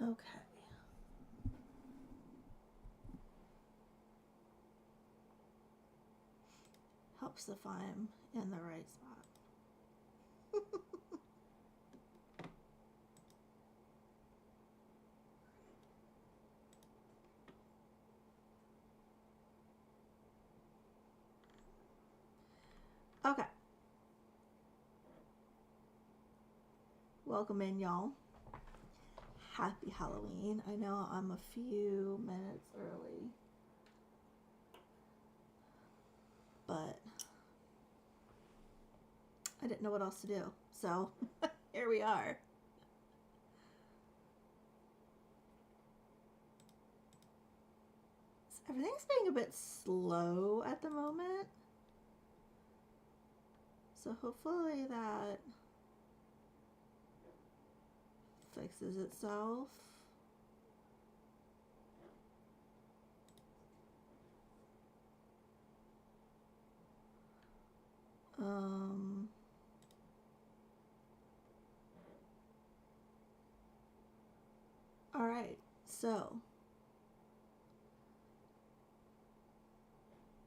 Okay. Helps if I'm in the right spot. Okay. Welcome in, y'all. Happy Halloween. I know I'm a few minutes early, but I didn't know what else to do. So here we are. Everything's being a bit slow at the moment. So hopefully that fixes itself. All right. So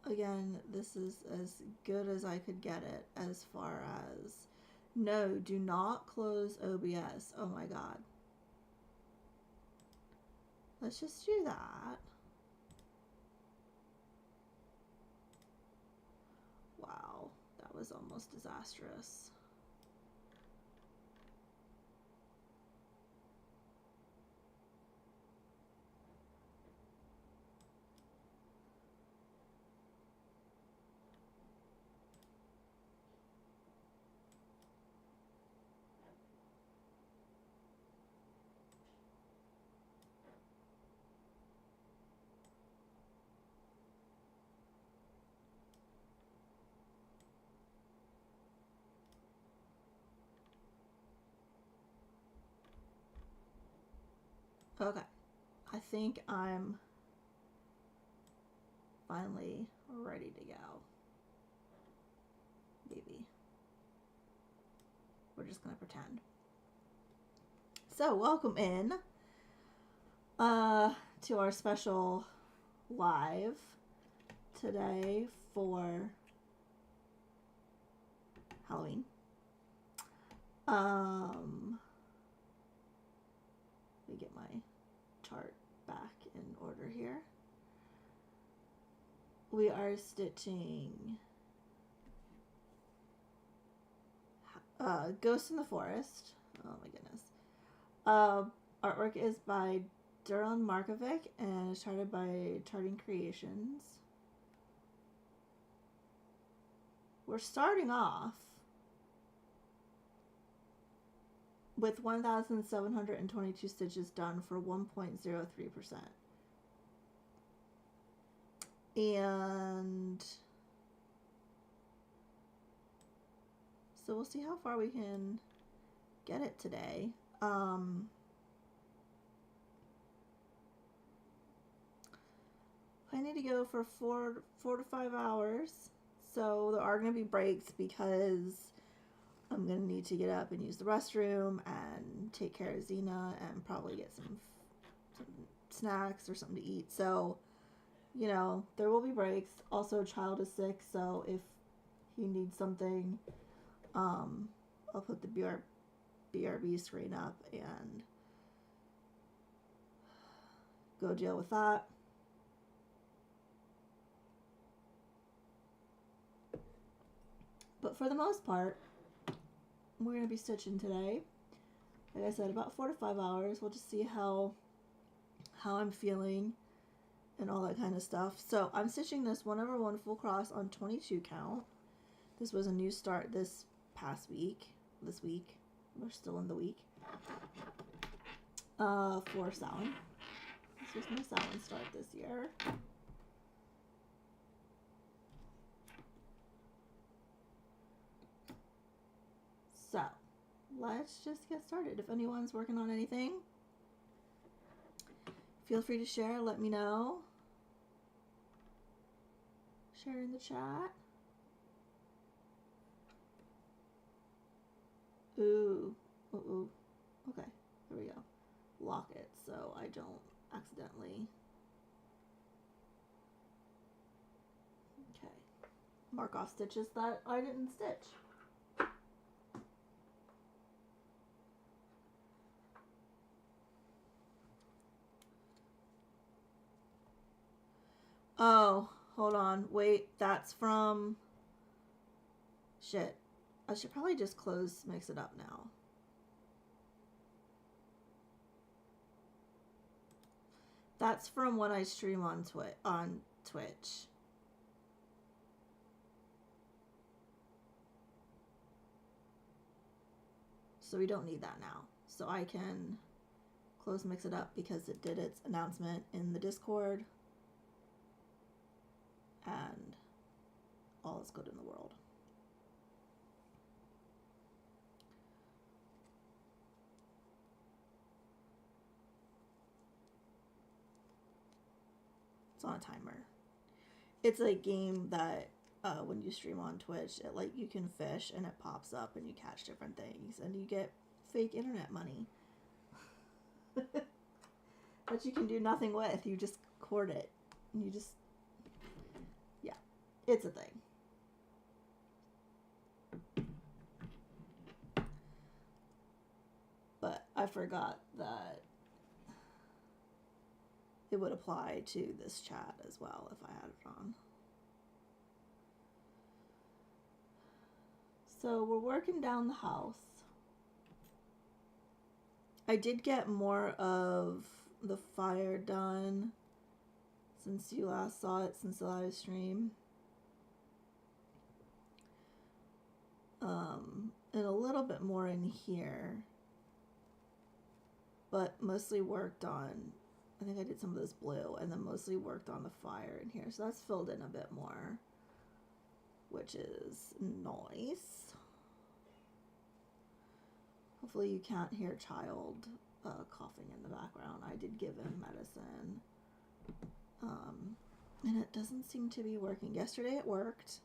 again, this is as good as I could get it as far as no, do not close OBS. Oh my god. Let's just do that. Wow, that was almost disastrous. Okay, I think I'm finally ready to go. Maybe. We're just gonna pretend. So, welcome in to our special live today for Halloween. Let me get my chart back in order here. We are stitching Ghost in the Forest. Oh my goodness. Artwork is by Duran Markovic and is charted by Charting Creations. We're starting off with 1,722 stitches done for 1.03%. And so we'll see how far we can get it today. I need to go for four to 5 hours. So there are going to be breaks because I'm going to need to get up and use the restroom and take care of Xena and probably get some snacks or something to eat. So, you know, there will be breaks. Also, child is sick, so if he needs something, I'll put the BRB screen up and go deal with that. But for the most part, we're going to be stitching today. Like I said, about 4 to 5 hours. We'll just see how I'm feeling and all that kind of stuff. So I'm stitching this 1 over 1 full cross on 22 count. This was a new start this past week. This week. We're still in the week. For Samhain. This was my Samhain start this year. So, let's just get started. If anyone's working on anything, feel free to share. Let me know. Share in the chat. Ooh. Okay, here we go. Lockets. so I don't accidentally. Okay. Mark off stitches that I didn't stitch. Oh, hold on. Wait, that's from... Shit. I should probably just mix it up now. That's from when I stream on Twitch. So we don't need that now. So I can mix it up because it did its announcement in the Discord. And all is good in the world. It's on a timer. It's a game that when you stream on Twitch, you can fish and it pops up and you catch different things and you get fake internet money that you can do nothing with. You just court it and you just, yeah, it's a thing. But I forgot that it would apply to this chat as well if I had it on. So we're working down the house. I did get more of the fire done since you last saw it, since the live stream. And a little bit more in here. But mostly worked on, I think I did some of this blue, and then mostly worked on the fire in here. So that's filled in a bit more, which is nice. Hopefully you can't hear child coughing in the background. I did give him medicine. And it doesn't seem to be working. Yesterday it worked.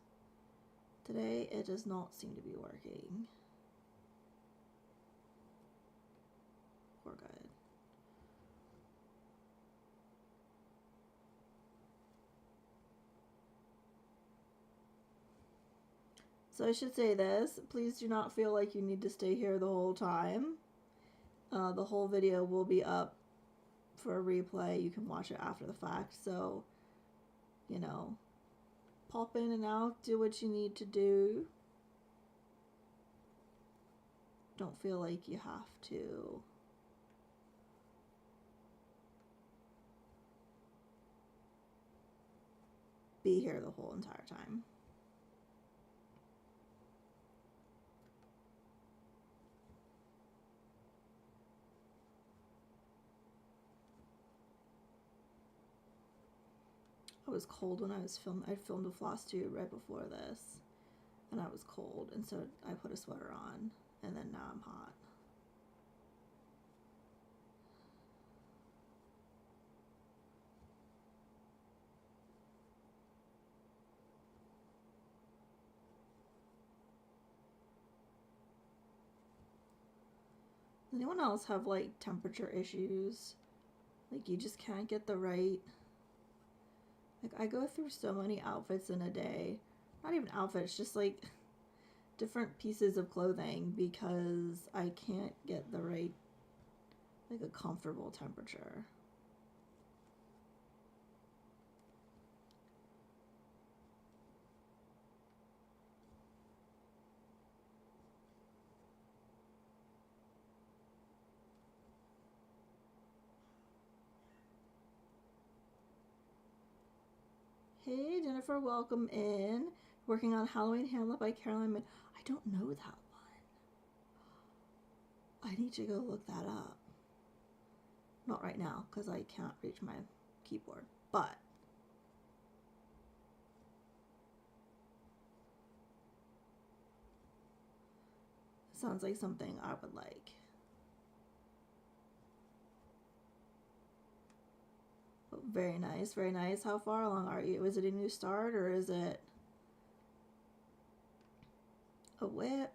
Today it does not seem to be working. Poor guy. So I should say this. Please do not feel like you need to stay here the whole time. The whole video will be up for a replay. You can watch it after the fact. So, you know, pop in and out. Do what you need to do. Don't feel like you have to be here the whole entire time. I was cold when I was filming. I filmed a floss tube right before this, and I was cold, and so I put a sweater on, and then now I'm hot. Does anyone else have like temperature issues? Like you just can't get the right... Like I go through so many outfits in a day. Not even outfits, just like different pieces of clothing because I can't get the right, like a comfortable temperature. Hey, Jennifer, welcome in. Working on Halloween Hamlet by Caroline Min. I don't know that one. I need to go look that up. Not right now, because I can't reach my keyboard. But it sounds like something I would like. Very nice, very nice. How far along are you? Is it a new start or is it a whip?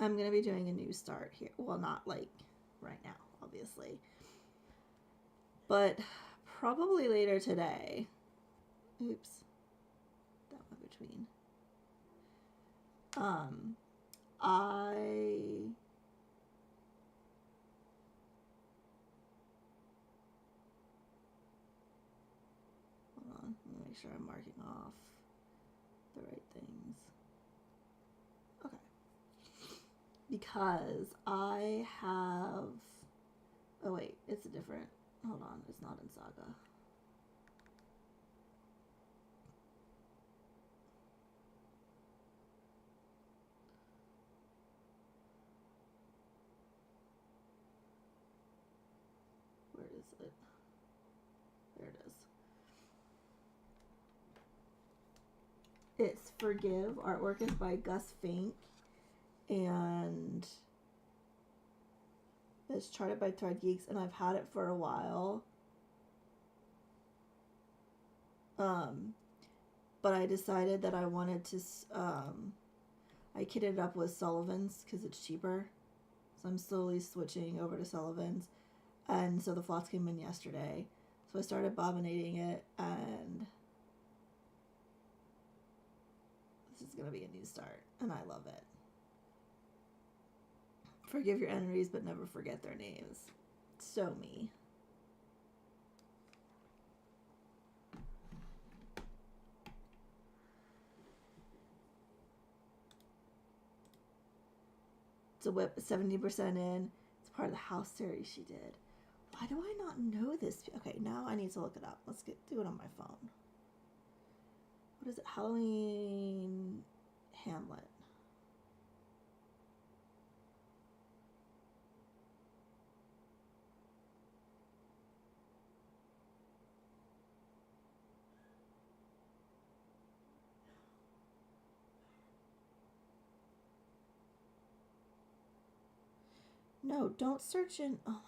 I'm going to be doing a new start here. Well, not like right now, obviously. But probably later today. Oops. That went between. Hold on. Let me make sure I'm marking off the right things. Okay. Because I have... Oh, wait. It's a different... Hold on. It's not in Saga. Where is it? There it is. It's Forgive. Artwork is by Gus Fink. And it's charted by Thread Geeks, and I've had it for a while. But I decided that I wanted to, I kitted it up with Sullivan's because it's cheaper. So I'm slowly switching over to Sullivan's. And so the floss came in yesterday. So I started bobbinating it, and this is going to be a new start, and I love it. Forgive your enemies, but never forget their names. So me. It's a whip, 70% in. It's part of the house series she did. Why do I not know this? Okay, now I need to look it up. Let's do it on my phone. What is it? Halloween Hamlet. No, don't search in. Oh my god.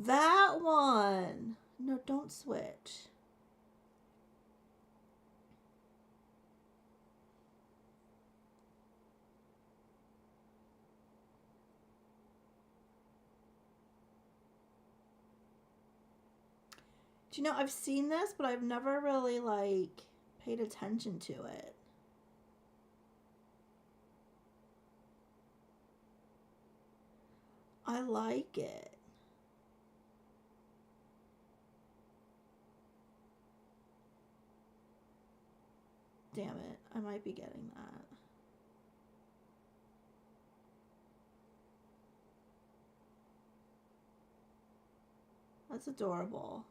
That one. No, don't switch. Do you know, I've seen this, but I've never really, like, paid attention to it. I like it. Damn it. I might be getting that. That's adorable.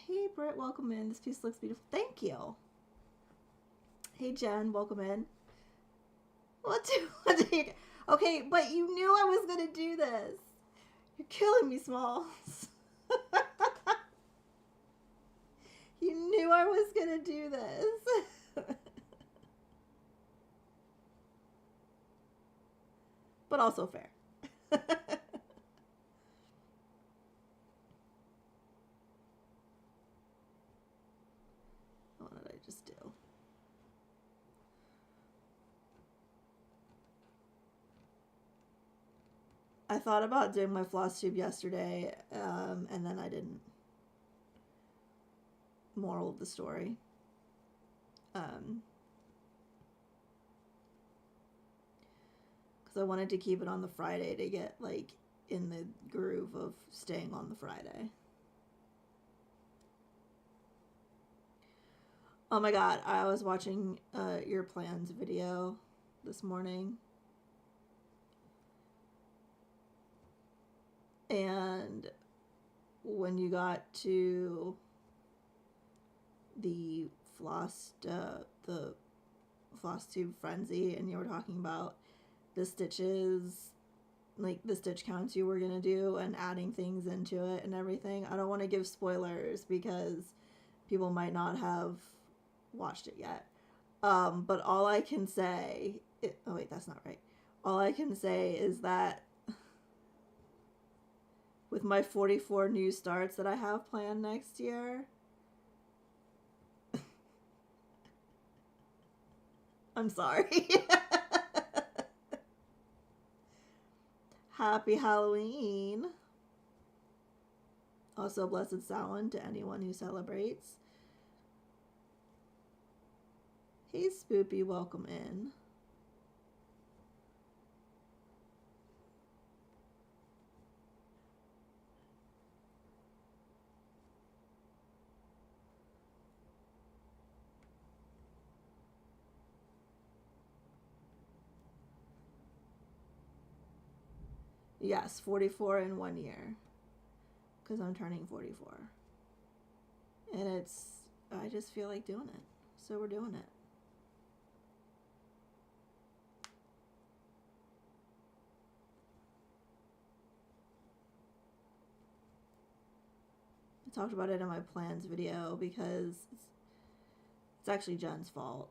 Hey, Britt, welcome in. This piece looks beautiful. Thank you. Hey, Jen, welcome in. What do you... Okay, but you knew I was going to do this. You're killing me, Smalls. You knew I was going to do this. But also fair. What did I just do? I thought about doing my floss tube yesterday, and then I didn't. Moral of the story. Because I wanted to keep it on the Friday to get, like, in the groove of staying on the Friday. Oh my god, I was watching your plans video this morning. And when you got to the floss tube frenzy, and you were talking about the stitches, like the stitch counts you were gonna do and adding things into it and everything. I don't want to give spoilers because people might not have watched it yet. But all I can say, oh wait, that's not right. All I can say is that with my 44 new starts that I have planned next year, I'm sorry. Happy Halloween. Also, Blessed Samhain to anyone who celebrates. Hey, Spoopy, welcome in. Yes, 44 in 1 year. Because I'm turning 44. And I just feel like doing it. So we're doing it. I talked about it in my plans video because it's actually Jen's fault.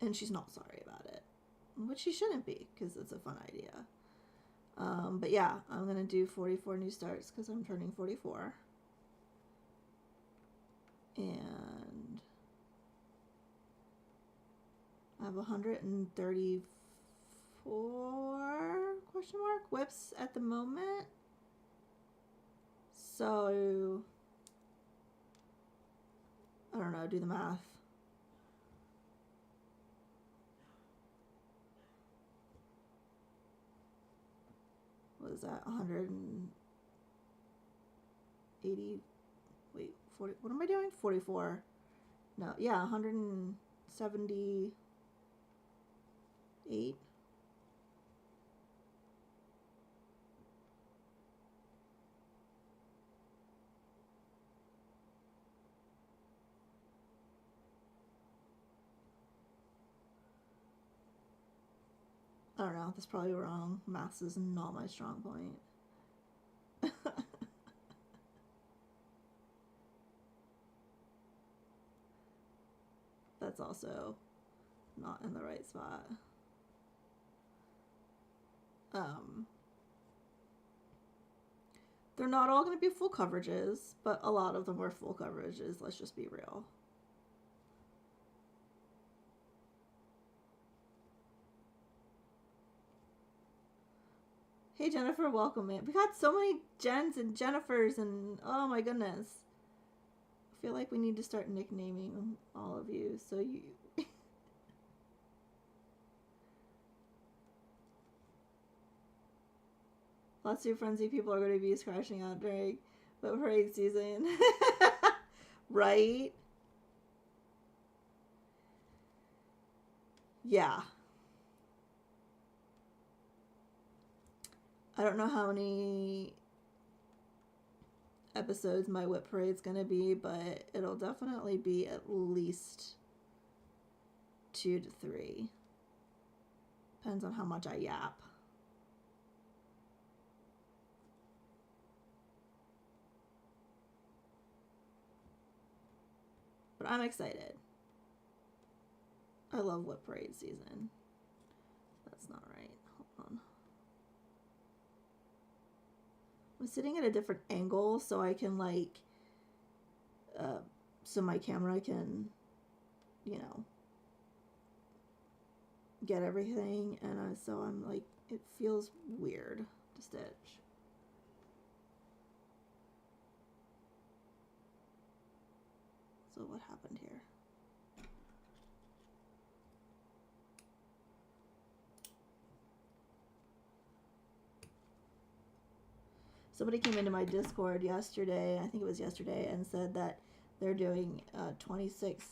And she's not sorry about it. Which she shouldn't be, because it's a fun idea. But yeah, I'm going to do 44 new starts because I'm turning 44. And I have 134 question mark whips at the moment. So I don't know, do the math. What is that? 180. Wait, 40. What am I doing? 44. No, yeah, 178. I don't know. That's probably wrong. Maths is not my strong point. That's also not in the right spot. They're not all going to be full coverages, but a lot of them were full coverages. Let's just be real. Hey Jennifer, welcome in. We got so many Jens and Jennifers and oh my goodness. I feel like we need to start nicknaming all of you so you lots of frenzy people are going to be scratching out during the parade season. Right? Yeah. I don't know how many episodes my whip parade's gonna be, but it'll definitely be at least 2 to 3. Depends on how much I yap. But I'm excited. I love whip parade season. That's not right. Hold on. I'm sitting at a different angle so I can like so my camera can, you know, get everything, and so I'm like, it feels weird to stitch. So what happened here? Somebody came into my Discord yesterday, I think it was yesterday, and said that they're doing 26,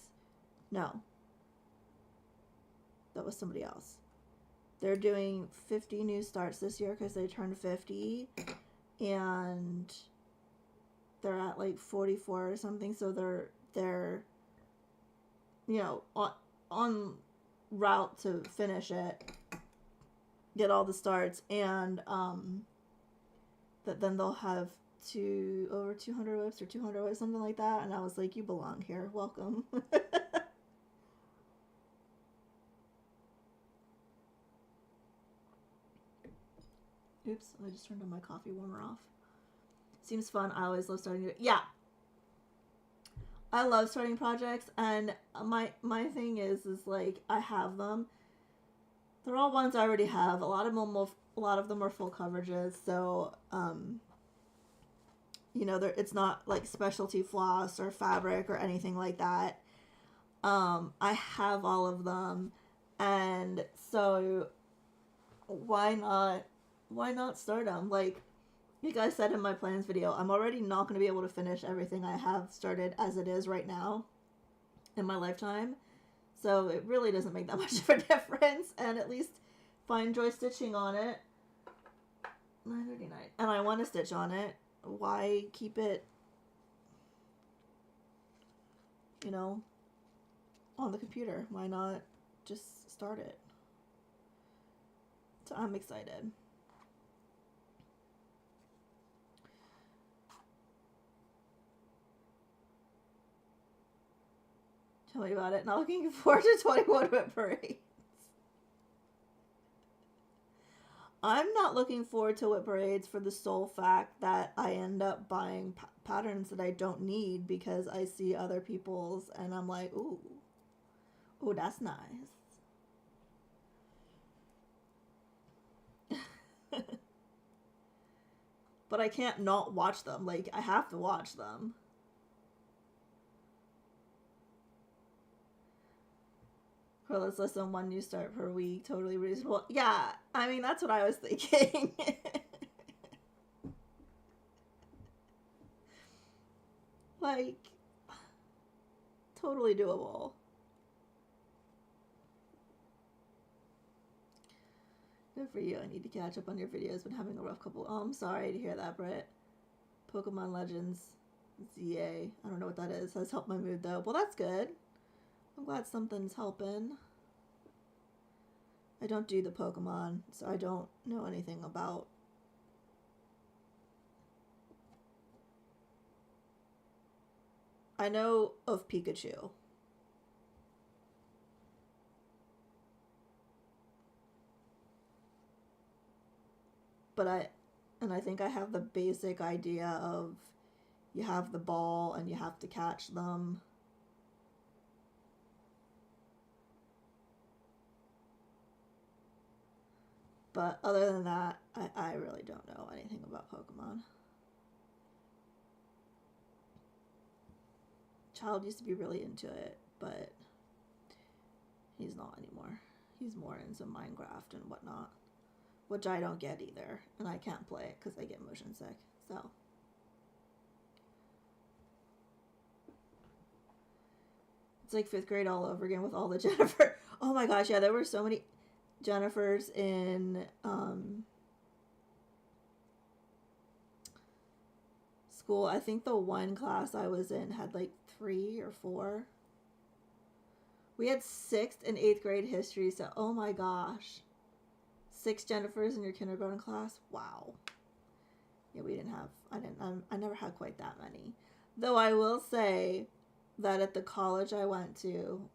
no, that was somebody else. They're doing 50 new starts this year because they turned 50, and they're at like 44 or something, so they're you know, on route to finish it, get all the starts, and that then they'll have over 200 whips or 200 whips, something like that. And I was like, you belong here. Welcome. Oops, I just turned on my coffee warmer off. Seems fun. I always love starting it. Yeah. I love starting projects, and my thing is like, I have them. They're all ones I already have. A lot of them are full coverages, so you know, it's not like specialty floss or fabric or anything like that. I have all of them, and so why not start them? Like I said in my plans video, I'm already not going to be able to finish everything I have started as it is right now in my lifetime. So it really doesn't make that much of a difference. And at least if I enjoy stitching on it, $9.99, and I want to stitch on it, why keep it, you know, on the computer? Why not just start it? So I'm excited. Tell me about it. Not looking forward to 21 Whip Parades. I'm not looking forward to Whip Parades for the sole fact that I end up buying patterns that I don't need because I see other people's and I'm like, ooh, that's nice. But I can't not watch them. Like, I have to watch them. For let's listen, one new start per week, totally reasonable. Yeah, I mean, that's what I was thinking. Like, totally doable. Good for you. I need to catch up on your videos. Been having a rough couple. Oh, I'm sorry to hear that, Britt. Pokemon Legends ZA. I don't know what that is. Has helped my mood, though. Well, that's good. I'm glad something's helping. I don't do the Pokemon, so I don't know anything about. I know of Pikachu. But I think I have the basic idea of you have the ball and you have to catch them. But other than that, I really don't know anything about Pokemon. Child used to be really into it, but he's not anymore. He's more into Minecraft and whatnot, which I don't get either, and I can't play it because I get motion sick. So it's like 5th grade all over again with all the Jennifer. Oh my gosh, yeah, there were so many Jennifers in school. I think the one class I was in had like 3 or 4. We had 6th and 8th grade history, so oh my gosh. 6 Jennifers in your kindergarten class? Wow. Yeah, we didn't have, I never had quite that many. Though I will say that at the college I went to,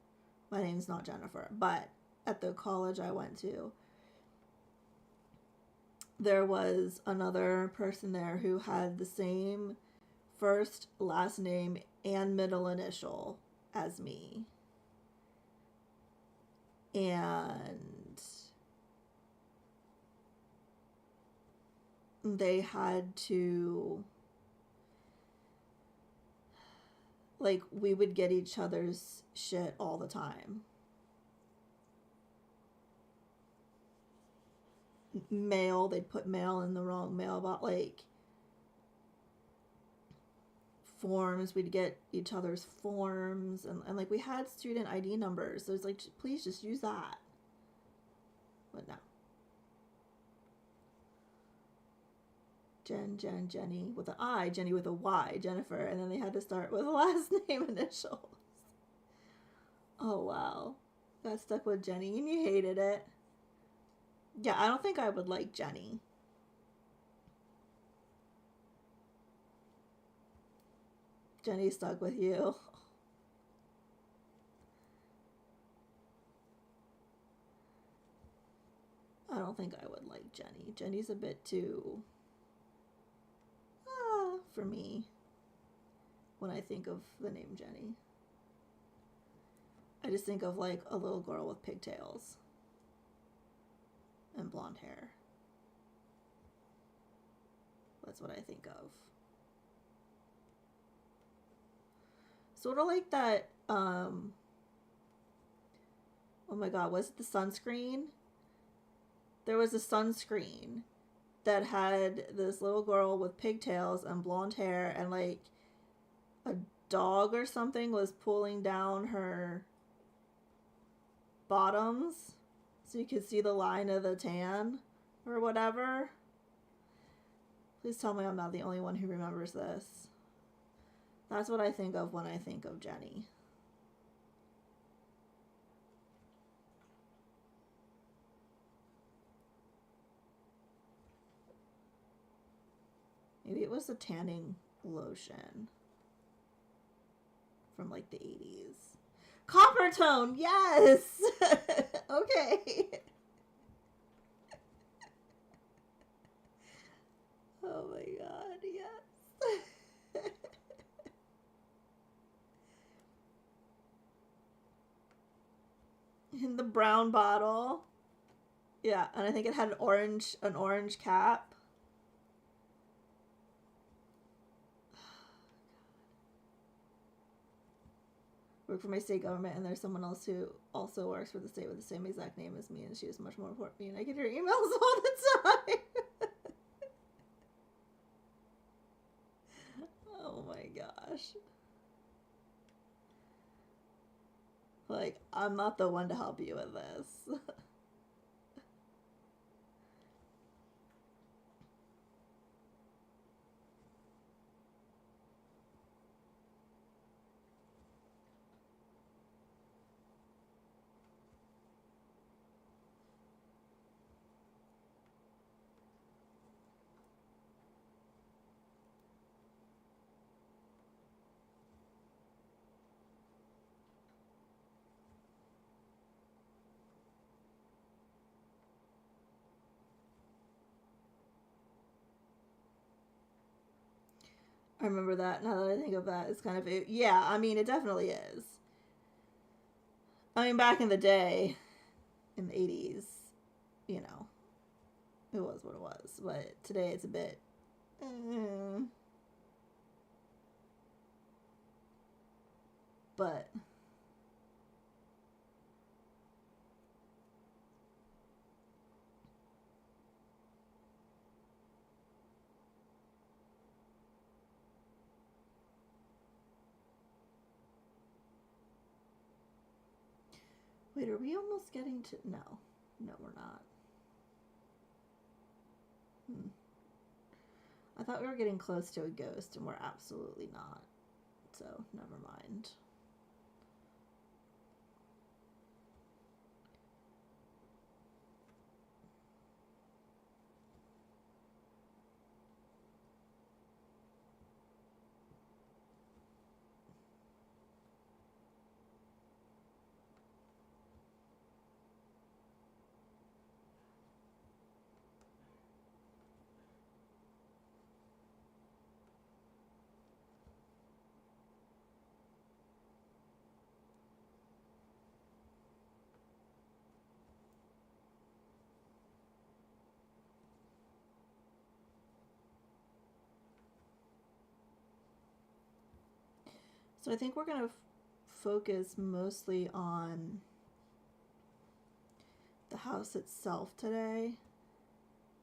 my name's not Jennifer, but at the college I went to, there was another person there who had the same first, last name, and middle initial as me. And they had to, like, we would get each other's shit all the time. Mail, they'd put mail in the wrong mailbox, like forms, we'd get each other's forms, and like we had student ID numbers, so it's like, please just use that. But no. Jenny with an I, Jenny with a Y, Jennifer, and then they had to start with last name initials. Oh, wow. Got stuck with Jenny and you hated it. Yeah, I don't think I would like Jenny. Jenny stuck with you. I don't think I would like Jenny. Jenny's a bit too for me when I think of the name Jenny. I just think of like a little girl with pigtails and blonde hair. That's what I think of. Sort of like that, oh my god, was it the sunscreen? There was a sunscreen that had this little girl with pigtails and blonde hair, and like a dog or something was pulling down her bottoms so you could see the line of the tan or whatever. Please tell me I'm not the only one who remembers this. That's what I think of when I think of Jenny. Maybe it was a tanning lotion from like the 80s. Coppertone, yes! Okay. Oh my god, yes. In the brown bottle. Yeah, and I think it had an orange cap. Work for my state government, and there's someone else who also works for the state with the same exact name as me, and she is much more important to me, and I get her emails all the time. Oh my gosh. Like, I'm not the one to help you with this. I remember that. Now that I think of that, it's kind of yeah. I mean, it definitely is. I mean, back in the day, in the 80s, you know, it was what it was. But today, it's a bit. But wait, are we almost getting to? No, we're not. I thought we were getting close to a ghost, and we're absolutely not. So never mind. So I think we're going to focus mostly on the house itself today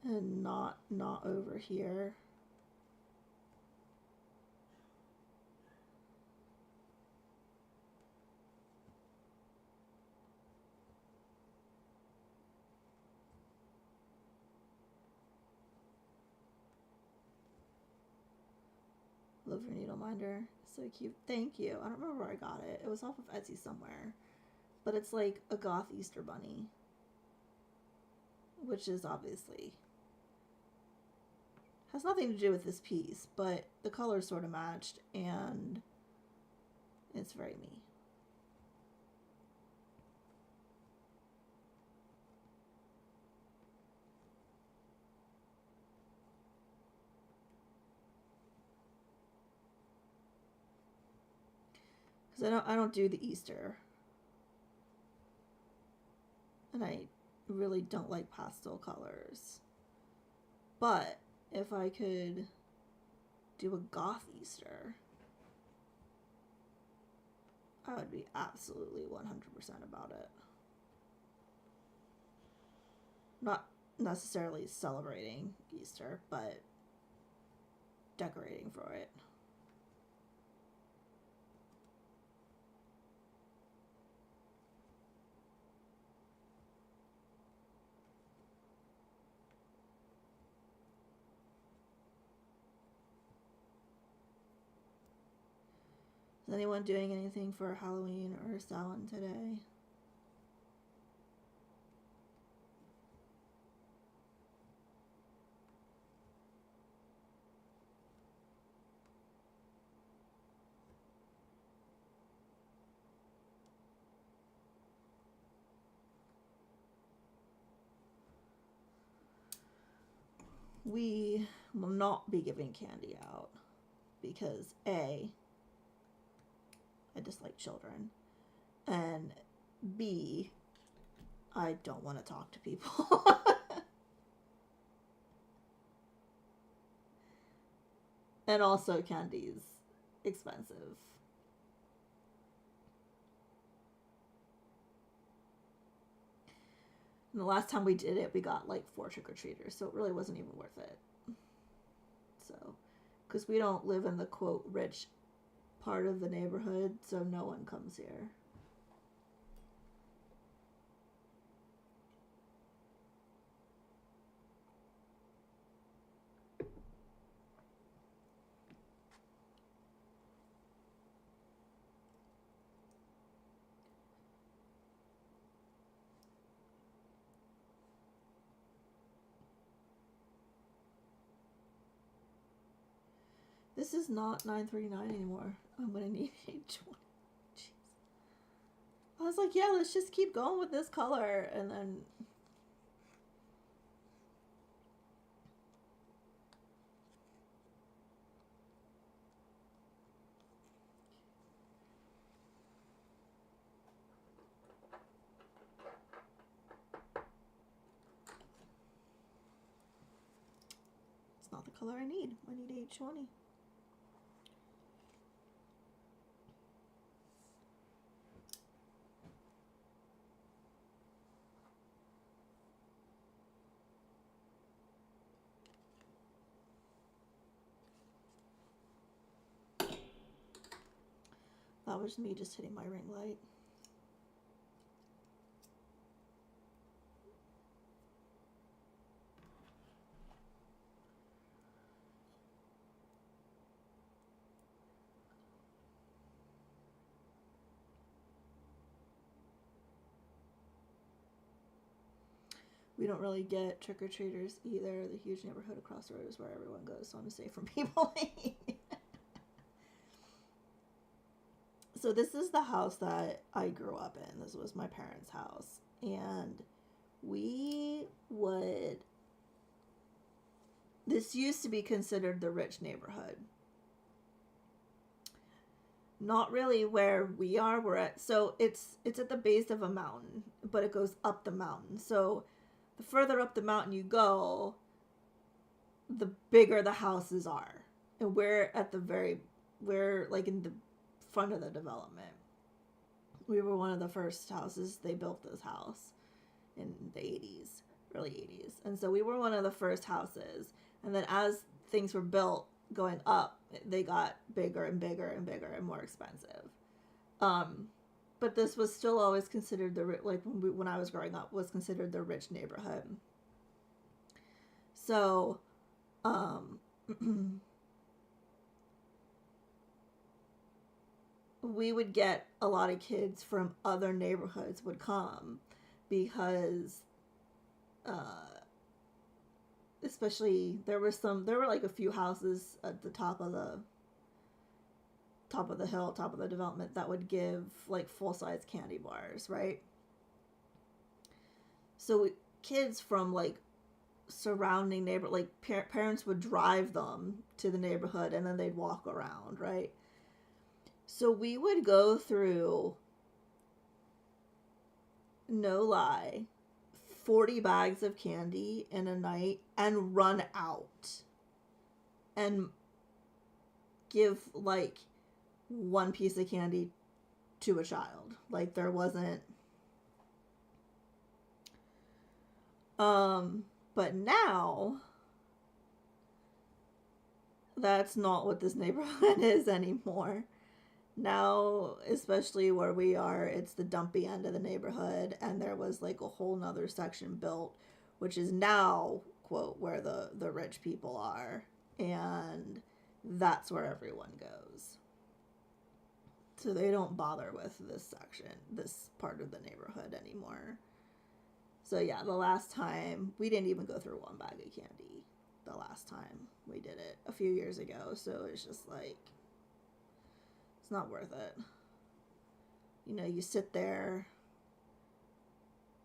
and not over here. Love your needle minder. So cute. Thank you. I don't remember where I got it. It was off of Etsy somewhere. but it's like a goth Easter bunny, which is obviously has nothing to do with this piece, but the colors sort of matched, and it's very me. Because I don't do the Easter, and I really don't like pastel colors. But if I could do a goth Easter, I would be absolutely 100% about it. Not necessarily celebrating Easter, but decorating for it. Is anyone doing anything for Halloween or Samhain today? We will not be giving candy out because A, I dislike children, and B, I don't want to talk to people. And also, candy's expensive. And the last time we did it, we got like 4 trick-or-treaters, so it really wasn't even worth it. So, because we don't live in the quote rich part of the neighborhood, so no one comes here. This is not $9.39 anymore. I'm gonna need $8.20. Jeez. I was like, yeah, let's just keep going with this color, and then it's not the color I need. I need $8.20. That was me just hitting my ring light. We don't really get trick-or-treaters either. The huge neighborhood across the road is where everyone goes, so I'm safe from people. So this is the house that I grew up in. This was my parents' house. And this used to be considered the rich neighborhood. Not really where we are. So it's at the base of a mountain, but it goes up the mountain. So the further up the mountain you go, the bigger the houses are. And we're like in the front of the development. We were one of the first houses. They built this house in the 80s, early 80s. And so we were one of the first houses. And then as things were built going up, they got bigger and bigger and bigger and more expensive. But this was still always considered when I was growing up, was considered the rich neighborhood. So, we would get a lot of kids from other neighborhoods would come because especially there were like a few houses at the top of the hill, top of the development that would give like full-size candy bars, right? So kids from like surrounding neighbor like parents would drive them to the neighborhood and then they'd walk around, right? So we would go through, no lie, 40 bags of candy in a night and run out and give like one piece of candy to a child. Like there wasn't but now that's not what this neighborhood is anymore. Now, especially where we are, it's the dumpy end of the neighborhood, and there was like a whole nother section built, which is now, quote, where the rich people are, and that's where everyone goes. So they don't bother with this section, this part of the neighborhood anymore. So yeah, the last time, we didn't even go through one bag of candy the last time we did it a few years ago, so it's just like, it's not worth it. You know, you sit there,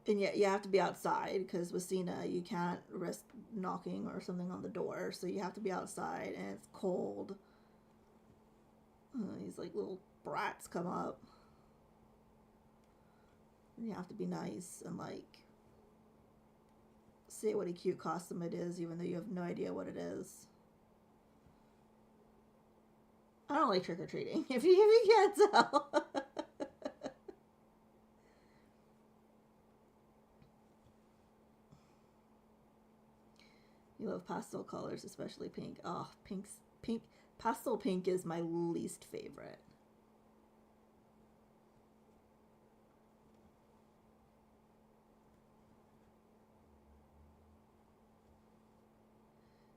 and yet you have to be outside because with Cena, you can't risk knocking or something on the door, so you have to be outside, and it's cold. These like little brats come up, and you have to be nice and like say what a cute costume it is, even though you have no idea what it is. I don't like trick-or-treating, if you can't tell. You love pastel colors, especially pink. Oh, pink. Pastel pink is my least favorite.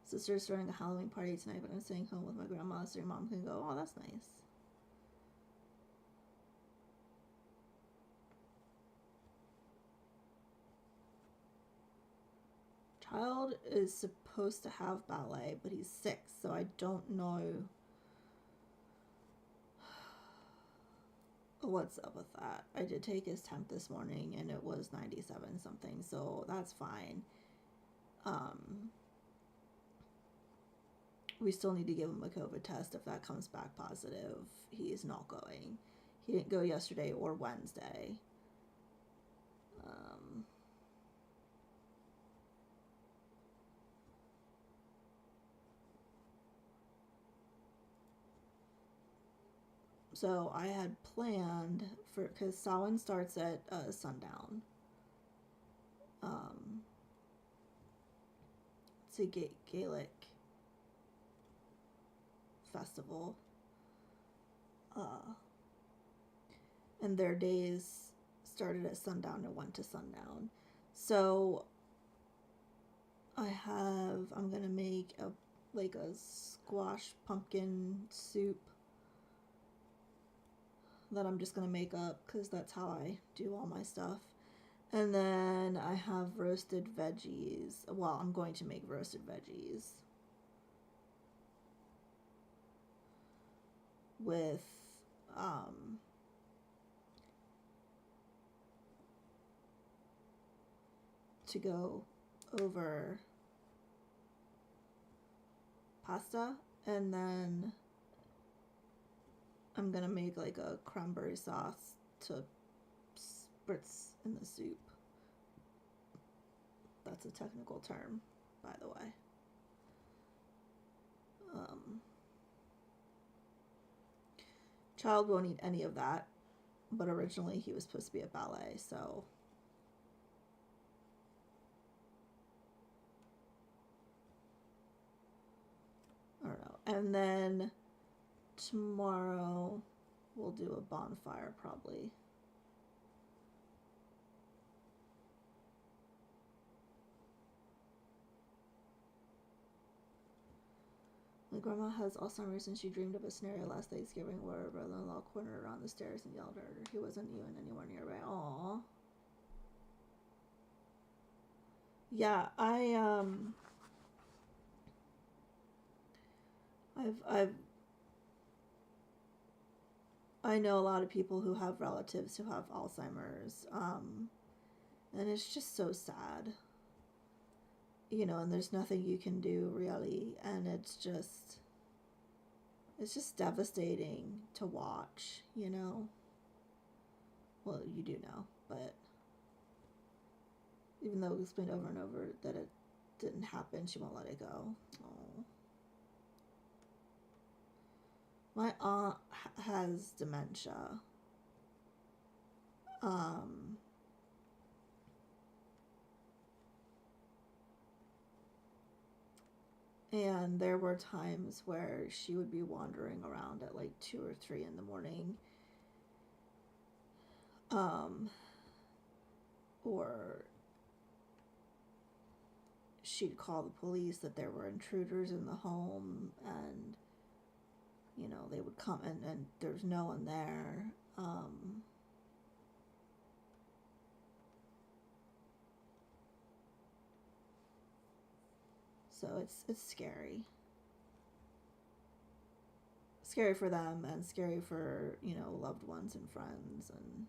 Sister's throwing a Halloween party tonight, but I'm staying home with my grandma so your mom can go. Oh, that's nice. Child is supposed to have ballet, but he's 6, so I don't know what's up with that. I did take his temp this morning and it was 97 something, so that's fine. We still need to give him a COVID test. If that comes back positive, he is not going. He didn't go yesterday or Wednesday. So I had planned for, because Samhain starts at sundown. It's a Gaelic festival. And their days started at sundown and went to sundown. So I'm gonna make a squash pumpkin soup that I'm just gonna make up because that's how I do all my stuff. And then I have roasted veggies. Well, I'm going to make roasted veggies with to go over pasta, and then I'm gonna make like a cranberry sauce to spritz in the soup. That's a technical term, by the way. Child won't eat any of that, but originally he was supposed to be at ballet, so I don't know. And then tomorrow we'll do a bonfire probably. My grandma has Alzheimer's and she dreamed of a scenario last Thanksgiving where her brother-in-law cornered her on the stairs and yelled at her. He wasn't even anywhere nearby. Aww. Yeah, I know a lot of people who have relatives who have Alzheimer's, and it's just so sad, you know, and there's nothing you can do really, and it's just devastating to watch, you know. Well, you do know, but even though we explained over and over that it didn't happen, she won't let it go. Oh. My aunt has dementia. And there were times where she would be wandering around at like 2 or 3 in the morning. Or she'd call the police that there were intruders in the home, and you know, they would come and there's no one there. So it's scary. Scary for them and scary for, you know, loved ones and friends. And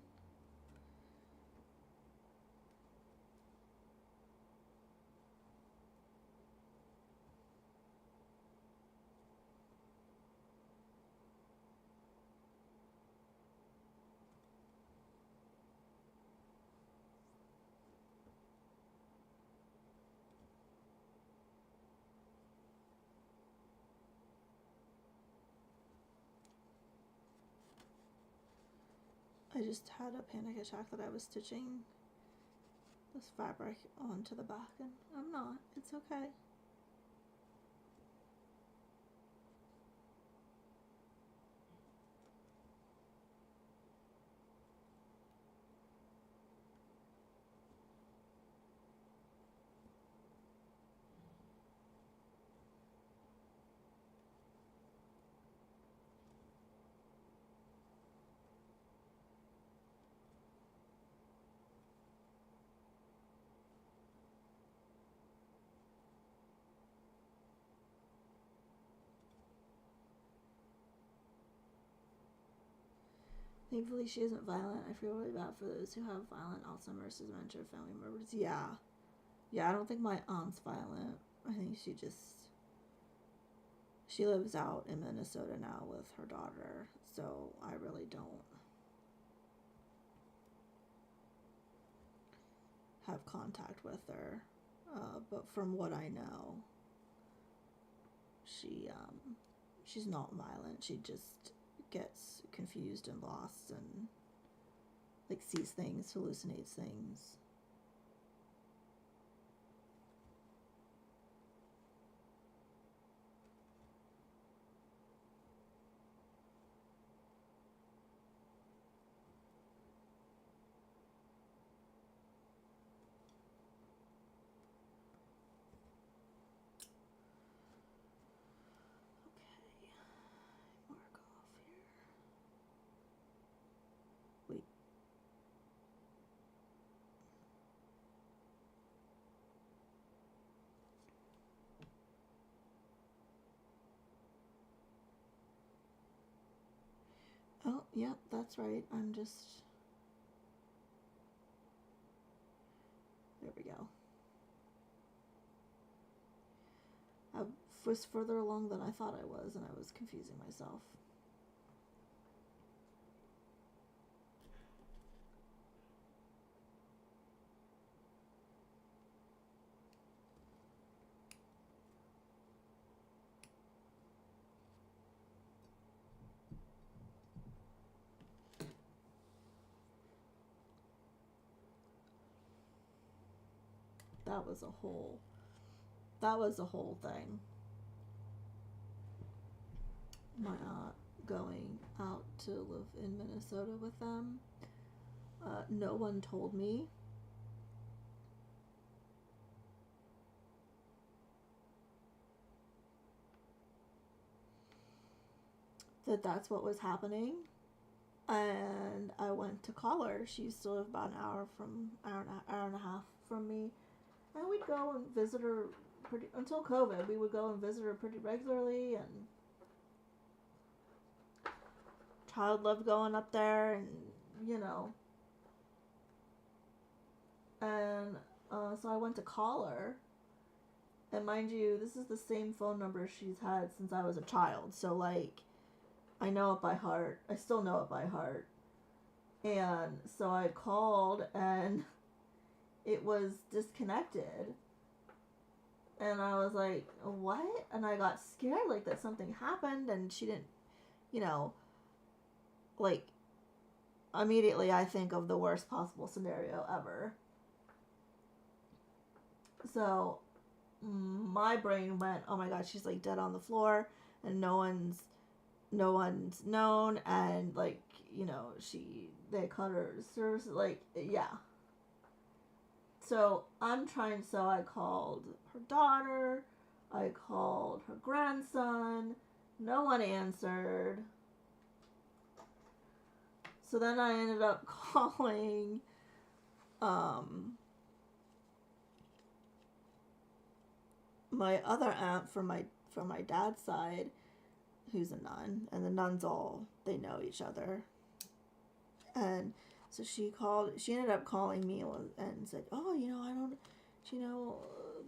I just had a panic attack that I was stitching this fabric onto the back, and I'm not. It's okay. Thankfully, she isn't violent. I feel really bad for those who have violent Alzheimer's, dementia, family members. Yeah. Yeah, I don't think my aunt's violent. I think she lives out in Minnesota now with her daughter, so I really don't have contact with her. But from what I know, she's not violent. She just gets confused and lost and like sees things, hallucinates things. Okay, mark off here. Wait. Oh, yeah, that's right. I'm just... There we go. I was further along than I thought I was, and I was confusing myself. That was a whole thing. My aunt going out to live in Minnesota with them. No one told me. that that's what was happening. And I went to call her. She used to live about an hour and a half from me. And we'd go and visit her until COVID. We would go and visit her pretty regularly, and child loved going up there, and you know. And so I went to call her, and mind you, this is the same phone number she's had since I was a child. So like, I know it by heart. I still know it by heart. And so I called, and it was disconnected. And I was like, what? And I got scared, like that something happened, and she didn't, you know, like, immediately I think of the worst possible scenario ever. So my brain went, oh my god, she's like dead on the floor, and no one's known, and like, you know, they cut her service, like, yeah. So I called her daughter, I called her grandson, no one answered. So then I ended up calling my other aunt from my dad's side, who's a nun, and the nuns they know each other. And so she ended up calling me and said, oh,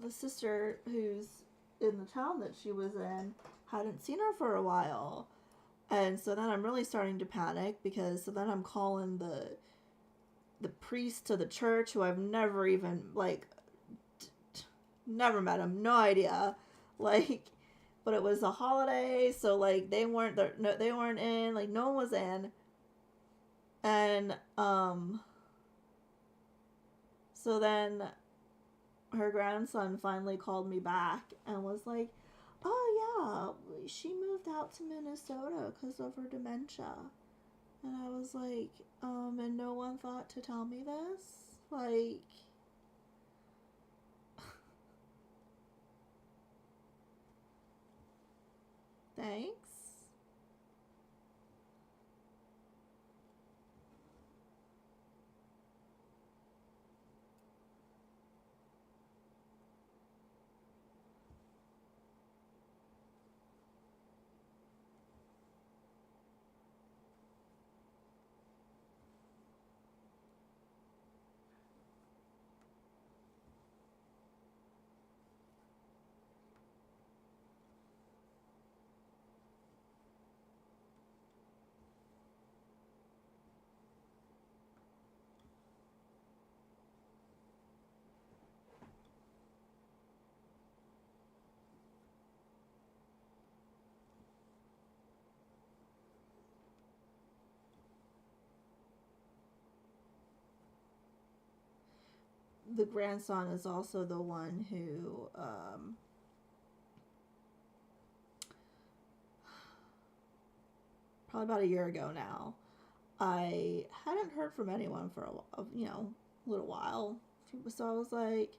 the sister who's in the town that she was in, hadn't seen her for a while. And so then I'm really starting to panic, because so then I'm calling the priest to the church, who I've never even, like, never met him, no idea, like, but it was a holiday, so like they weren't there, no, they weren't in, like no one was in. And so then her grandson finally called me back and was like, oh yeah, she moved out to Minnesota because of her dementia. And I was like, and no one thought to tell me this? Like, thanks. The grandson is also the one who probably about a year ago now, I hadn't heard from anyone for a little while. So I was like,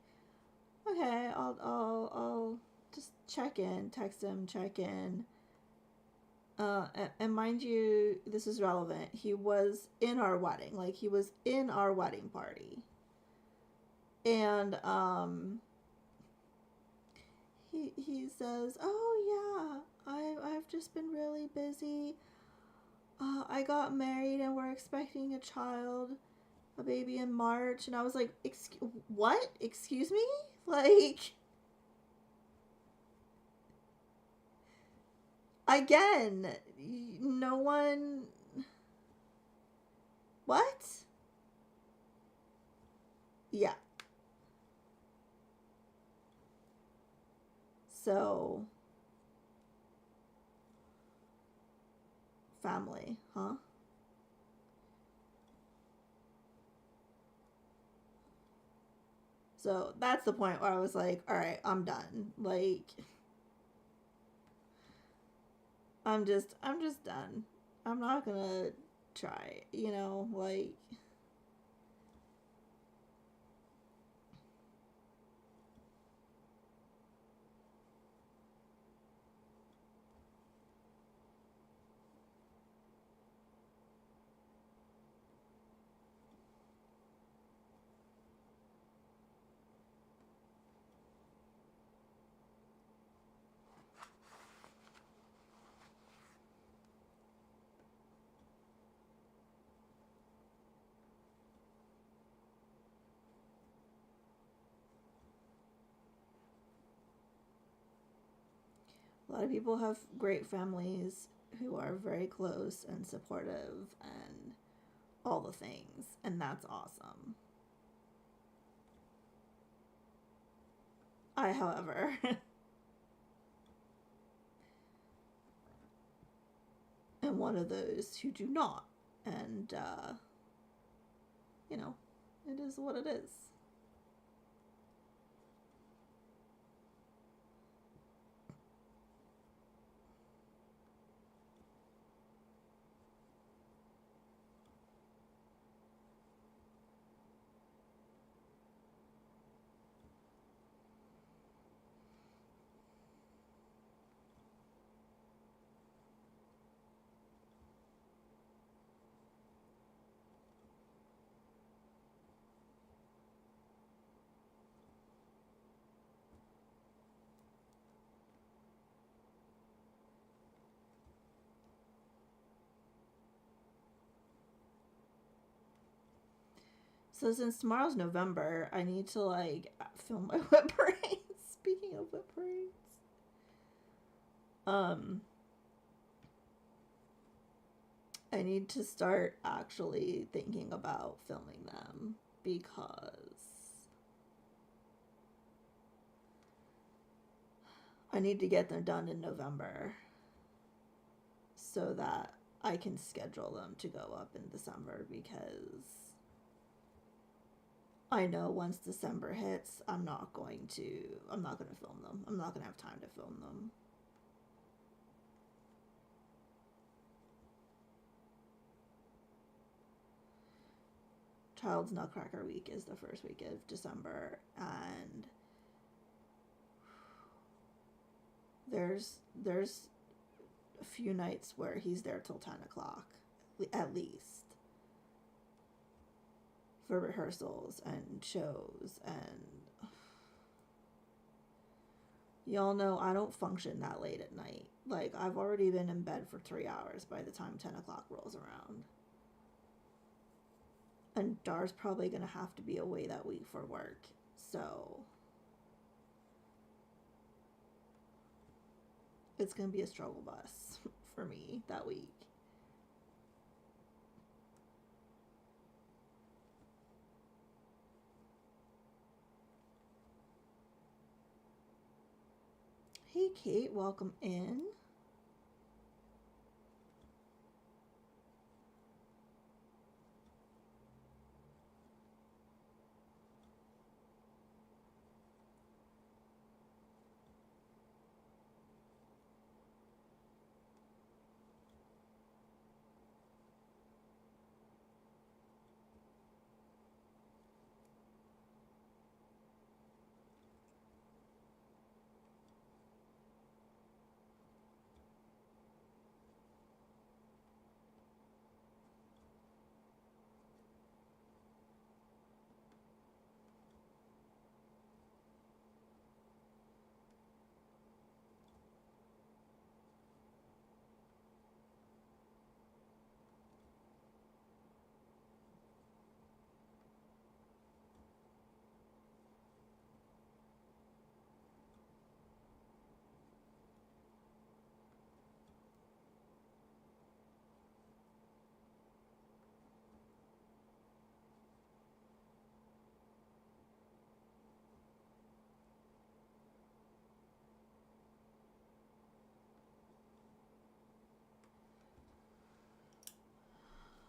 okay, I'll just check in, text him, check in. And mind you, this is relevant. He was in our wedding, like he was in our wedding party. And he says, oh yeah, I've just been really busy. I got married and we're expecting a baby in March. And I was like, what? Excuse me? Like, again, no one. What? Yeah. So, family, huh? So that's the point where I was like, all right, I'm done. Like, I'm just done. I'm not gonna try, like. A lot of people have great families who are very close and supportive and all the things, and that's awesome. I, however, am one of those who do not. And, you know, it is what it is. So since tomorrow's November, I need to like film my whip parades. Speaking of whip parades, um, I need to start actually thinking about filming them because I need to get them done in November so that I can schedule them to go up in December, because I know once December hits, I'm not going to film them. I'm not going to have time to film them. Child's Nutcracker Week is the first week of December, and there's a few nights where he's there till 10 o'clock at least for rehearsals and shows, and y'all know I don't function that late at night. Like, I've already been in bed for 3 hours by the time 10 o'clock rolls around. And Dar's probably going to have to be away that week for work. So it's going to be a struggle bus for me that week. Hey, Kate, welcome in.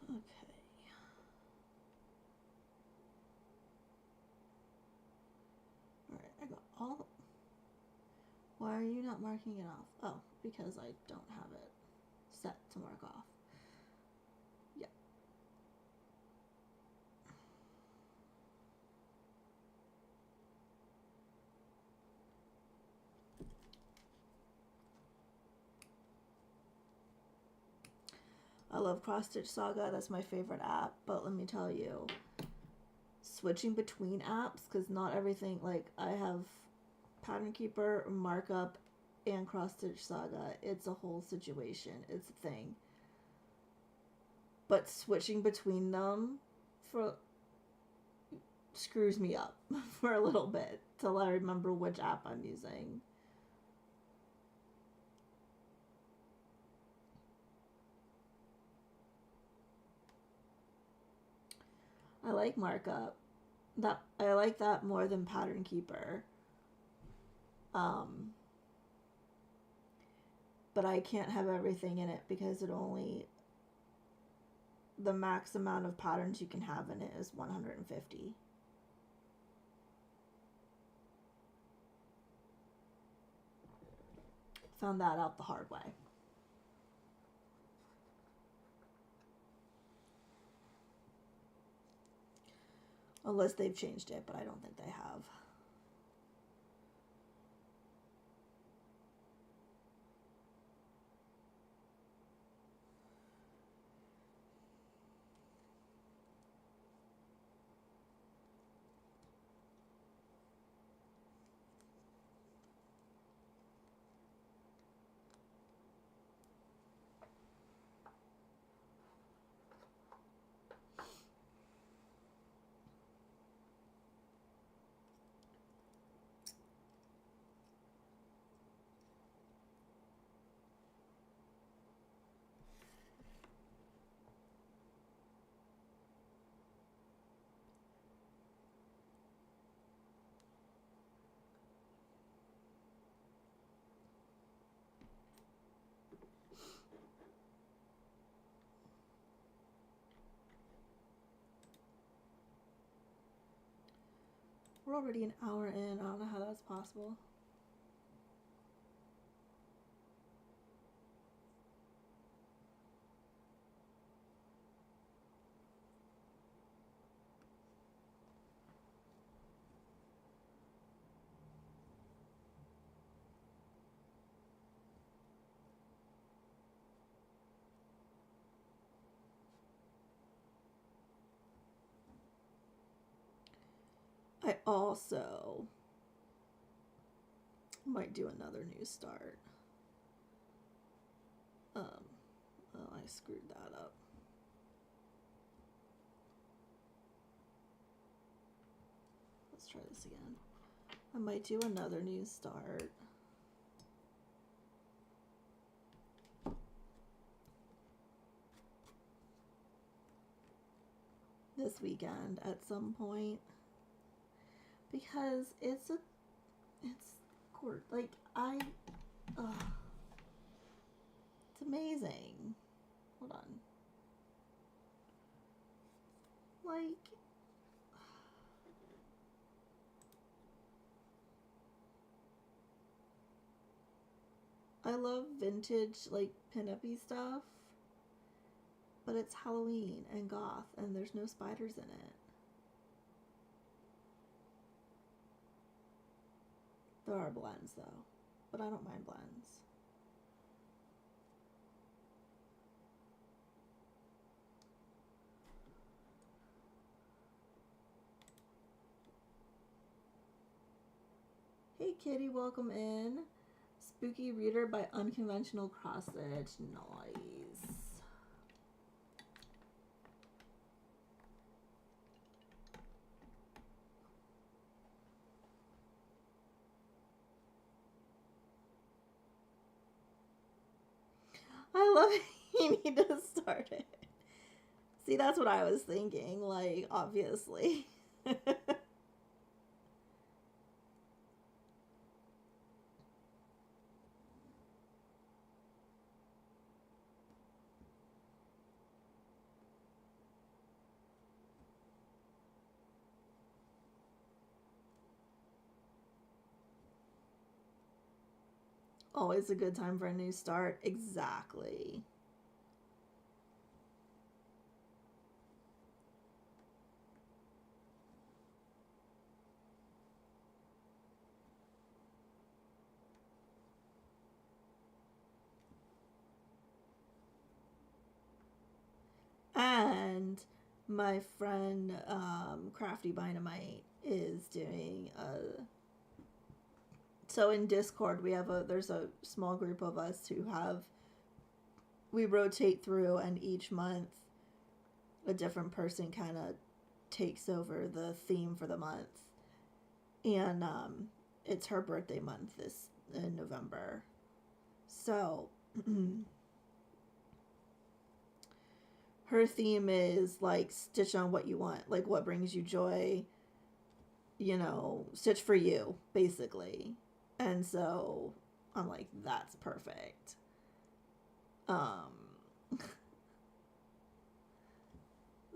Okay. Alright, I got all. Why are you not marking it off? Oh, because I don't have it set to mark off. Yeah. I love Cross Stitch Saga. That's my favorite app. But let me tell you, switching between apps, because not everything, like, I have Pattern Keeper, Markup, and Cross Stitch Saga. It's a whole situation. It's a thing. But switching between them for screws me up for a little bit till I remember which app I'm using. I like markup. That I like that more than Pattern Keeper. Um, but I can't have everything in it because it only the max amount of patterns you can have in it is 150. Found that out the hard way. Unless they've changed it, but I don't think they have. We're already an hour in. I don't know how that's possible. I also might do another new start. Oh, I screwed that up. Let's try this again. I might do another new start. This weekend at some point. Because it's like it's amazing. Hold on. Like, I love vintage, like, pin-up-y stuff, but it's Halloween and goth, and there's no spiders in it. There are blends, though, but I don't mind blends. Hey, Kitty, welcome in. Spooky Reader by Unconventional Cross Stitch. Nice. I love it. You need to start it. See, that's what I was thinking. Like, obviously. Always a good time for a new start. Exactly. And my friend Crafty Dynamite is doing a. So in Discord there's a small group of us who we rotate through, and each month a different person kind of takes over the theme for the month. And it's her birthday month this in her theme is like stitch on what you want, like what brings you joy, you know, stitch for you, basically. And so I'm like, that's perfect.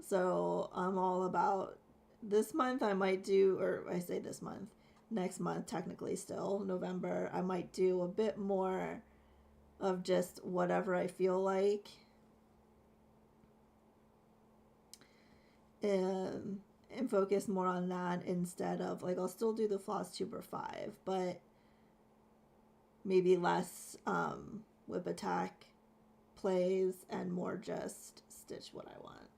So I'm all about this month. I might do, or I say this month, next month, technically still, November, I might do a bit more of just whatever I feel like. And focus more on that instead of, like, I'll still do the Floss Tuber 5, but maybe less whip attack plays and more just stitch what I want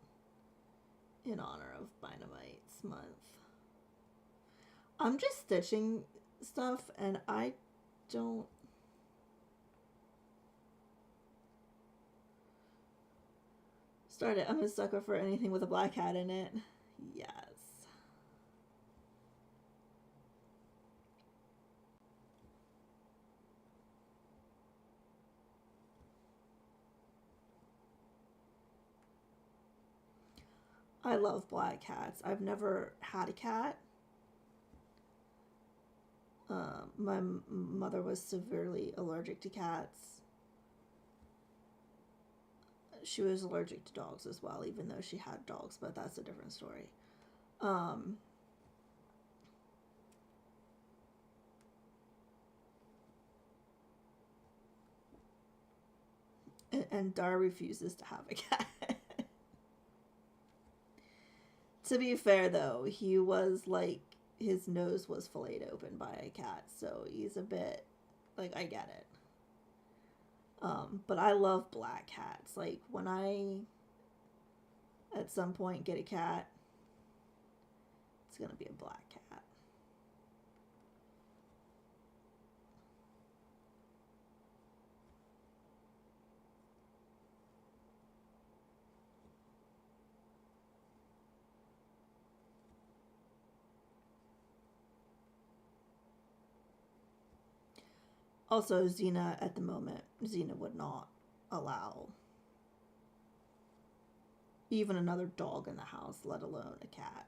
in honor of Dynamite's month. I'm just stitching stuff and I don't. Start it. I'm a sucker for anything with a black hat in it. Yes. I love black cats. I've never had a cat. My mother was severely allergic to cats. She was allergic to dogs as well, even though she had dogs, but that's a different story. And Dar refuses to have a cat. To be fair, though, he was like, his nose was filleted open by a cat, so he's a bit, like, I get it. But I love black cats. Like, when I, at some point, get a cat, it's gonna be a black cat. Also, Xena, at the moment, Xena would not allow even another dog in the house, let alone a cat.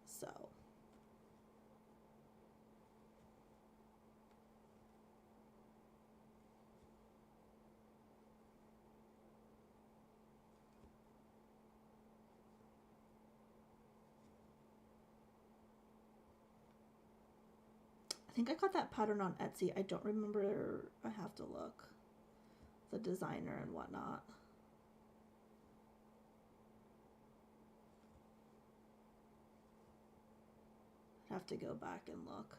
So. I think I got that pattern on Etsy. I don't remember. I have to look. The designer and whatnot. I'd have to go back and look.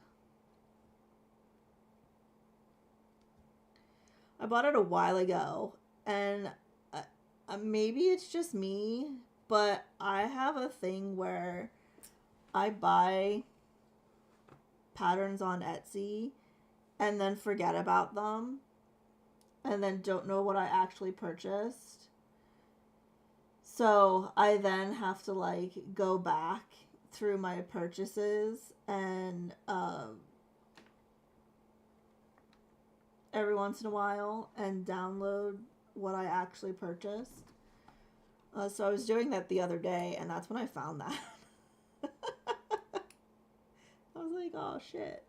I bought it a while ago, and maybe it's just me, but I have a thing where I buy patterns on Etsy and then forget about them and then don't know what I actually purchased. So I then have to, like, go back through my purchases and every once in a while and download what I actually purchased. So I was doing that the other day, and that's when I found that. I was like, oh shit.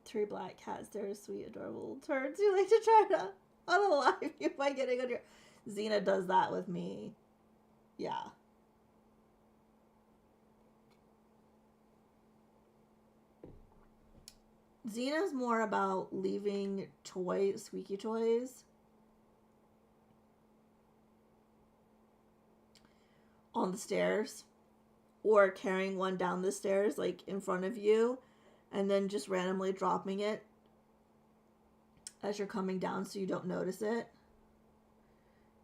3 black cats. They're sweet, adorable turds. You like to try to unalive you by getting on your. Xena does that with me. Yeah. Xena's more about leaving squeaky toys on the stairs or carrying one down the stairs, like, in front of you, and then just randomly dropping it as you're coming down so you don't notice it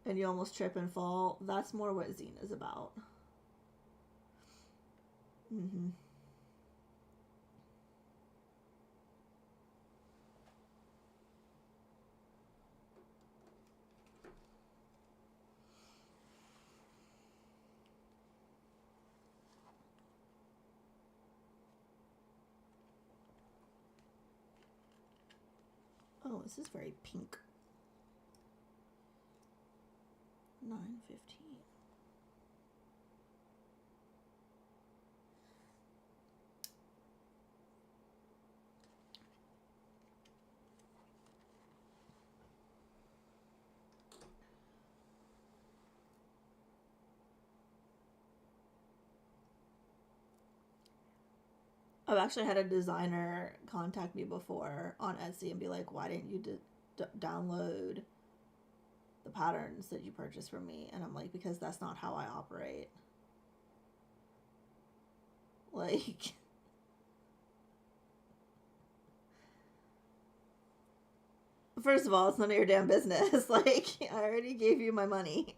and you almost trip and fall. That's more what Xena's about. Mm-hmm. Oh, this is very pink. 9:15. I've actually had a designer contact me before on Etsy and be like, why didn't you download the patterns that you purchased from me? And I'm like, because that's not how I operate. Like, first of all, it's none of your damn business. Like, I already gave you my money.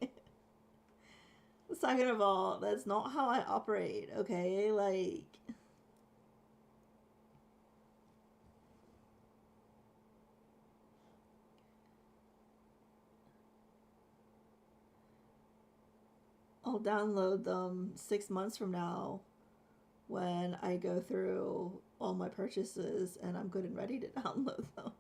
Second of all, that's not how I operate, okay? Like, I'll download them 6 months from now when I go through all my purchases and I'm good and ready to download them.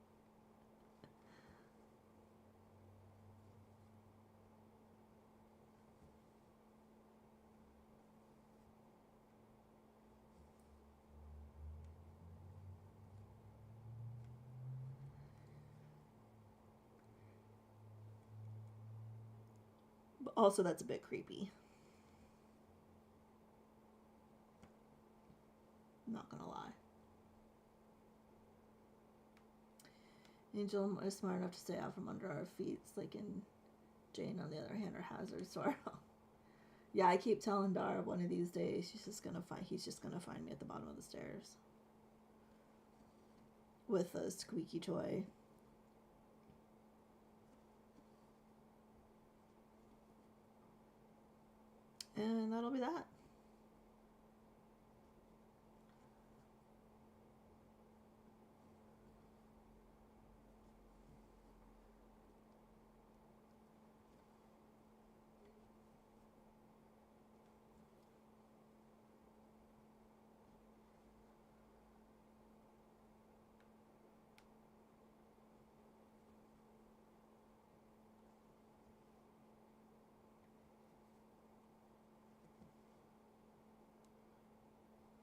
But also, that's a bit creepy. I'm not gonna lie. Angel is smart enough to stay out from under our feet, like in Jane, on the other hand, are hazards to our health. Yeah, I keep telling Dara one of these days he's just gonna find me at the bottom of the stairs with a squeaky toy. And that'll be that.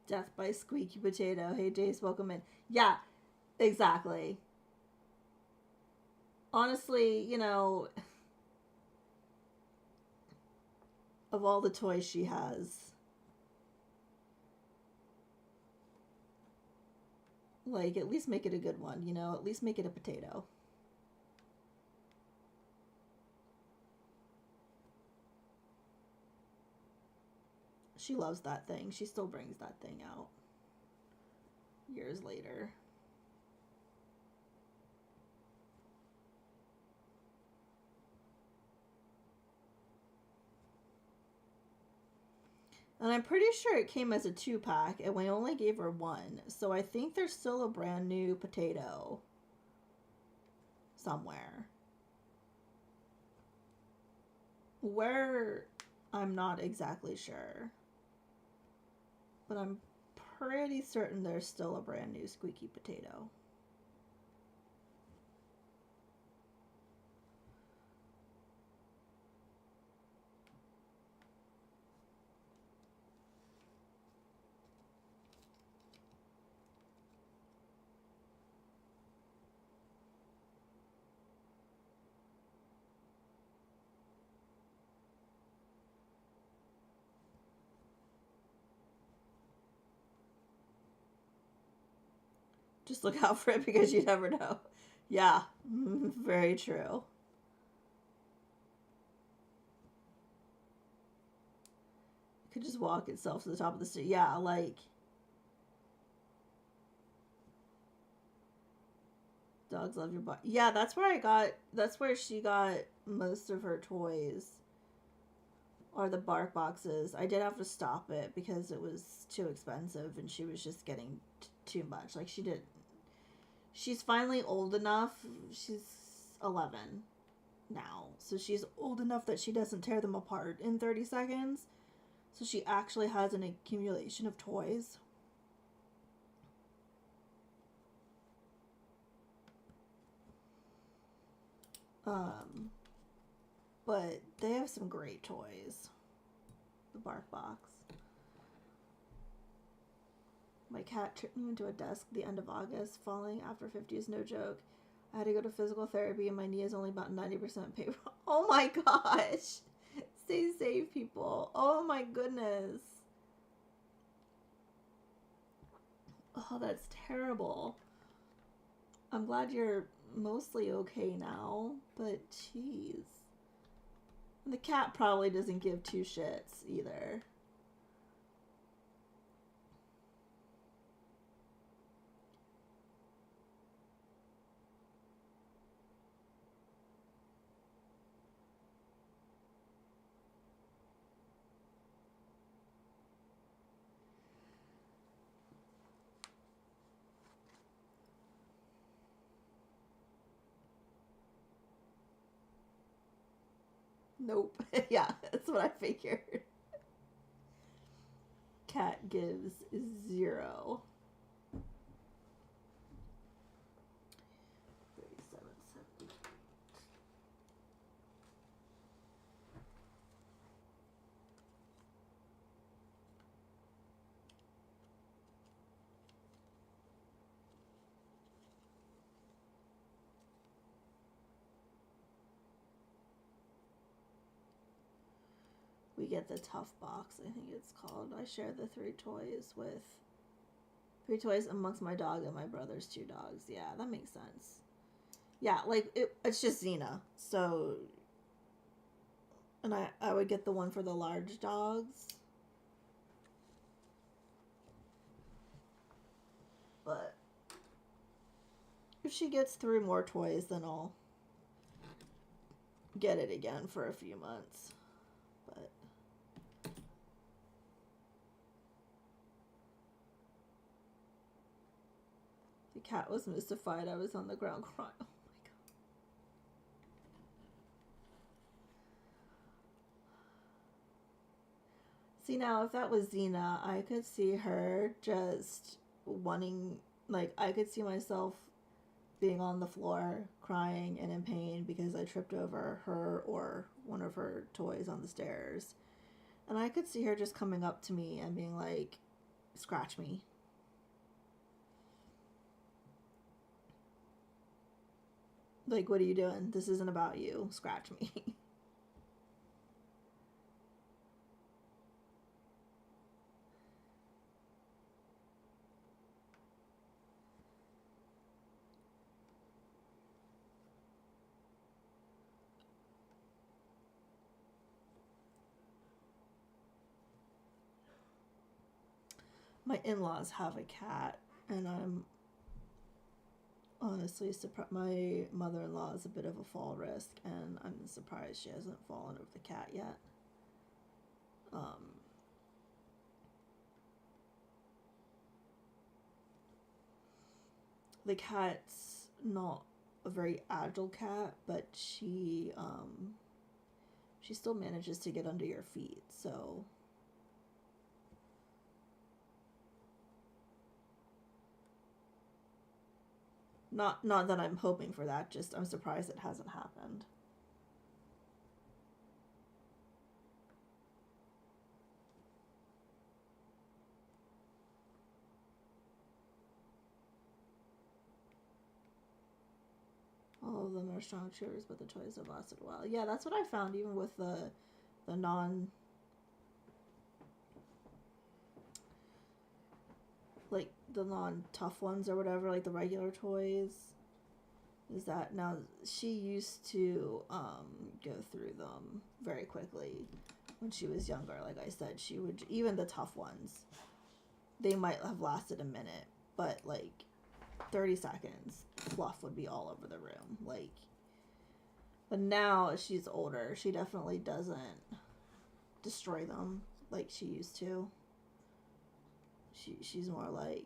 Death by Squeaky Potato. Hey, Jace, welcome in. Yeah, exactly. Honestly, you know, of all the toys she has, like, at least make it a good one, you know? At least make it a potato. She loves that thing. She still brings that thing out years later. And I'm pretty sure it came as a 2-pack, and we only gave her one. So I think there's still a brand new potato somewhere. Where, I'm not exactly sure. But I'm pretty certain there's still a brand new Squeaky Potato. Just look out for it because you never know. Yeah, very true. It could just walk itself to the top of the stairs. Yeah, like, dogs love your butt. Yeah, that's where she got most of her toys. Or the bark boxes. I did have to stop it because it was too expensive and she was just getting too much. Like, she's finally old enough. She's 11 now. So she's old enough that she doesn't tear them apart in 30 seconds. So she actually has an accumulation of toys. Um, but they have some great toys. The Bark Box. My cat tripped me into a desk at the end of August. Falling after 50 is no joke. I had to go to physical therapy and my knee is only about 90% paper. Oh my gosh. Stay safe, people. Oh my goodness. Oh, that's terrible. I'm glad you're mostly okay now, but jeez. And the cat probably doesn't give two shits either. Nope. Yeah, that's what I figured. Cat gives 0. 37.70. We get the Tough Box, I think it's called. I share the 3 toys with 3 toys amongst my dog and my brother's 2 dogs. Yeah, that makes sense. Yeah, like it's just Xena. So, and I would get the one for the large dogs. But if she gets 3 more toys, then I'll get it again for a few months. But the cat was mystified. I was on the ground crying. Oh my god. See, now if that was Xena, I could see her just wanting, like, I could see myself being on the floor crying and in pain because I tripped over her or one of her toys on the stairs. And I could see her just coming up to me and being like, scratch me. Like, what are you doing? This isn't about you. Scratch me. My in-laws have a cat, and I'm honestly surprised. My mother-in-law is a bit of a fall risk, and I'm surprised she hasn't fallen over the cat yet. The cat's not a very agile cat, but she still manages to get under your feet. So not that I'm hoping for that, just I'm surprised it hasn't happened. All of them are strong cheers, but the toys have lasted a while. Yeah, that's what I found even with the non, like the non-tough ones or whatever, like the regular toys, is that now she used to go through them very quickly when she was younger. Like I said, she would, even the tough ones, they might have lasted a minute, but like 30 seconds, fluff would be all over the room. Like, but now as she's older, she definitely doesn't destroy them like she used to. She's more like,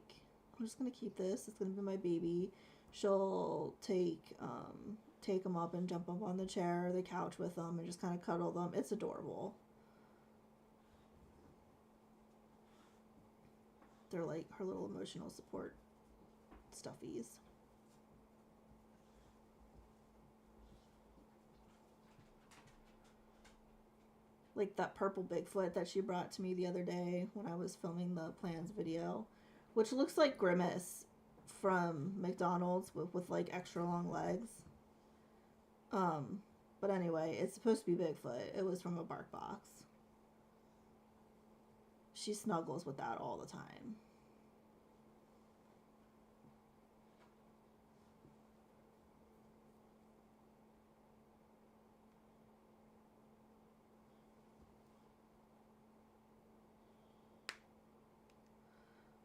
I'm just gonna keep this. It's gonna be my baby. She'll take them up and jump up on the chair or the couch with them and just kind of cuddle them. It's adorable. They're like her little emotional support stuffies. like that purple Bigfoot that she brought to me the other day when I was filming the plans video, which looks like Grimace from McDonald's with like extra long legs. Um, but anyway, it's supposed to be Bigfoot. It was from a bark box. She snuggles with that all the time.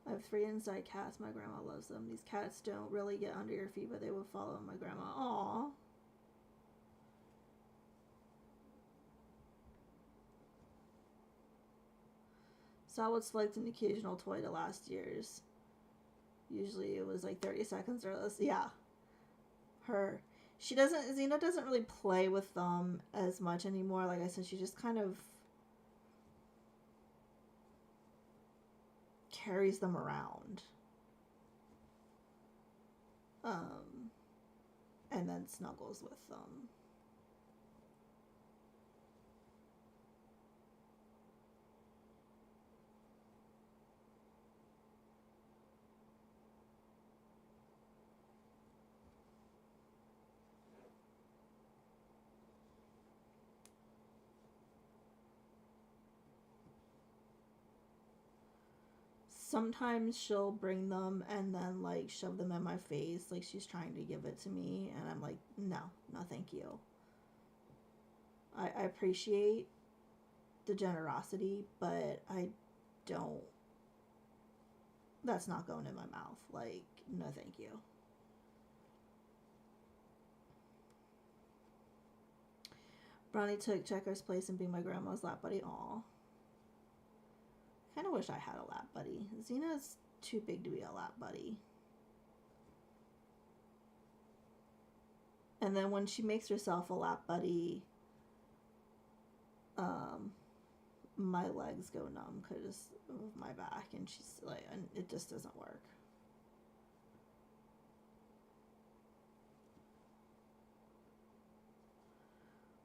I have 3 inside cats. My grandma loves them. These cats don't really get under your feet, but they will follow my grandma. Aww. Sal would select an occasional toy to last year's. Usually it was like 30 seconds or less. Yeah. Xena doesn't really play with them as much anymore. Like I said, she just kind of carries them around. And then snuggles with them. Sometimes she'll bring them and then like shove them in my face like she's trying to give it to me, and I'm like, no thank you. I appreciate the generosity, but I don't, that's not going in my mouth. Like, no thank you. Brownie took Checker's place and being my grandma's lap buddy. Aw. Kind of wish I had a lap buddy. Xena's too big to be a lap buddy. And then when she makes herself a lap buddy, my legs go numb because of my back, and she's like, and it just doesn't work.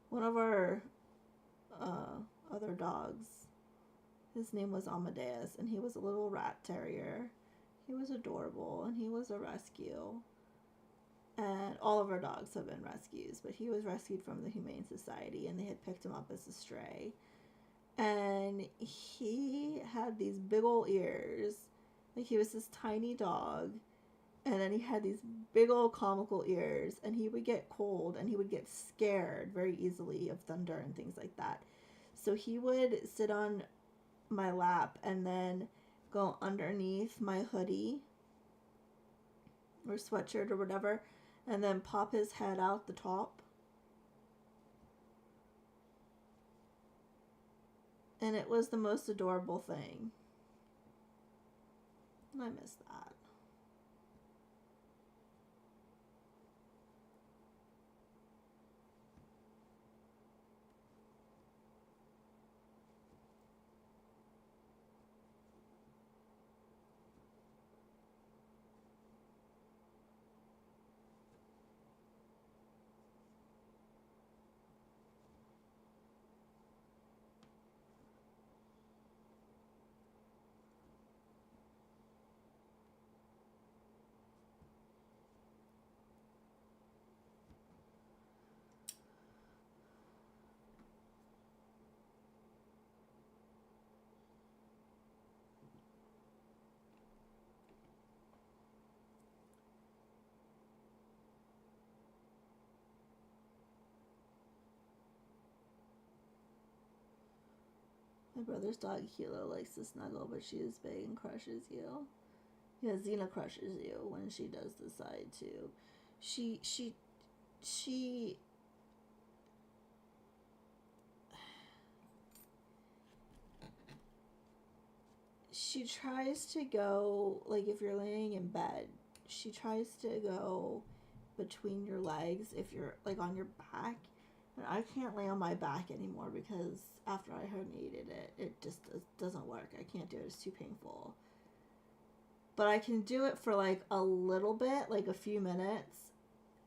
One of our other dogs, his name was Amadeus, and he was a little rat terrier. He was adorable, and he was a rescue. And all of our dogs have been rescues, but he was rescued from the Humane Society, and they had picked him up as a stray. And he had these big old ears. Like, he was this tiny dog, and then he had these big old comical ears, and he would get cold, and he would get scared very easily of thunder and things like that. So he would sit on my lap and then go underneath my hoodie or sweatshirt or whatever, and then pop his head out the top. And it was the most adorable thing. I miss that. My brother's dog Hilo likes to snuggle, but she is big and crushes you. Yeah, Xena crushes you when she does decide to. She she tries to go, like, if you're laying in bed, she tries to go between your legs if you're like on your back. And I can't lay on my back anymore because after I herniated it just doesn't work. I can't do it. It's too painful. But I can do it for like a little bit, like a few minutes,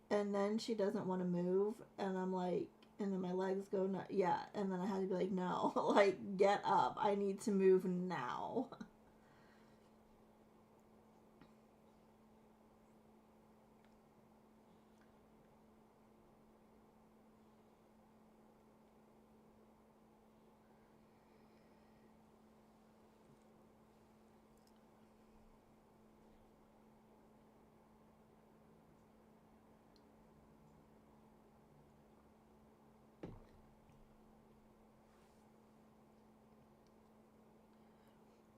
and then she doesn't want to move, and I'm like, And then my legs go, no, yeah. And then I had to be like, no, like, get up. I need to move now.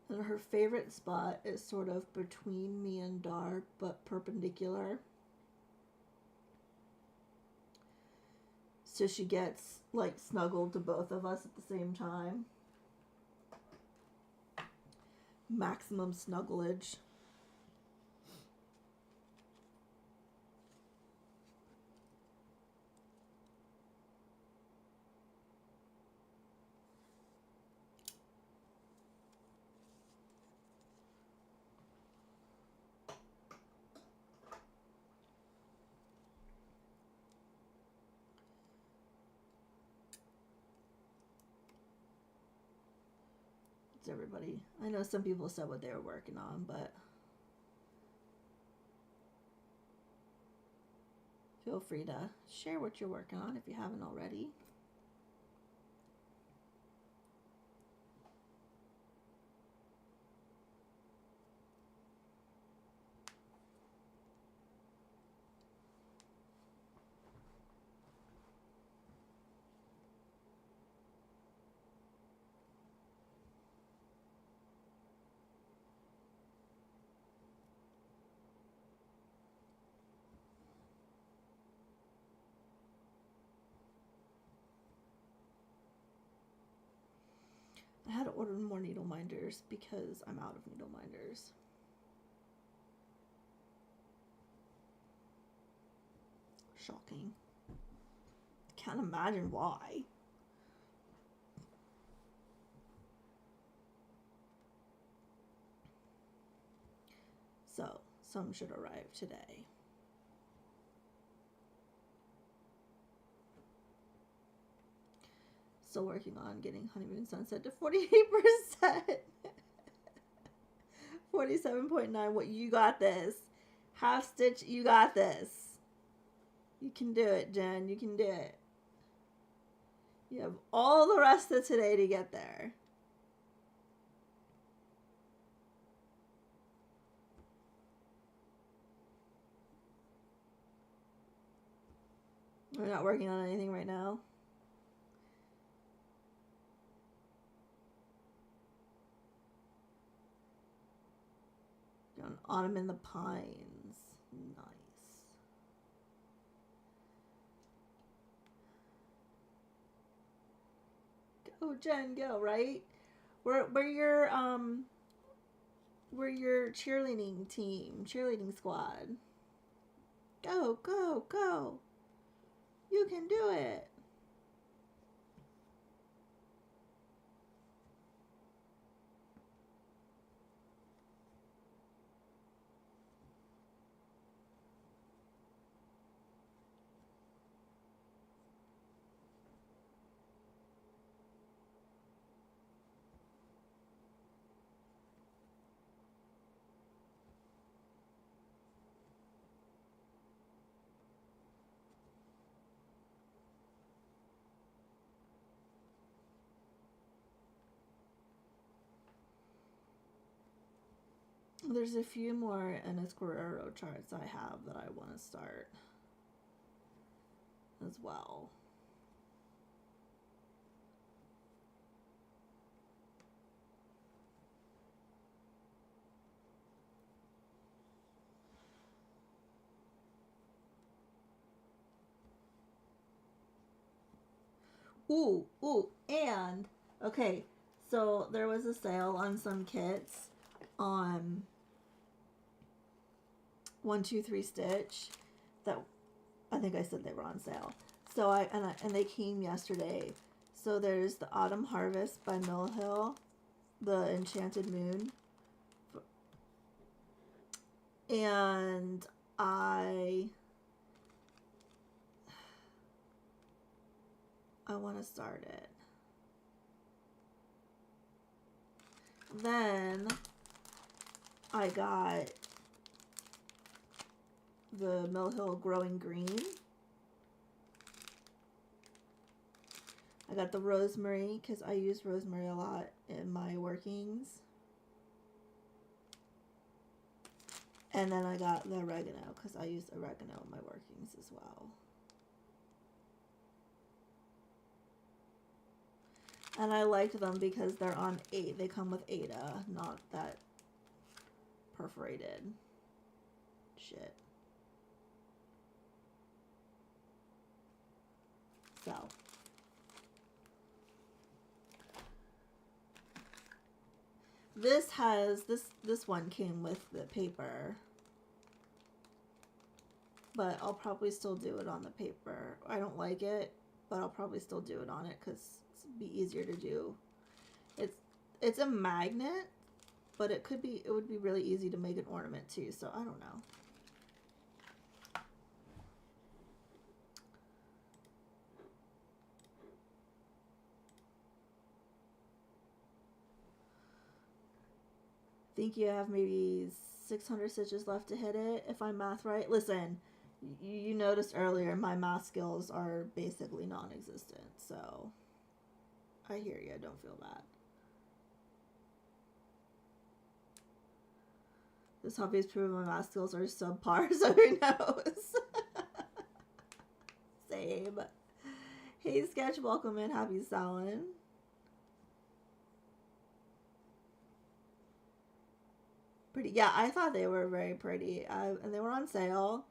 And her favorite spot is sort of between me and Dar, but perpendicular. So she gets like snuggled to both of us at the same time. Maximum snugglage. It's everybody. I know some people said what they were working on, but feel free to share what you're working on if you haven't already. I had to order more needle minders because I'm out of needle minders. Shocking. Can't imagine why. So, some should arrive today. Still working on getting Honeymoon Sunset to 48%. 47.9. What, you got this. Half stitch, you got this. You can do it, Jen. You can do it. You have all the rest of today to get there. We're not working on anything right now. Got an Autumn in the Pines. Nice. Go, Jen, go, right? We're your cheerleading team, cheerleading squad. Go, go, go. You can do it. There's a few more Ennis Guerrero charts I have that I want to start as well. Ooh, and okay, so there was a sale on some kits on 123 Stitch that I think I said they were on sale. So and they came yesterday. So there's the Autumn Harvest by Mill Hill, the Enchanted Moon, and I I want to start it. Then I got the Mill Hill Growing Green. I got the rosemary because I use rosemary a lot in my workings. And then I got the oregano because I use oregano in my workings as well. And I liked them because they're on 8. They come with Ada, not that perforated shit. So. This has, this one came with the paper. But I'll probably still do it on the paper. I don't like it, but I'll probably still do it on it because it'd be easier to do. It's a magnet, but it would be really easy to make an ornament too, so I don't know. I think you have maybe 600 stitches left to hit it, if I'm math right. Listen, you noticed earlier my math skills are basically non-existent, so I hear you. Don't feel bad. This hobby has proven my math skills are subpar, so who knows? Same. Hey, Sketch, welcome in. Happy Samhain. Pretty. Yeah, I thought they were very pretty. And they were on sale.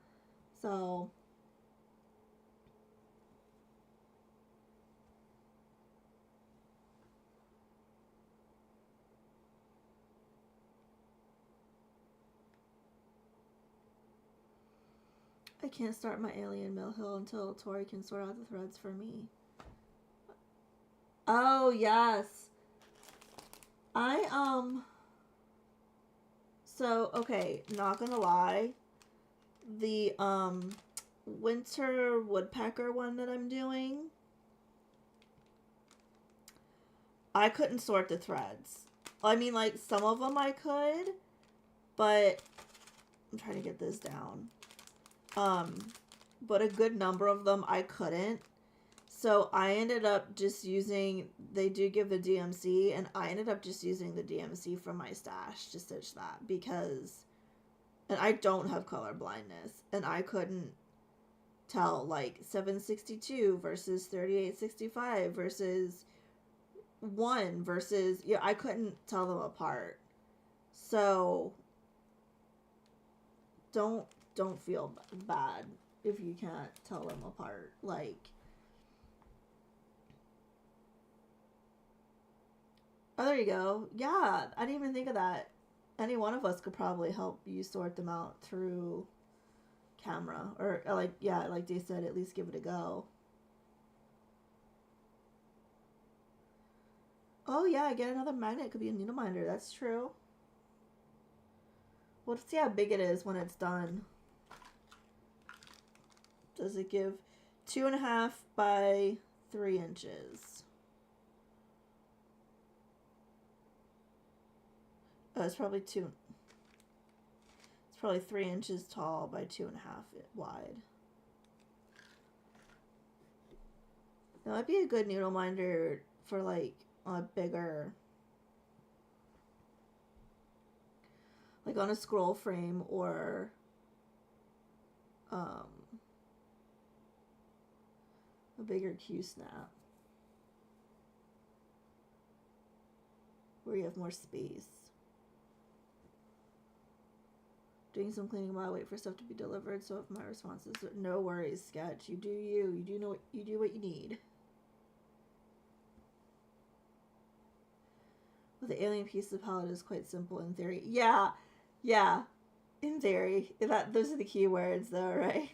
So I can't start my Alien Mill Hill until Tori can sort out the threads for me. Oh, yes. So, okay, not gonna lie. The, Winter Woodpecker one that I'm doing, I couldn't sort the threads. I mean, like, some of them I could, but I'm trying to get this down. But a good number of them I couldn't. So I ended up just using, they do give the DMC, and I ended up just using the DMC from my stash to stitch that because, and I don't have color blindness, and I couldn't tell like 762 versus 3865 versus 1 versus, yeah, I couldn't tell them apart. So don't feel bad if you can't tell them apart. Like, oh, there you go. Yeah, I didn't even think of that. Any one of us could probably help you sort them out through camera. Or, like, yeah, like they said, at least give it a go. Oh, yeah, get another magnet. Could be a needle minder. That's true. Well, let's see how big it is when it's done. Does it give 2.5 by 3 inches? Oh, it's probably 2. It's probably 3 inches tall by 2.5 wide. That might be a good needle minder for like a bigger, like on a scroll frame or a bigger Q-snap where you have more space. Doing some cleaning while I wait for stuff to be delivered. So if my response is no worries, Sketch, you do you. You do know what you do what you need. Well, the alien piece of palette is quite simple in theory. Yeah, yeah, in theory. Those are the key words, though, right?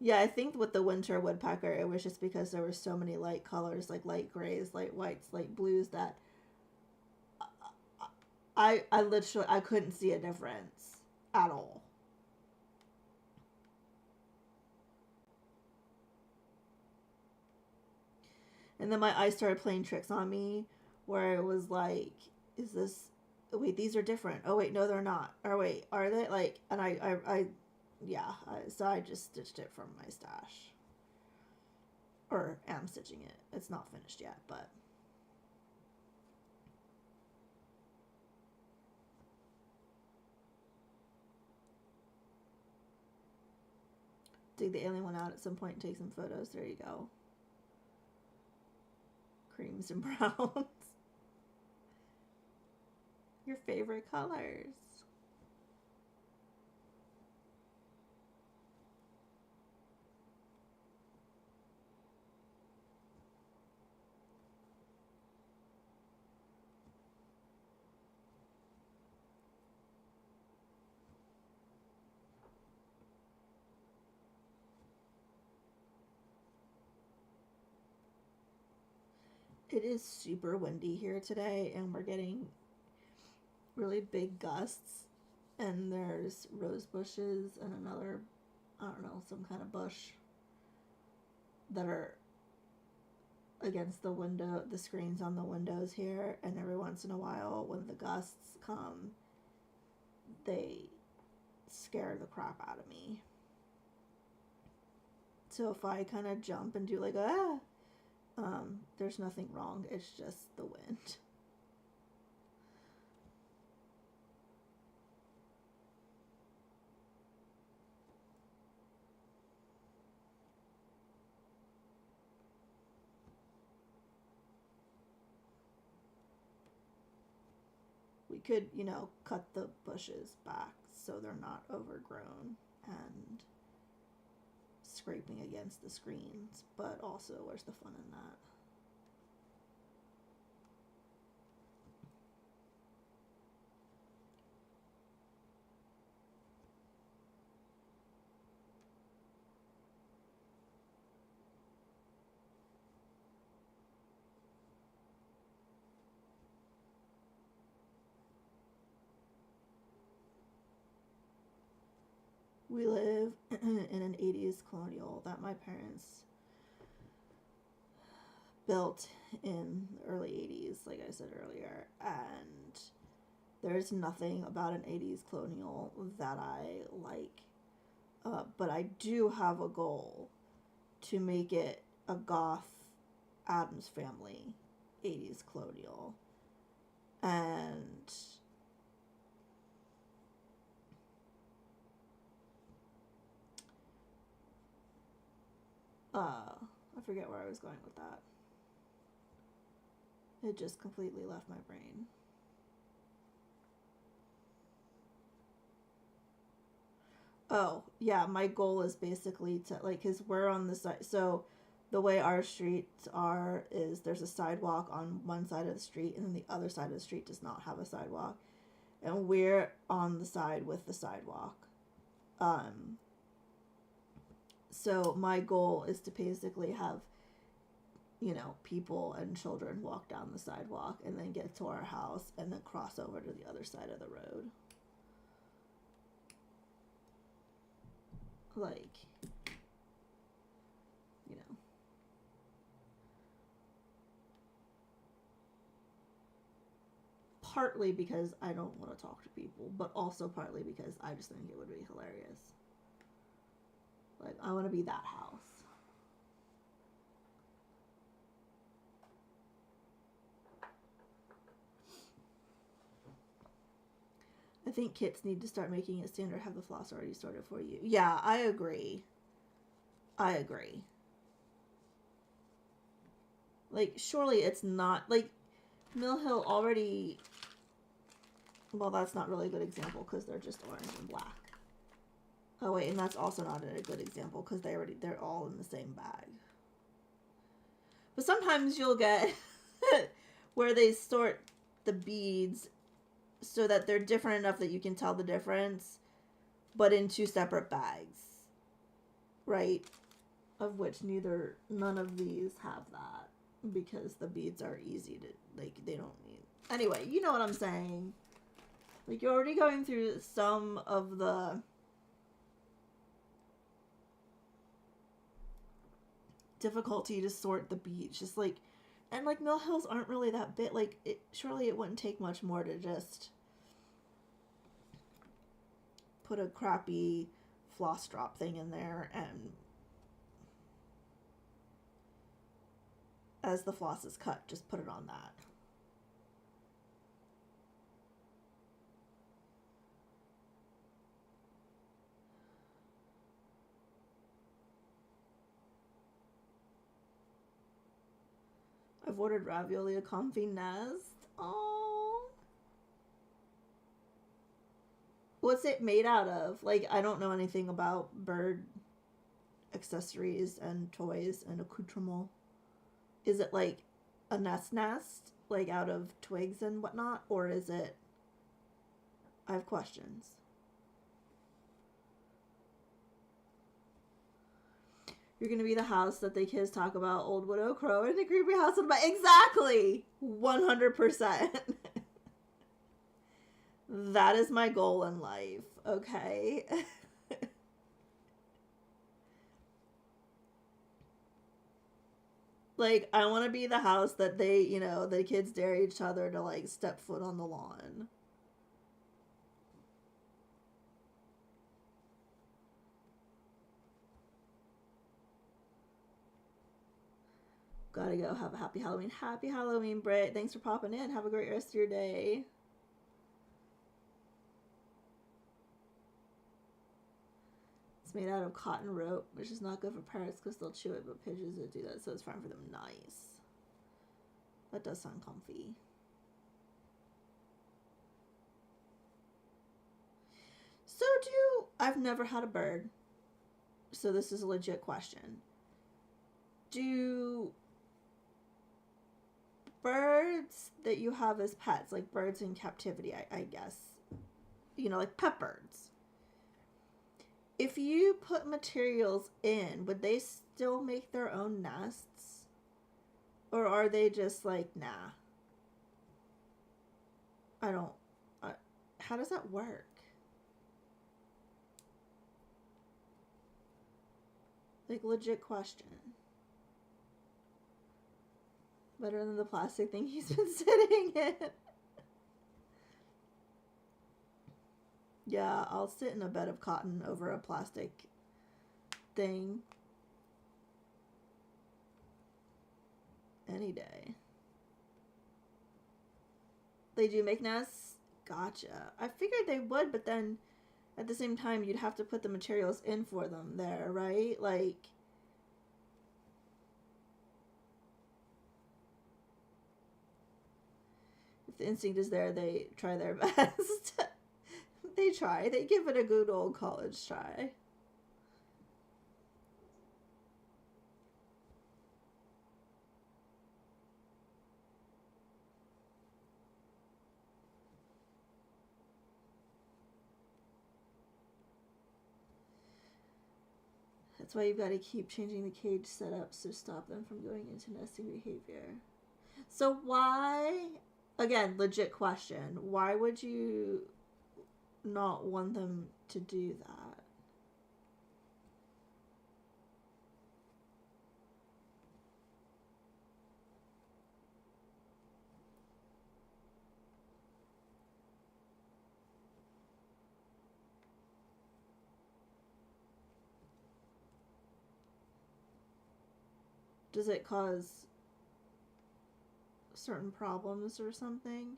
Yeah, I think with the Winter Woodpecker, it was just because there were so many light colors, like light grays, light whites, light blues, that I literally, I couldn't see a difference at all. And then my eyes started playing tricks on me where it was like, is this, wait, these are different. Oh, wait, no, they're not. Or wait, are they? Like, and so I just stitched it from my stash. Or am stitching it. It's not finished yet, but. Dig the alien one out at some point and take some photos. There you go. Creams and browns. Your favorite colors. It is super windy here today, and we're getting really big gusts. And there's rose bushes and another, I don't know, some kind of bush that are against the window, the screens on the windows here. And every once in a while, when the gusts come, they scare the crap out of me. So if I kind of jump and do like there's nothing wrong. It's just the wind. We could, cut the bushes back so they're not overgrown and scraping against the screens, but also where's the fun in that? We live in an 80s colonial that my parents built in the early 80s, like I said earlier, and there's nothing about an 80s colonial that I like, but I do have a goal to make it a goth Addams Family 80s colonial, and I forget where I was going with that. It just completely left my brain. Oh, yeah, my goal is basically to, like, because we're on the side, so the way our streets are is there's a sidewalk on one side of the street, and then the other side of the street does not have a sidewalk. And we're on the side with the sidewalk. So my goal is to basically have, people and children walk down the sidewalk and then get to our house and then cross over to the other side of the road. Like, partly because I don't want to talk to people, but also partly because I just think it would be hilarious. Like, I want to be that house. I think kits need to start making it standard, have the floss already sorted for you. Yeah, I agree. Like, surely it's not, like, Mill Hill already, well, that's not really a good example because they're just orange and black. Oh, wait, and that's also not a good example because they're all in the same bag. But sometimes you'll get where they sort the beads so that they're different enough that you can tell the difference, but in two separate bags, right? Of which none of these have that because the beads are easy to, like, they don't need. Anyway, you know what I'm saying. Like, you're already going through some of the difficulty to sort the beach. Just like, and like Mill Hills aren't really that big. Like, surely it wouldn't take much more to just put a crappy floss drop thing in there, and as the floss is cut, just put it on that. I've ordered ravioli a comfy nest. Oh. What's it made out of? Like, I don't know anything about bird accessories and toys and accoutrements. Is it like a nest, like out of twigs and whatnot? Or is it... I have questions. You're gonna be the house that the kids talk about, Old Widow Crow and the creepy house on the... Exactly! 100%. That is my goal in life, okay? Like, I want to be the house that they, you know, the kids dare each other to, like, step foot on the lawn. Gotta go. Have a happy Halloween. Happy Halloween, Britt. Thanks for popping in. Have a great rest of your day. It's made out of cotton rope, which is not good for parrots because they'll chew it, but pigeons will do that, so it's fine for them. Nice. That does sound comfy. So I've never had a bird, so this is a legit question. Do birds that you have as pets, like birds in captivity, I guess, you know, like pet birds, if you put materials in, would they still make their own nests? Or are they just like, nah? I don't... how does that work? Like, legit question. Better than the plastic thing he's been sitting in. Yeah, I'll sit in a bed of cotton over a plastic thing. Any day. They do make nests? Gotcha. I figured they would, but then at the same time, you'd have to put the materials in for them there, right? Like... if the instinct is there, they try their best. They try. They give it a good old college try. That's why you've got to keep changing the cage setups to stop them from going into nesting behavior. So why, again, legit question, why would you not want them to do that? Does it cause certain problems or something?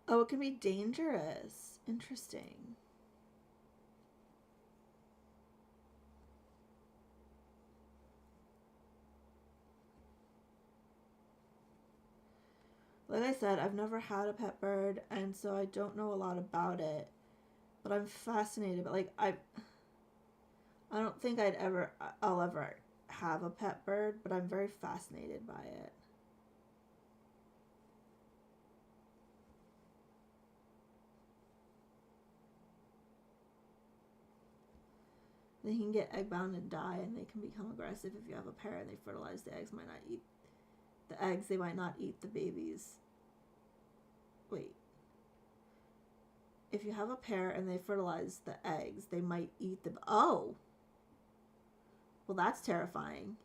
Oh, it can be dangerous. Interesting. Like I said, I've never had a pet bird, and so I don't know a lot about it. But I'm fascinated. But like I don't think I'll ever have a pet bird, but I'm very fascinated by it. They can get egg bound and die, and they can become aggressive if you have a pair and they fertilize the eggs. Might not eat the eggs. They might not eat the babies. Wait. if you have a pair and they fertilize the eggs, they might eat them. Oh, well, that's terrifying.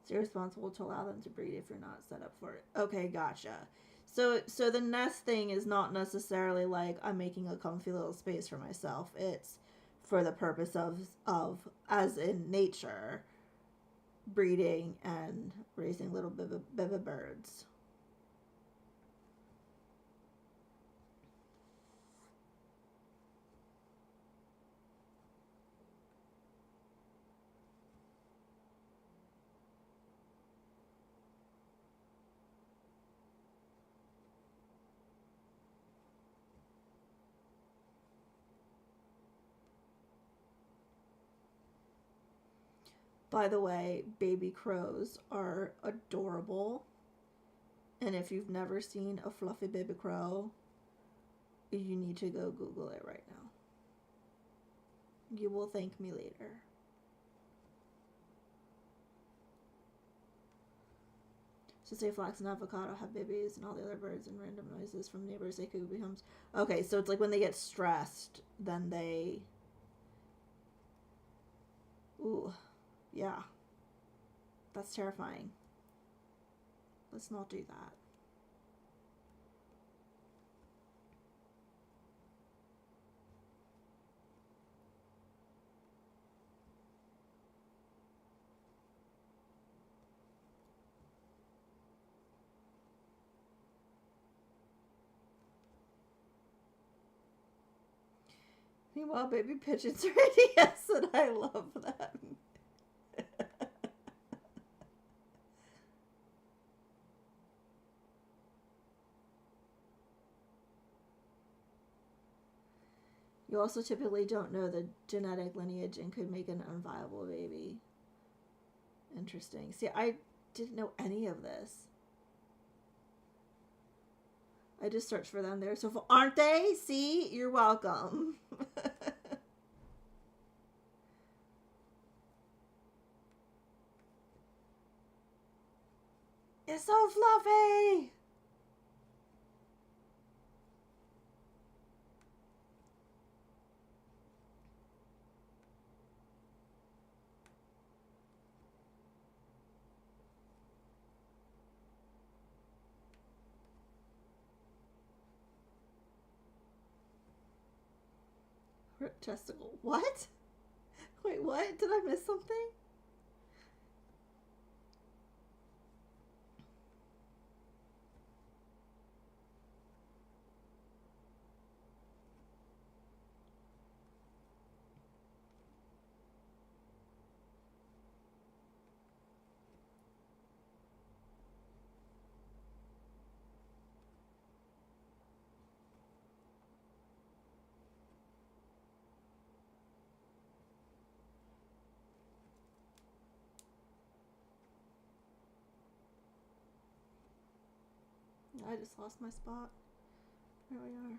It's irresponsible to allow them to breed if you're not set up for it. Okay, gotcha. So the nest thing is not necessarily like I'm making a comfy little space for myself. It's for the purpose of as in nature, breeding and raising little baby birds. By the way, baby crows are adorable. And if you've never seen a fluffy baby crow, you need to go Google it right now. You will thank me later. So say flax and avocado have babies and all the other birds and random noises from neighbors they could be homes. Okay, so it's like when they get stressed, then they... Ooh, yeah. That's terrifying. Let's not do that. Meanwhile, baby pigeons are idiots, and I love them. You also typically don't know the genetic lineage and could make an unviable baby. Interesting. See, I didn't know any of this. I just searched for them. They're so full. Aren't they? See? You're welcome. It's so fluffy. Testicle. What? Wait, what? Did I miss something? I just lost my spot. There we are.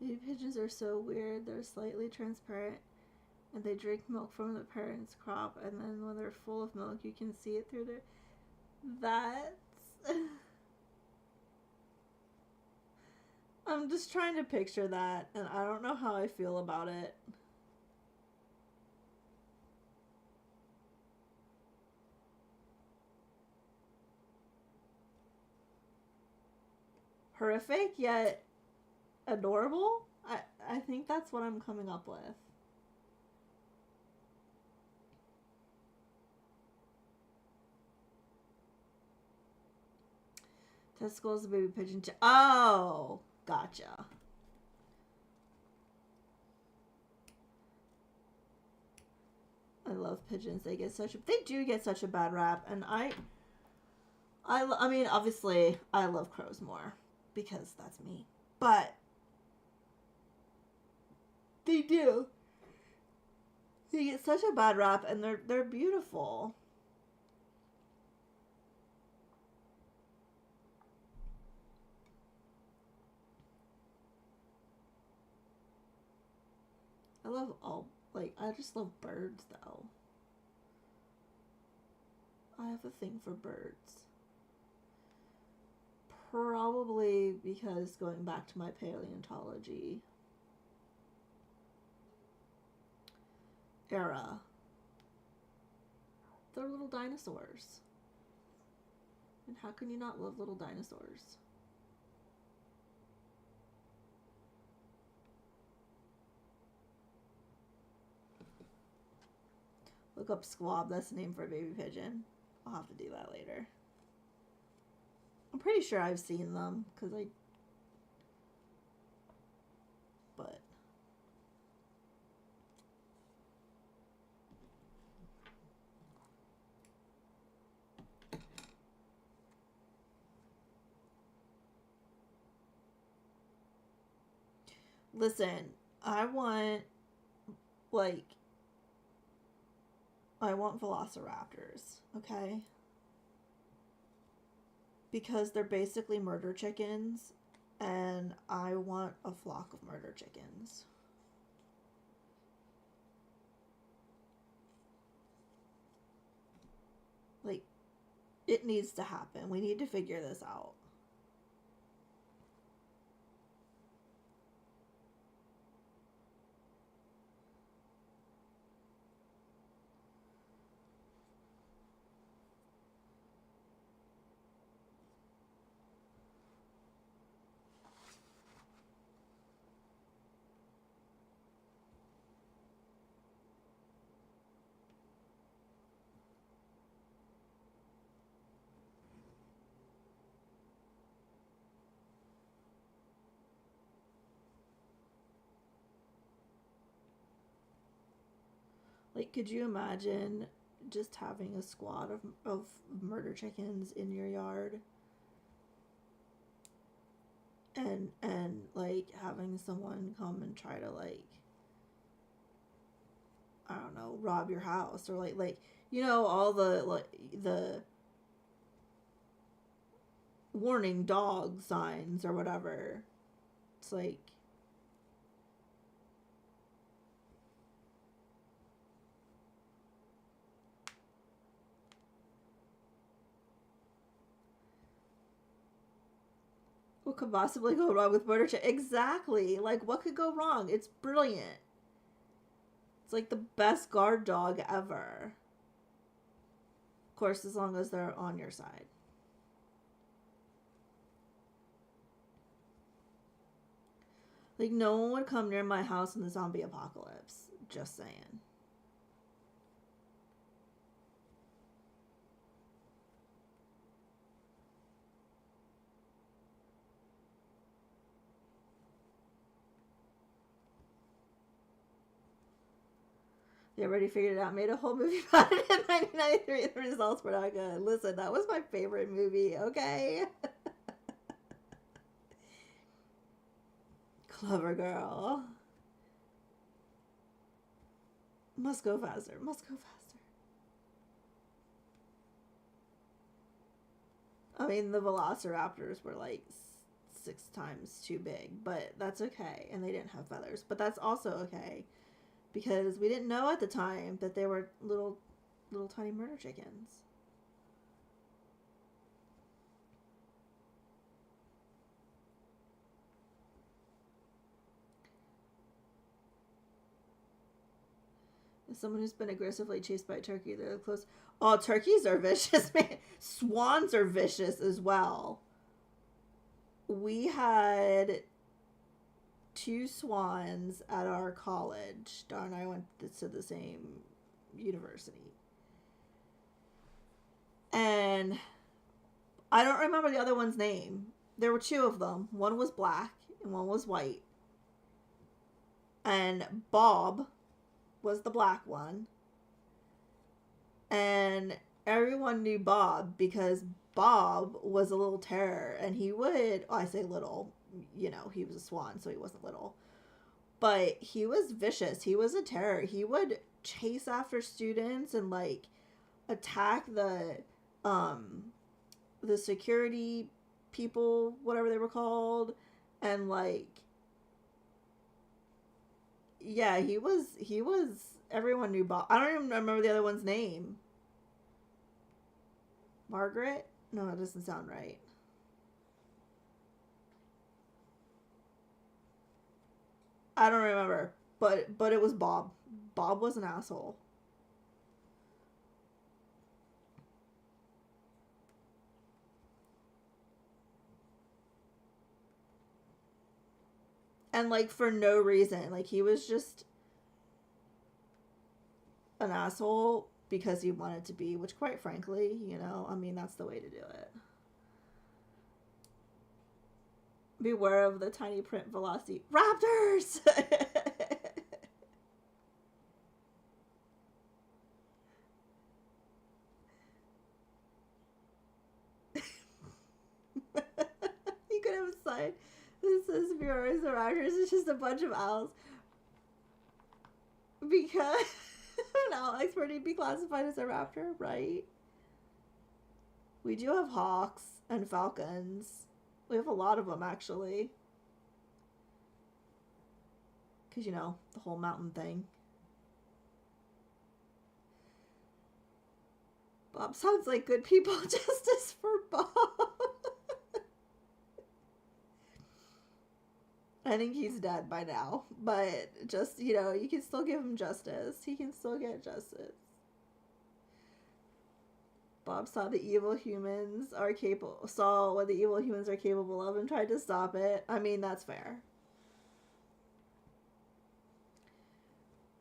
Baby pigeons are so weird. They're slightly transparent and they drink milk from the parent's crop, and then when they're full of milk, you can see it through their. That's. I'm just trying to picture that, and I don't know how I feel about it. horrific yet adorable. I think that's what I'm coming up with. Testicles, baby pigeon. Oh, gotcha. I love pigeons. They do get such a bad rap, and I mean, obviously, I love crows more because that's me. But they do. They get such a bad rap, and they're beautiful. I love I just love birds, though. I have a thing for birds. Probably because going back to my paleontology era, they're little dinosaurs. And how can you not love little dinosaurs? Look up squab. That's the name for a baby pigeon. I'll have to do that later. I'm pretty sure I've seen them because but listen, I want velociraptors, okay? Because they're basically murder chickens, and I want a flock of murder chickens. It needs to happen. We need to figure this out. Could you imagine just having a squad of murder chickens in your yard? And having someone come and try to I don't know, rob your house, or all the warning dog signs or whatever. It's what could possibly go wrong with murder chicken? Exactly. What could go wrong? It's brilliant. It's the best guard dog ever. Of course, as long as they're on your side. No one would come near my house in the zombie apocalypse. Just saying. They already figured it out, made a whole movie about it in 1993. The results were not good. Listen, that was my favorite movie, okay? Clever girl. Must go faster. Must go faster. I mean, the velociraptors were 6 times too big, but that's okay. And they didn't have feathers, but that's also okay. Because we didn't know at the time that they were little tiny murder chickens. As someone who's been aggressively chased by a turkey, they're close. Oh, turkeys are vicious, man. Swans are vicious as well. we had two swans at our college. Dar and I went to the same university. And I don't remember the other one's name. There were two of them. One was black and one was white. And Bob was the black one. And everyone knew Bob because Bob was a little terror. And he would, I say little, you know, he was a swan, so he wasn't little. But he was vicious. He was a terror. He would chase after students and, like, attack the security people, whatever they were called, and, like, yeah, he was everyone knew Bob. I don't even remember the other one's name. Margaret? No, that doesn't sound right. I don't remember, but it was Bob. Bob was an asshole. And, like, for no reason. Like, he was just an asshole because he wanted to be, which, quite frankly, you know, I mean, that's the way to do it. Beware of the tiny print velocity raptors. You could have a sign that says viewers or raptors. It's just a bunch of owls. Because an owl expert would be classified as a raptor, right? We do have hawks and falcons. We have a lot of them, actually. Because, you know, the whole mountain thing. Bob sounds like good people. Justice for Bob. I think he's dead by now. But just, you know, you can still give him justice. He can still get justice. Bob saw what the evil humans are capable of and tried to stop it. I mean, that's fair.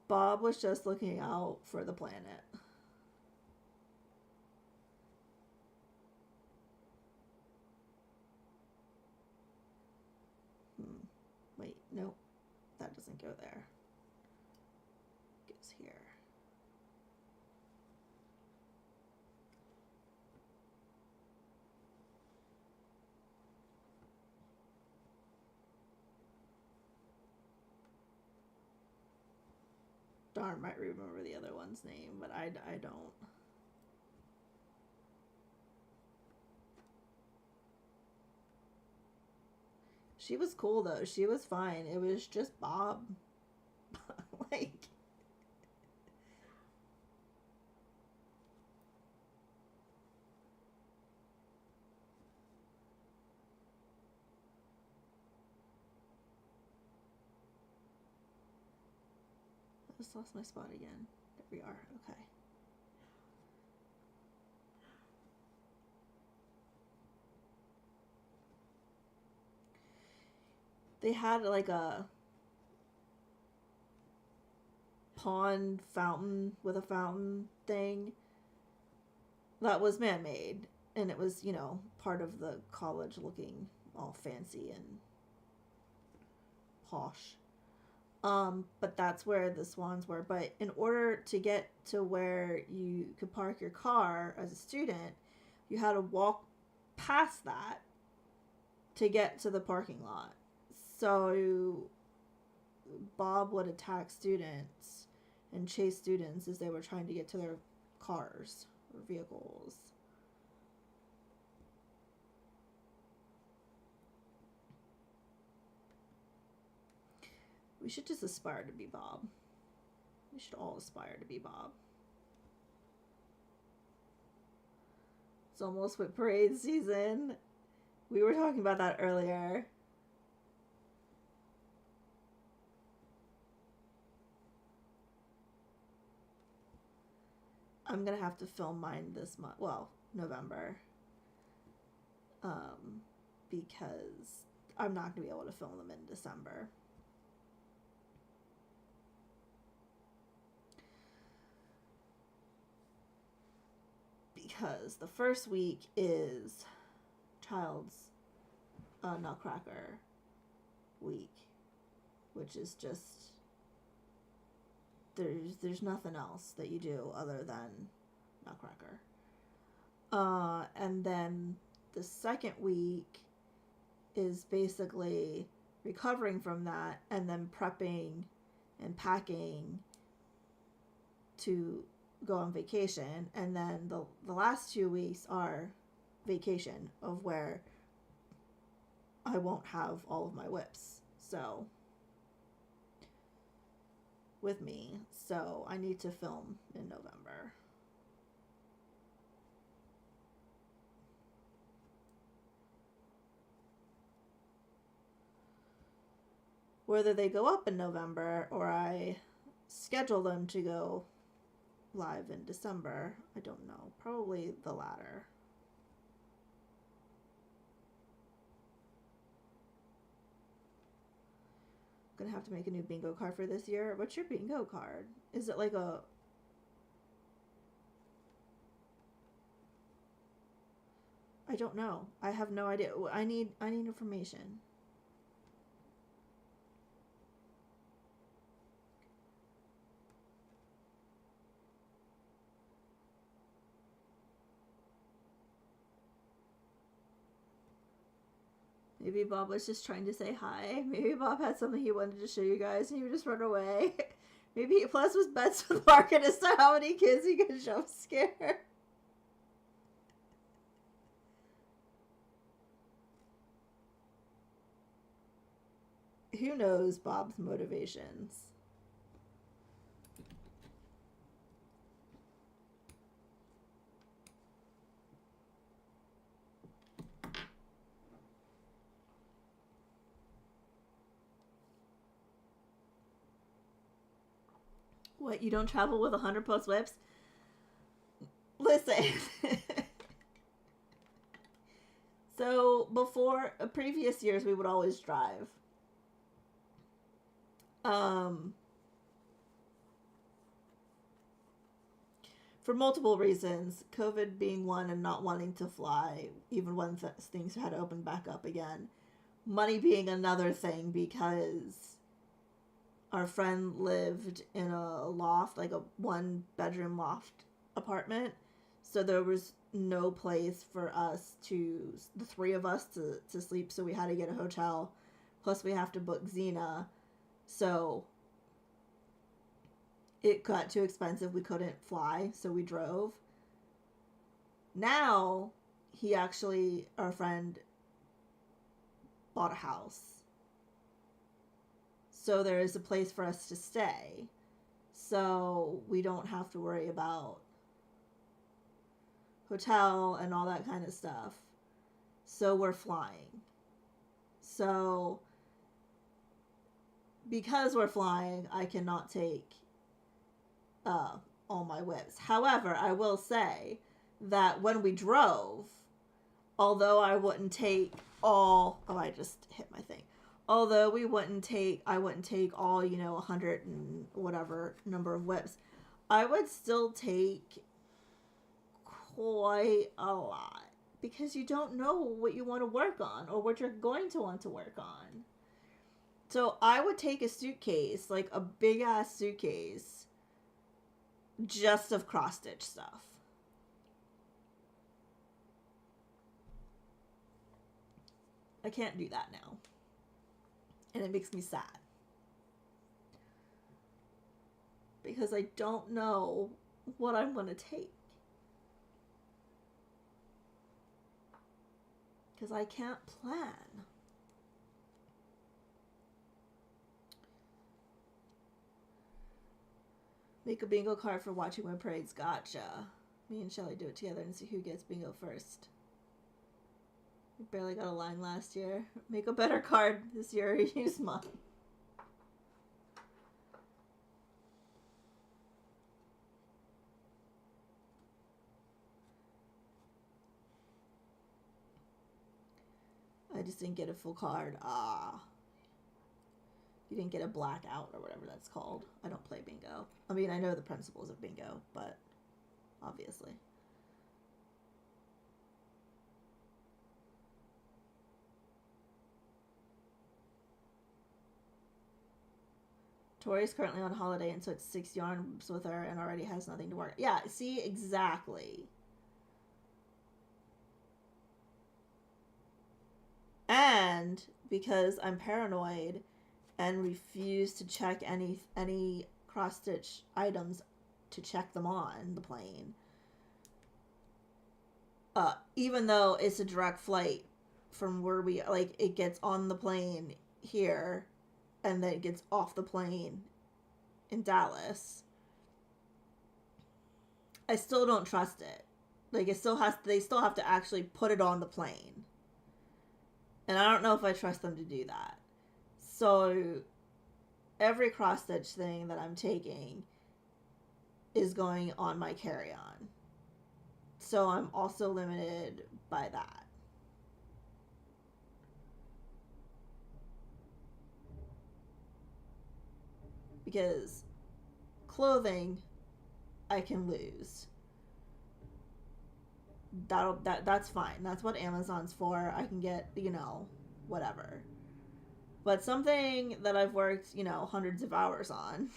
Bob was just looking out for the planet. Wait, nope. That doesn't go there. It goes here. Darn might remember the other one's name, but I don't. She was cool, though. She was fine. It was just Bob. Like... I just lost my spot again. There we are. Okay. They had, like, a pond fountain with a fountain thing that was man-made, and it was, you know, part of the college looking all fancy and posh. But that's where the swans were. But in order to get to where you could park your car as a student, you had to walk past that to get to the parking lot. So Bob would attack students and chase students as they were trying to get to their cars or vehicles. We should just aspire to be Bob. We should all aspire to be Bob. It's almost with parade season. We were talking about that earlier. I'm gonna have to film mine this month. Well, November. because I'm not going to be able to film them in December. Because the first week is Child's Nutcracker week, which is just there's nothing else that you do other than Nutcracker. And then the second week is basically recovering from that and then prepping and packing to go on vacation. And then the last 2 weeks are vacation, of where I won't have all of my whips with me, so I need to film in November. Whether they go up in November or I schedule them to go live in December, I don't know. Probably the latter. Gonna have to make a new bingo card for this year. What's your bingo card? Is it like a... I don't know. I have no idea. I need information. Maybe Bob was just trying to say hi. Maybe Bob had something he wanted to show you guys and he would just run away. Maybe he plus was bets with Market as to how many kids he could jump scare. Who knows Bob's motivations? What, you don't travel with 100 plus whips? Listen. So before, previous years, we would always drive. For multiple reasons, COVID being one, and not wanting to fly, even when things had opened back up again. Money being another thing, because our friend lived in a loft, like a 1-bedroom loft apartment. So there was no place for us the 3 of us to sleep. So we had to get a hotel. Plus we have to book Xena. So it got too expensive. We couldn't fly. So we drove. Now our friend bought a house. So there is a place for us to stay. So we don't have to worry about hotel and all that kind of stuff. So we're flying. So because we're flying, I cannot take all my whips. However, I will say that when we drove, although I wouldn't take all... Oh, I just hit my thing. Although I wouldn't take all, 100 and whatever number of whips, I would still take quite a lot, because you don't know what you want to work on or what you're going to want to work on. So I would take a suitcase, like a big ass suitcase, just of cross stitch stuff. I can't do that now. And it makes me sad. Because I don't know what I'm going to take. Because I can't plan. Make a bingo card for watching my parades. Gotcha. Me and Shelly do it together and see who gets bingo first. We barely got a line last year. Make a better card this year. Use mine. I just didn't get a full card. Ah. You didn't get a blackout or whatever that's called. I don't play bingo. I mean, I know the principles of bingo, but obviously. Tori's currently on holiday, and so it's 6 yarns with her and already has nothing to work. Yeah, see, exactly. And because I'm paranoid and refuse to check any cross stitch items to check them on the plane, even though it's a direct flight from where we like, it gets on the plane here and then it gets off the plane in Dallas, I still don't trust it. Like, they still have to actually put it on the plane, and I don't know if I trust them to do that. So every cross stitch thing that I'm taking is going on my carry-on, so I'm also limited by that. Because clothing I can lose. That's fine. That's what Amazon's for. I can get, whatever. But something that I've worked, hundreds of hours on,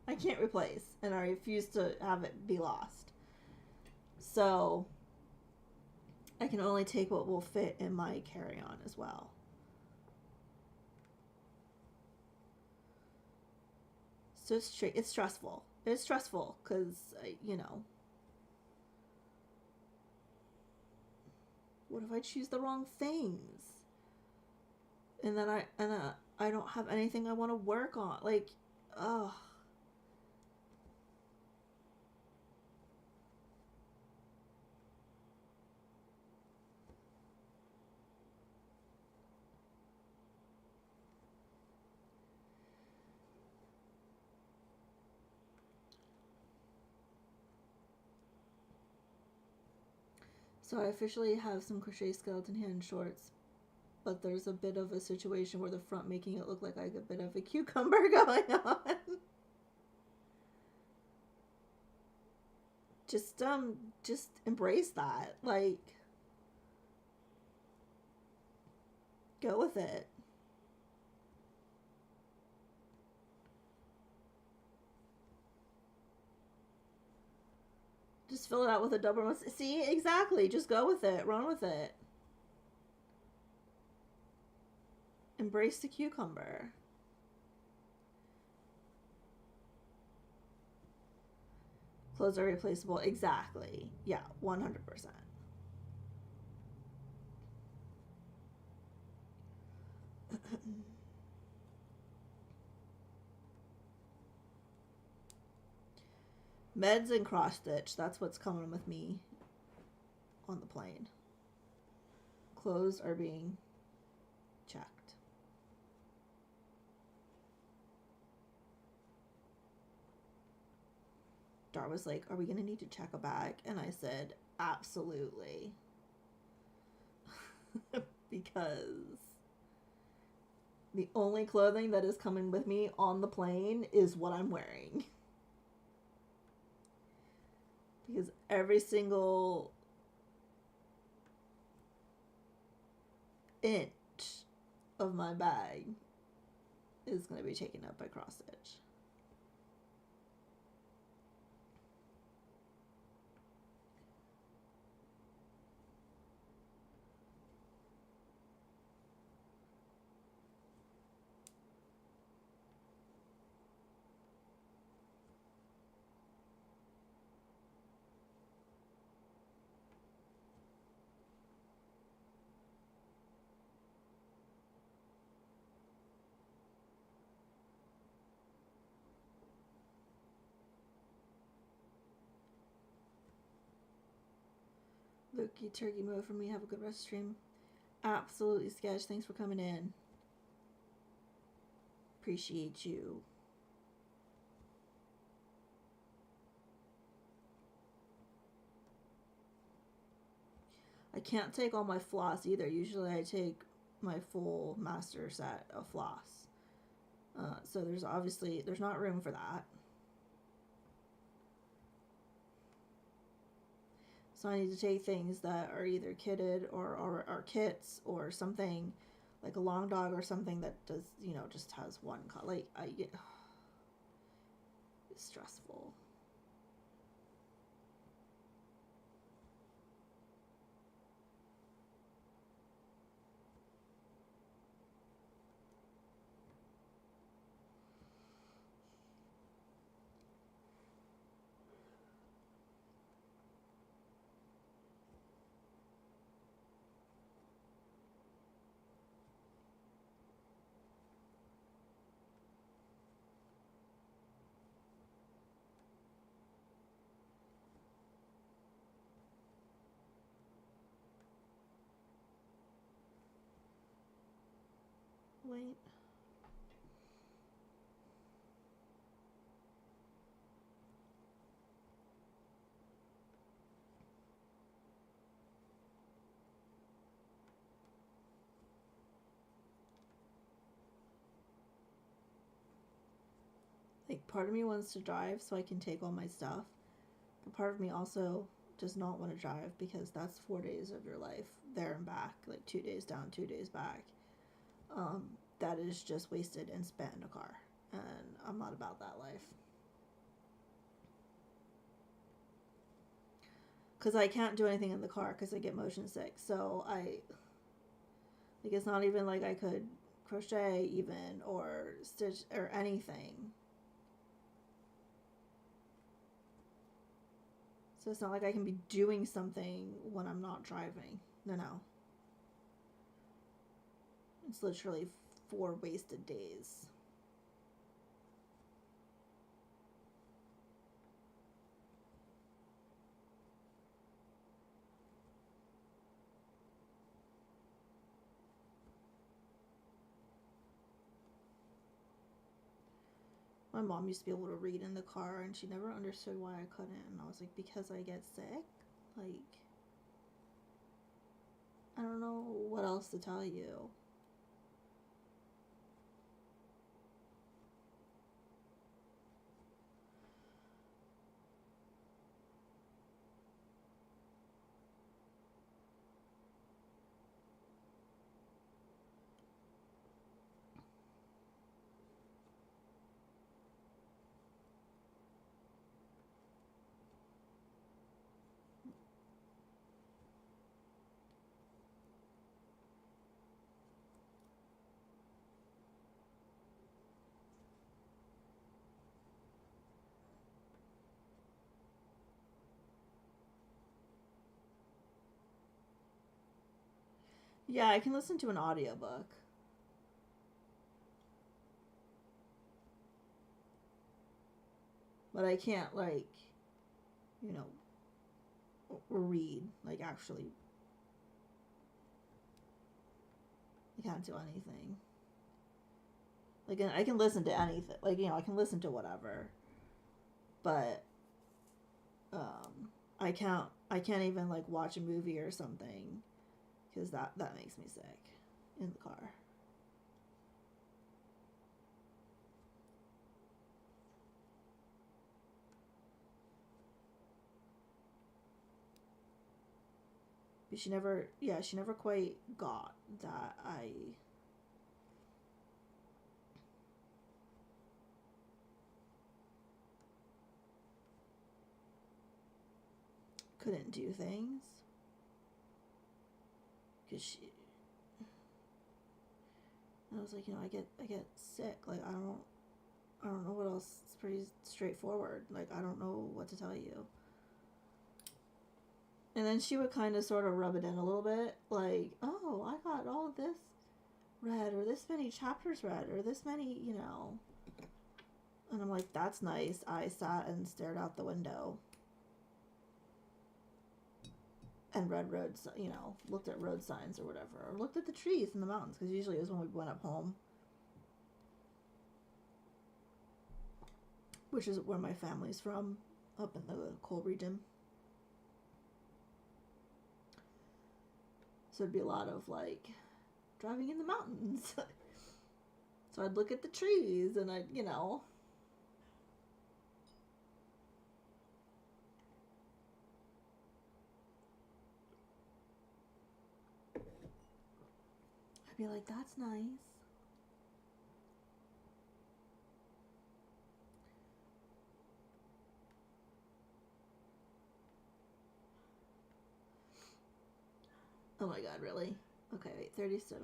I can't replace, and I refuse to have it be lost. So I can only take what will fit in my carry-on as well. So it's stressful. It's stressful because, what if I choose the wrong things? And then I don't have anything I want to work on. Like, ugh. So I officially have some crochet skeleton hand shorts, but there's a bit of a situation where the front making it look like I have a bit of a cucumber going on. Just embrace that. Like, go with it. Just fill it out with a double mustard. See, exactly. Just go with it. Run with it. Embrace the cucumber. Clothes are replaceable. Exactly. Yeah, 100%. Meds and cross stitch. That's what's coming with me on the plane. Clothes are being checked. Dar was like, "Are we going to need to check a bag?" And I said, "Absolutely." Because the only clothing that is coming with me on the plane is what I'm wearing. Because every single inch of my bag is going to be taken up by cross stitch. Loki, turkey mode for me. Have a good rest stream. Absolutely, Sketch. Thanks for coming in. Appreciate you. I can't take all my floss either. Usually I take my full master set of floss. So there's not room for that. So I need to take things that are either kitted or are kits or something like a long dog or something that does, just has one cut. Like, I get it's stressful. Wait. Like, part of me wants to drive so I can take all my stuff, but part of me also does not want to drive because that's 4 days of your life there and back, like 2 days down, 2 days back. That is just wasted and spent in a car, and I'm not about that life. Because I can't do anything in the car because I get motion sick. So like, it's not even like I could crochet even or stitch or anything. So it's not like I can be doing something when I'm not driving. No. It's literally 4 wasted days. My mom used to be able to read in the car, and she never understood why I couldn't. And I was like, because I get sick? Like, I don't know what else to tell you. Yeah, I can listen to an audiobook. But I can't, like, you know, read. Like, actually, I can't do anything. Like, I can listen to anything. Like, I can listen to whatever. But, I can't even, like, watch a movie or something. Because that makes me sick in the car. But she never quite got that I couldn't do things. Because I was like, I get sick. Like, I don't know what else. It's pretty straightforward. Like, I don't know what to tell you. And then she would kind of sort of rub it in a little bit. Like, oh, I got all of this read, or this many chapters read, or this many. And I'm like, that's nice. I sat and stared out the window and read roads, looked at road signs or whatever, or looked at the trees in the mountains, because usually it was when we went up home, which is where my family's from, up in the coal region. So it'd be a lot of, like, driving in the mountains. So I'd look at the trees and I'd, you know. I'd be like, that's nice. Oh my god, really? Okay, wait, 37.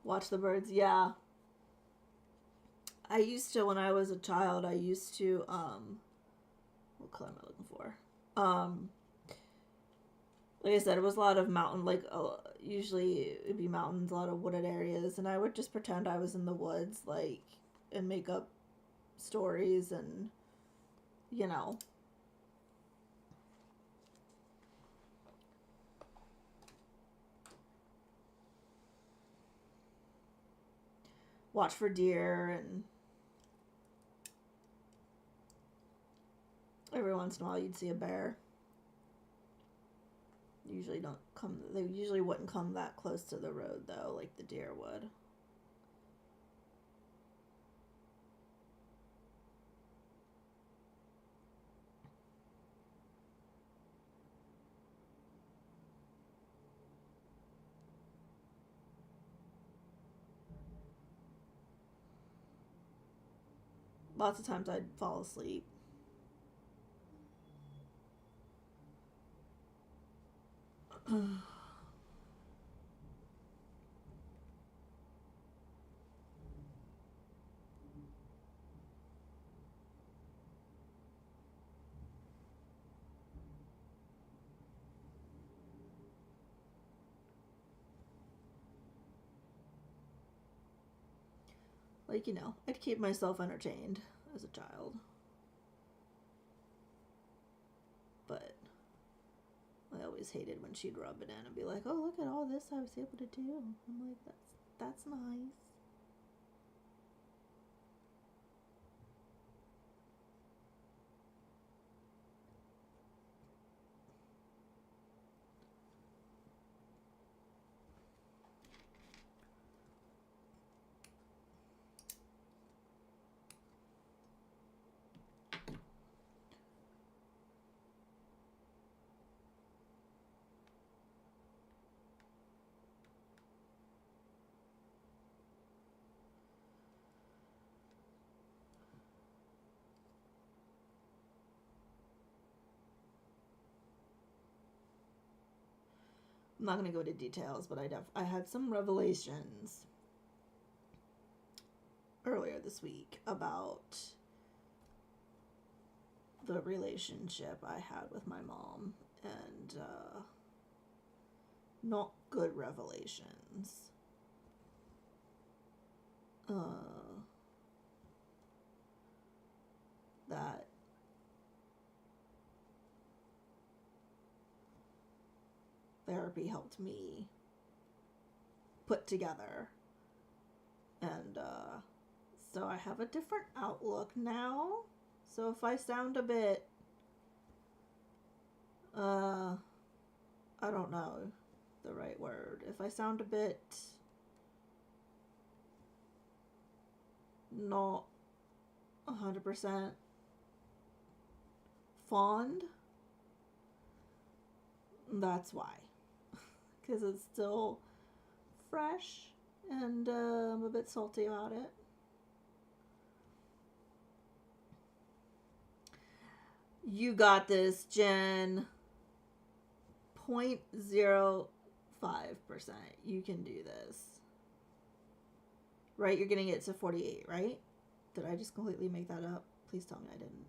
Watch the birds, yeah. I used to, when I was a child, I used to, what color am I looking for? Like I said, it was a lot of mountain, like, usually it'd be mountains, a lot of wooded areas, and I would just pretend I was in the woods, like, and make up stories and, you know. Watch for deer, and every once in a while you'd see a bear. Usually don't come, they usually wouldn't come that close to the road though, like the deer would. Lots of times I'd fall asleep. Like, you know, I'd keep myself entertained as a child. But I always hated when she'd rub it in and be like, oh, look at all this I was able to do. I'm like, that's nice. I'm not going to go into details, but I had some revelations earlier this week about the relationship I had with my mom, and not good revelations. That therapy helped me put together. And so I have a different outlook now. So if I sound a bit, I don't know the right word. If I sound a bit not 100% fond, that's why. Because it's still fresh and I'm a bit salty about it. You got this, Jen. 0.05%. You can do this. Right? You're getting it to 48, right? Did I just completely make that up? Please tell me I didn't.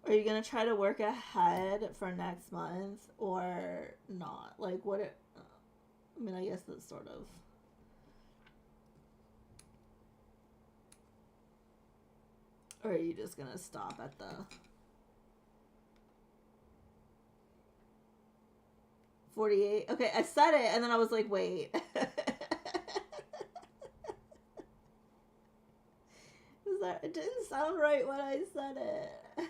Are you gonna try to work ahead for next month or not? Like, what it, I mean, I guess that's sort of. Or are you just gonna stop at the 48. Okay, I said it and then I was like, wait. It didn't sound right when I said it. I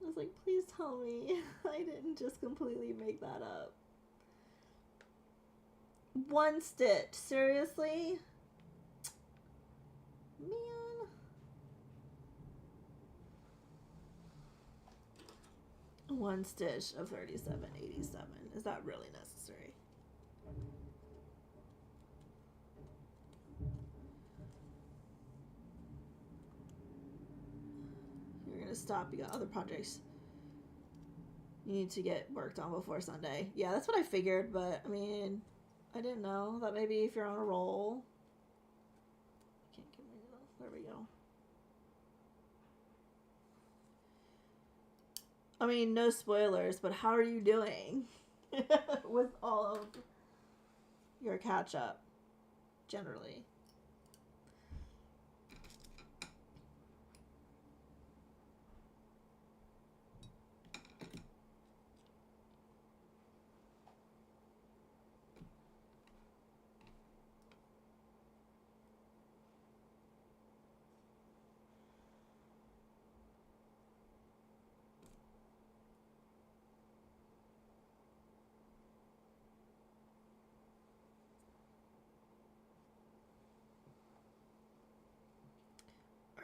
was like, please tell me I didn't just completely make that up. One stitch. Seriously? Man. One stitch of 37.87. Is that really necessary? You're gonna stop. You got other projects you need to get worked on before Sunday. Yeah, that's what I figured, but I mean, I didn't know that maybe if you're on a roll. Can't get rid of those. There we go. I mean, no spoilers, but how are you doing with all of your catch up generally?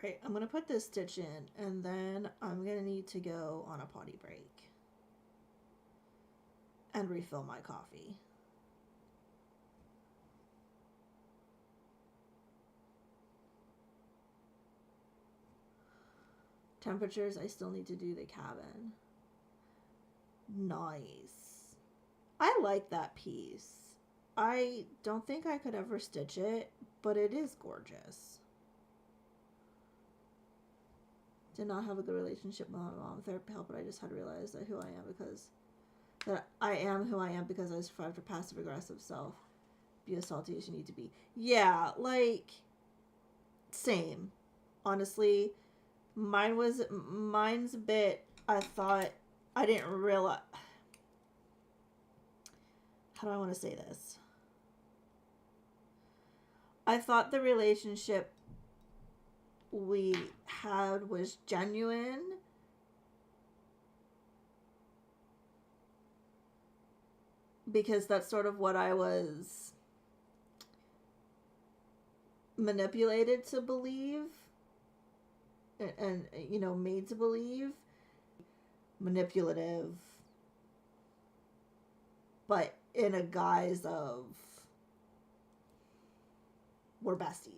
Alright, I'm gonna put this stitch in and then I'm gonna need to go on a potty break and refill my coffee. Temperatures, I still need to do the cabin. Nice. I like that piece. I don't think I could ever stitch it, but it is gorgeous. Did not have a good relationship with my mom. Therapy helped, but I just had to realize that I am who I am because I survived a passive aggressive self. Be as salty as you need to be. Yeah, like same. Honestly, mine's a bit. I thought I didn't realize. How do I want to say this? I thought the relationship we had was genuine. Because that's sort of what I was manipulated to believe. And you know, made to believe. Manipulative. But in a guise of we're besties.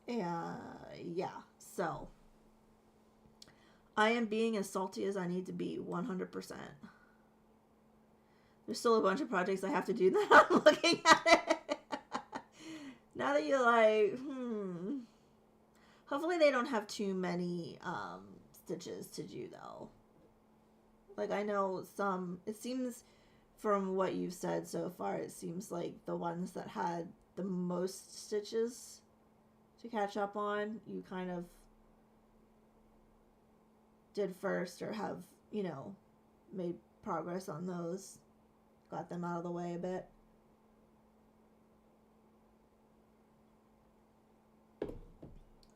Yeah, so I am being as salty as I need to be 100%. There's still a bunch of projects I have to do that I'm looking at it. Now that you're like, Hopefully they don't have too many stitches to do though. Like I know some, it seems from what you've said so far, it seems like the ones that had the most stitches to catch up on, you kind of did first or have, you know, made progress on those. Got them out of the way a bit.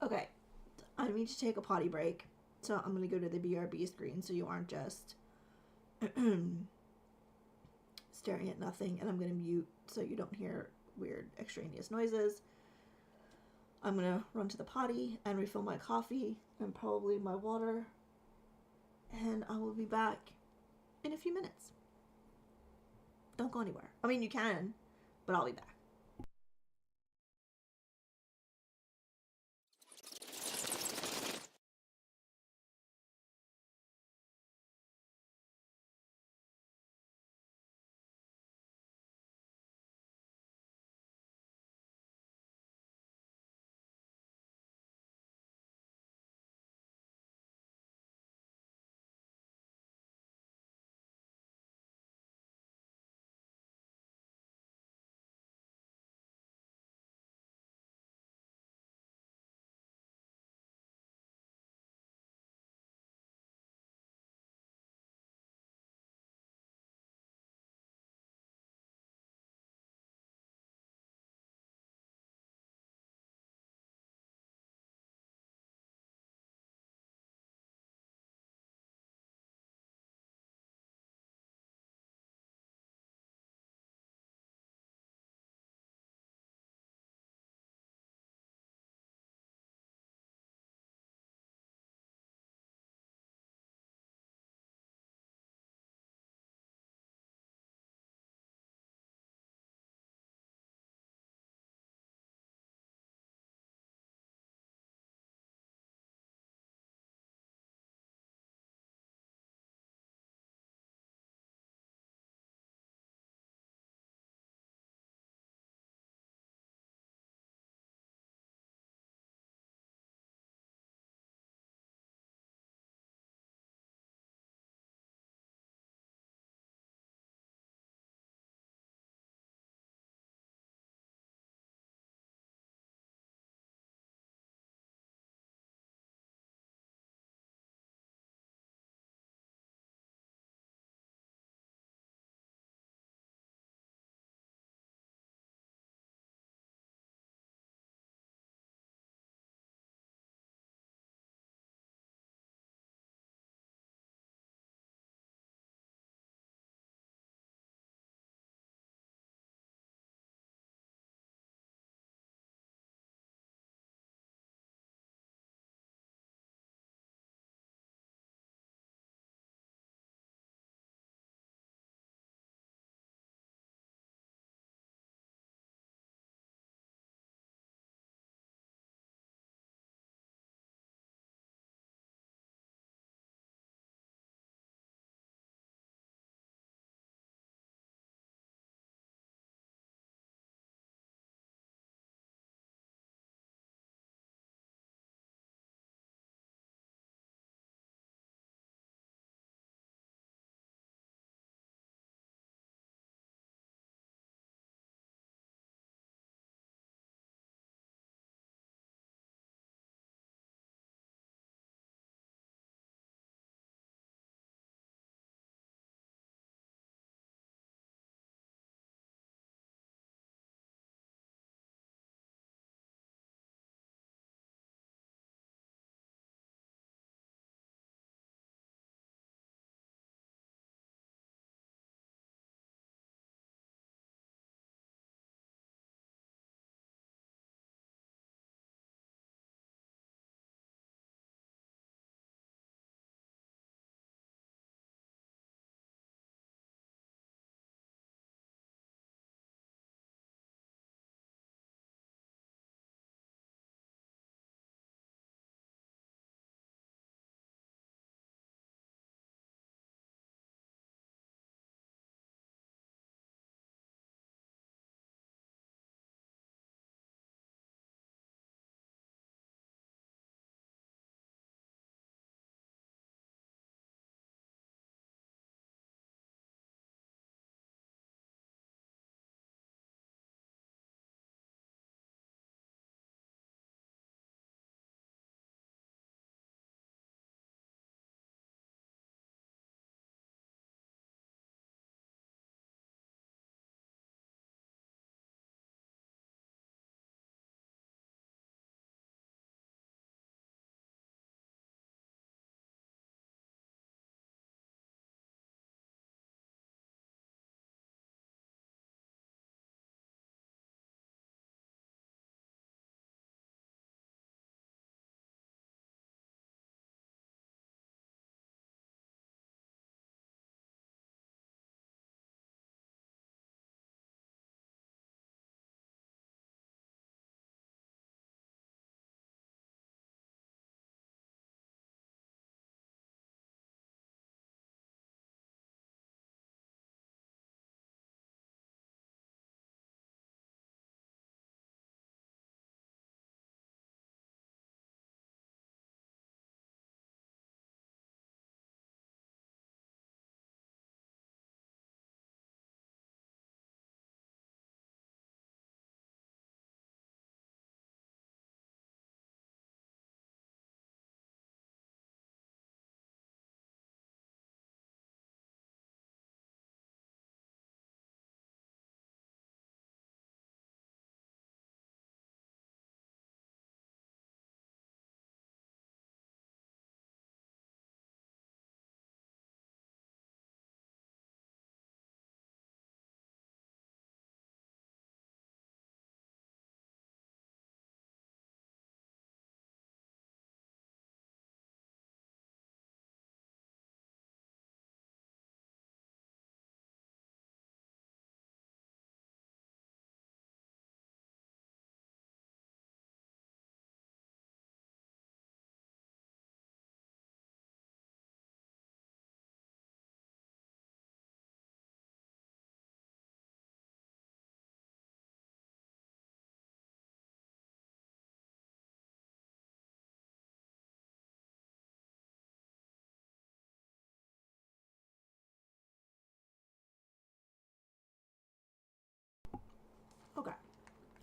Okay, I need to take a potty break. So I'm going to go to the BRB screen so you aren't just staring at nothing. And I'm going to mute so you don't hear weird extraneous noises. I'm going to run to the potty and refill my coffee and probably my water. And I will be back in a few minutes. Don't go anywhere. I mean, you can, but I'll be back.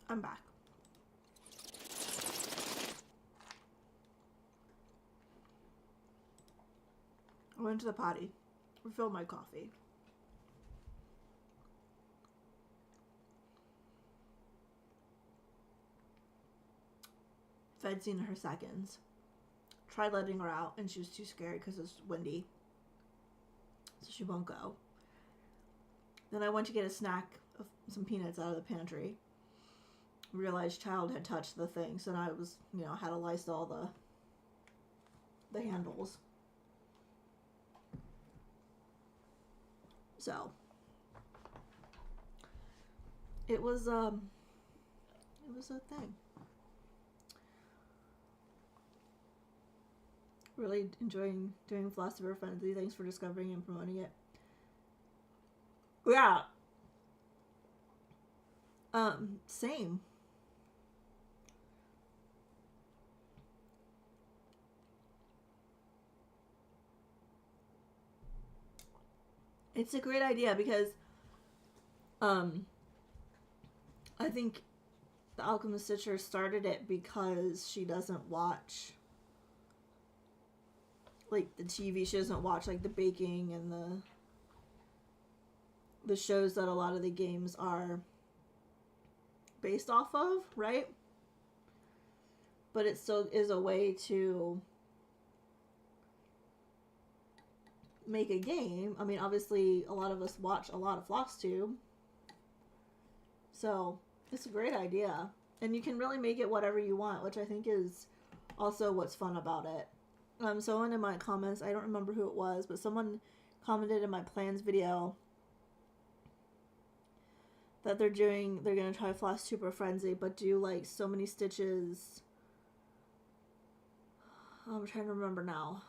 I'm back. I went to the potty. Refilled my coffee. Fed Zena her seconds. Tried letting her out, and she was too scared because it's windy. So she won't go. Then I went to get a snack of some peanuts out of the pantry. Realized child had touched the thing, so I was, had to Lysol the handles. So it was a thing. Really enjoying doing Philosopher Frenzy. Thanks for discovering and promoting it. Yeah. Same. It's a great idea because I think the Alchemist Stitcher started it because she doesn't watch like the TV. She doesn't watch like the baking and the shows that a lot of the games are based off of, right? But it still is a way to make a game. I mean, obviously a lot of us watch a lot of FlossTube, so it's a great idea, and you can really make it whatever you want, which I think is also what's fun about it. Someone in my comments, I don't remember who it was, but someone commented in my plans video that they're gonna try FlossTuber Frenzy, but do like so many stitches. I'm trying to remember now.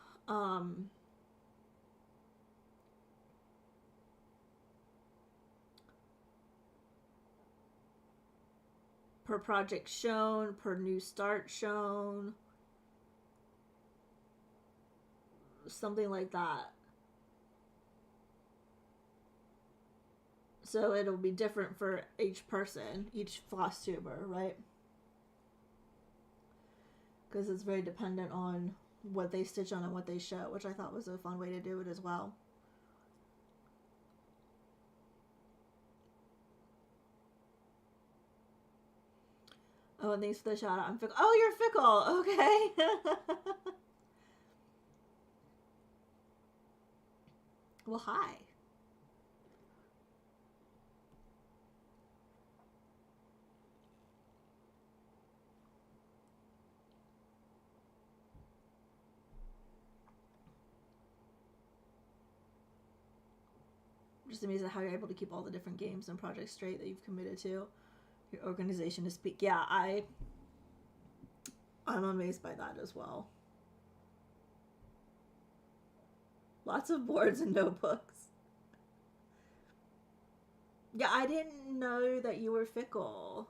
Per project shown, per new start shown, something like that. So it'll be different for each person, each FlossTuber, right? Because it's very dependent on what they stitch on and what they show, which I thought was a fun way to do it as well. Oh, and thanks for the shout out. I'm fickle. Oh, you're fickle. Okay. Well, hi. Just amazing how you're able to keep all the different games and projects straight that you've committed to your organization to speak. Yeah, I'm amazed by that as well. Lots of boards and notebooks. Yeah, I didn't know that you were fickle.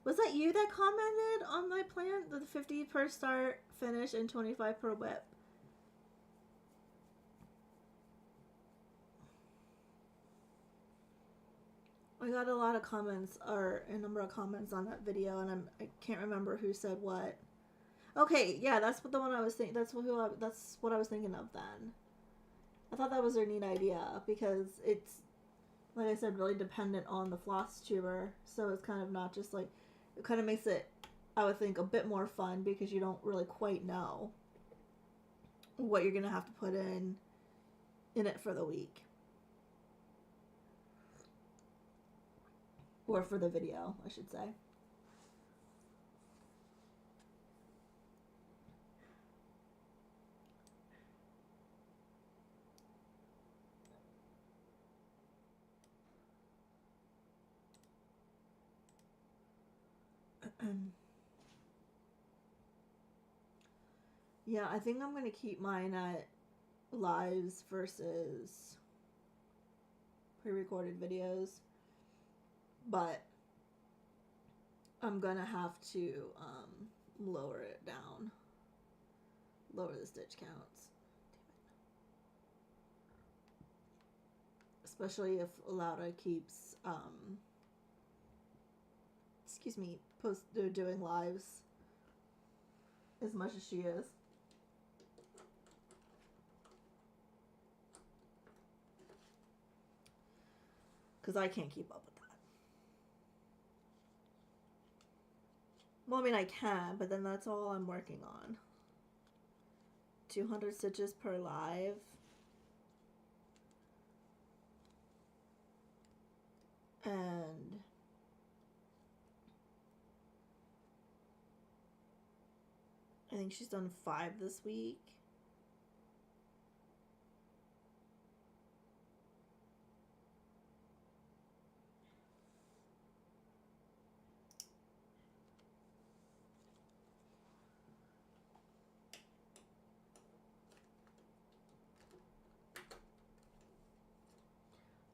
Was that you that commented on my plan? The 50 per start, finish, and 25 per whip. I got a lot of comments, or a number of comments on that video, and I can't remember who said what. Okay, yeah, that's what the one I was thinking. That's what I was thinking of then. I thought that was a neat idea because it's, like I said, really dependent on the FlossTuber. So it's kind of not just like, it kind of makes it, I would think, a bit more fun because you don't really quite know what you're gonna have to put in it for the week. Or for the video, I should say. Yeah, I think I'm going to keep mine at lives versus pre-recorded videos. But I'm going to have to lower it down. Lower the stitch counts. especially if Laura keeps excuse me, doing lives as much as she is. Because I can't keep up with that. Well, I mean, I can, but then that's all I'm working on. 200 stitches per live. And I think she's done 5 this week.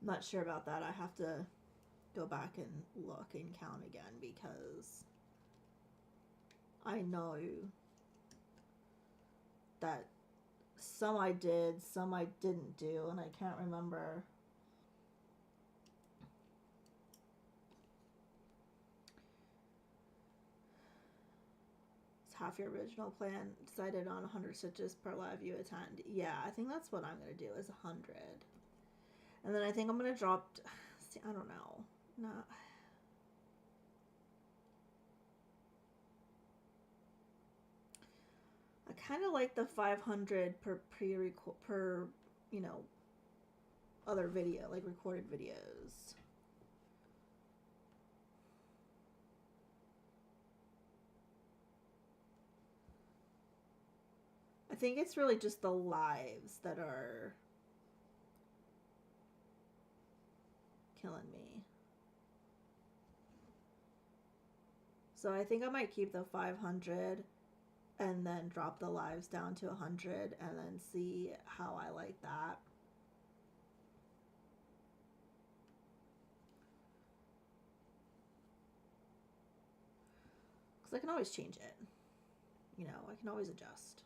I'm not sure about that. I have to go back and look and count again because I know that some I did, some I didn't do, and I can't remember. It's half your original plan. Decided on 100 stitches per live you attend. Yeah, I think that's what I'm going to do is 100. And then I think I'm going to drop... See, I don't know. No. I kind of like the 500 per you know, other video, like recorded videos. I think it's really just the lives that are killing me. So I think I might keep the 500 and then drop the lives down to 100 and then see how I like that. Because I can always change it. You know, I can always adjust.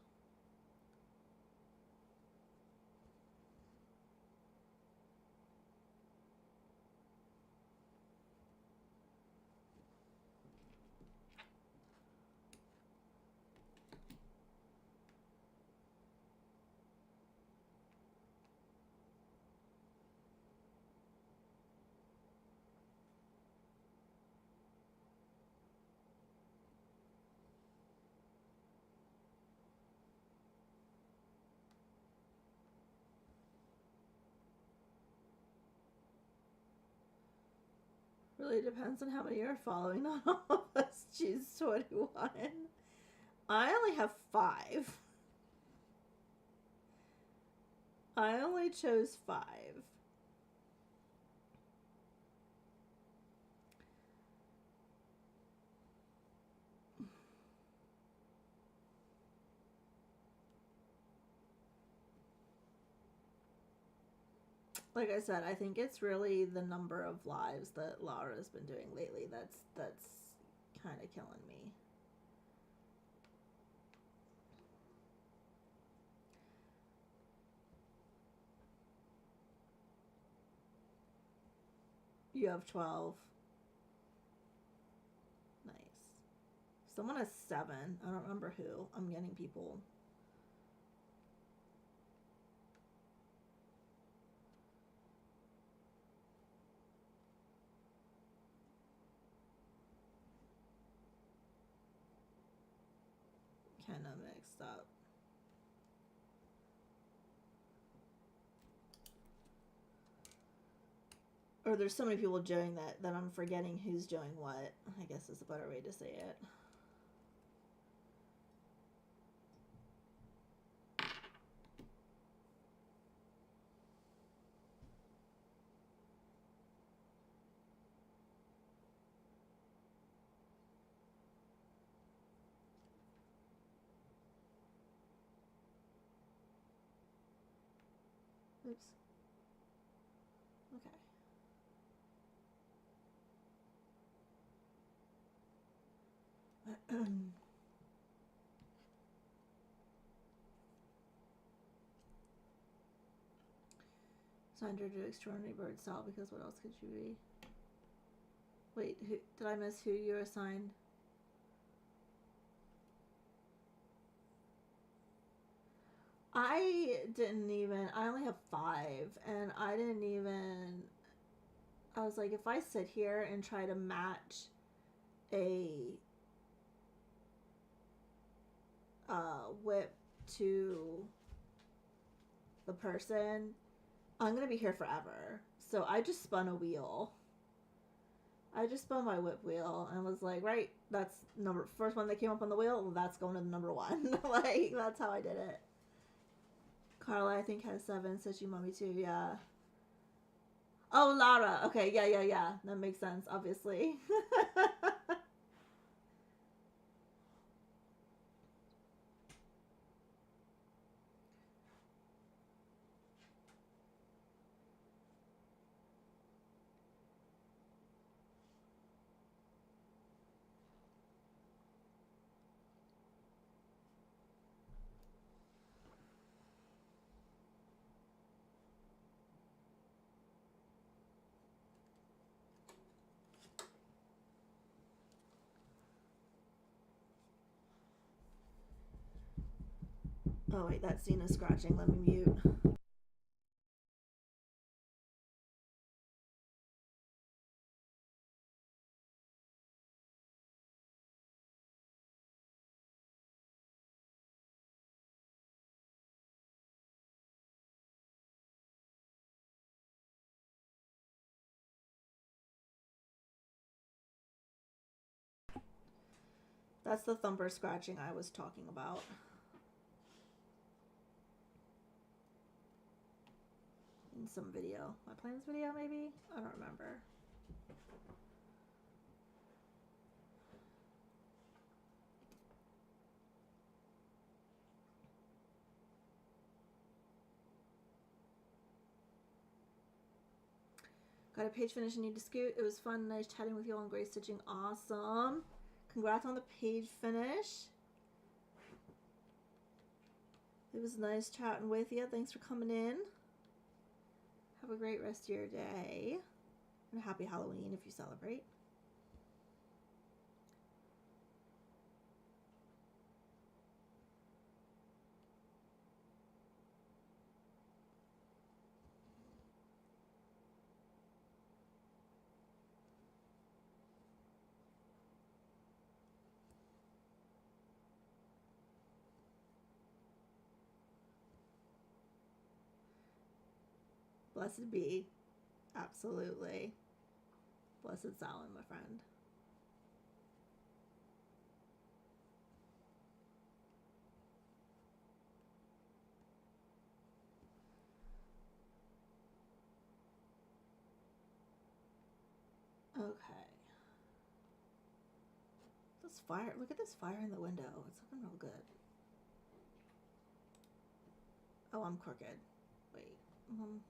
Really depends on how many you're following. Not all of us choose 21. I only have 5. I only chose 5. Like I said, I think it's really the number of lives that Laura's been doing lately that's kind of killing me. You have 12. Nice. Someone has 7. I don't remember who. I'm getting people. Kind of mixed up. Or there's so many people doing that I'm forgetting who's doing what. I guess is a better way to say it. Oops. Okay. Signed her to extraordinary bird style because what else could you be? Wait, who, did I miss who you're assigned? I didn't even, I only have 5, and I didn't even, I was like, if I sit here and try to match a whip to the person, I'm gonna be here forever. So I just spun a wheel. I just spun my whip wheel and was like, right, that's number first one that came up on the wheel. Well, that's going to the number 1. Like, that's how I did it. Carla, I think, has 7. Says you mommy too. Yeah. Oh, Lara. Okay. Yeah. That makes sense. Obviously. Oh wait, that's Xena scratching. Let me mute. That's the thumper scratching I was talking about. In some video. My plans video, maybe? I don't remember. Got a page finish and need to scoot. It was fun. Nice chatting with you all and great stitching. Awesome. Congrats on the page finish. It was nice chatting with you. Thanks for coming in. Have a great rest of your day. And happy Halloween if you celebrate. Blessed be. Absolutely. Blessed Samhain, my friend. Okay. This fire, look at this fire in the window. It's looking real good. Oh, I'm crooked. Wait.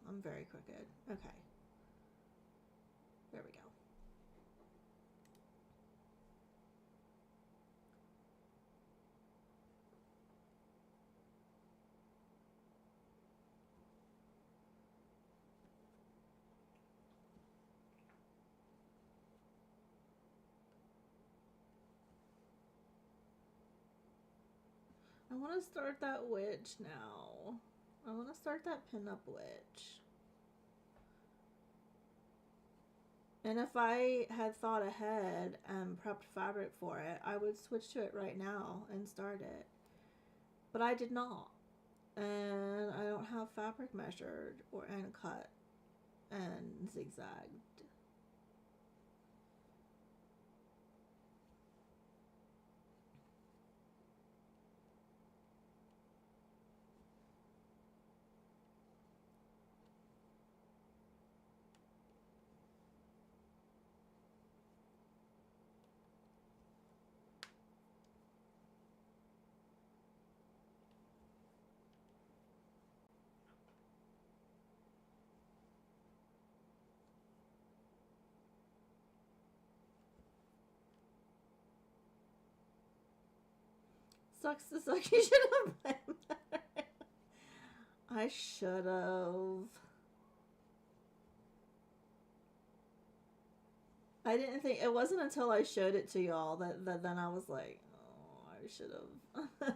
I'm very crooked. Okay. There we go. I want to start that witch now. I want to start that pinup witch. And if I had thought ahead and prepped fabric for it, I would switch to it right now and start it. But I did not. And I don't have fabric measured and cut and zigzagged. Sucks to suck. You should have planned better. I should have. I didn't think it wasn't until I showed it to y'all that then I was like, oh, I should have.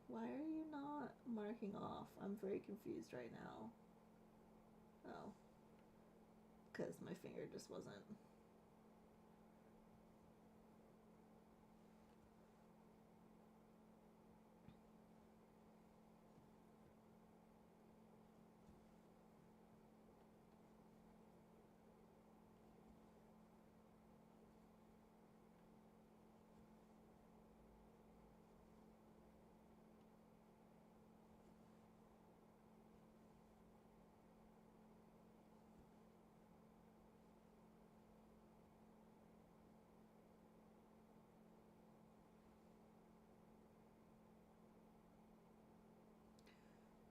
Why are you not marking off? I'm very confused right now. Oh, because my finger just wasn't.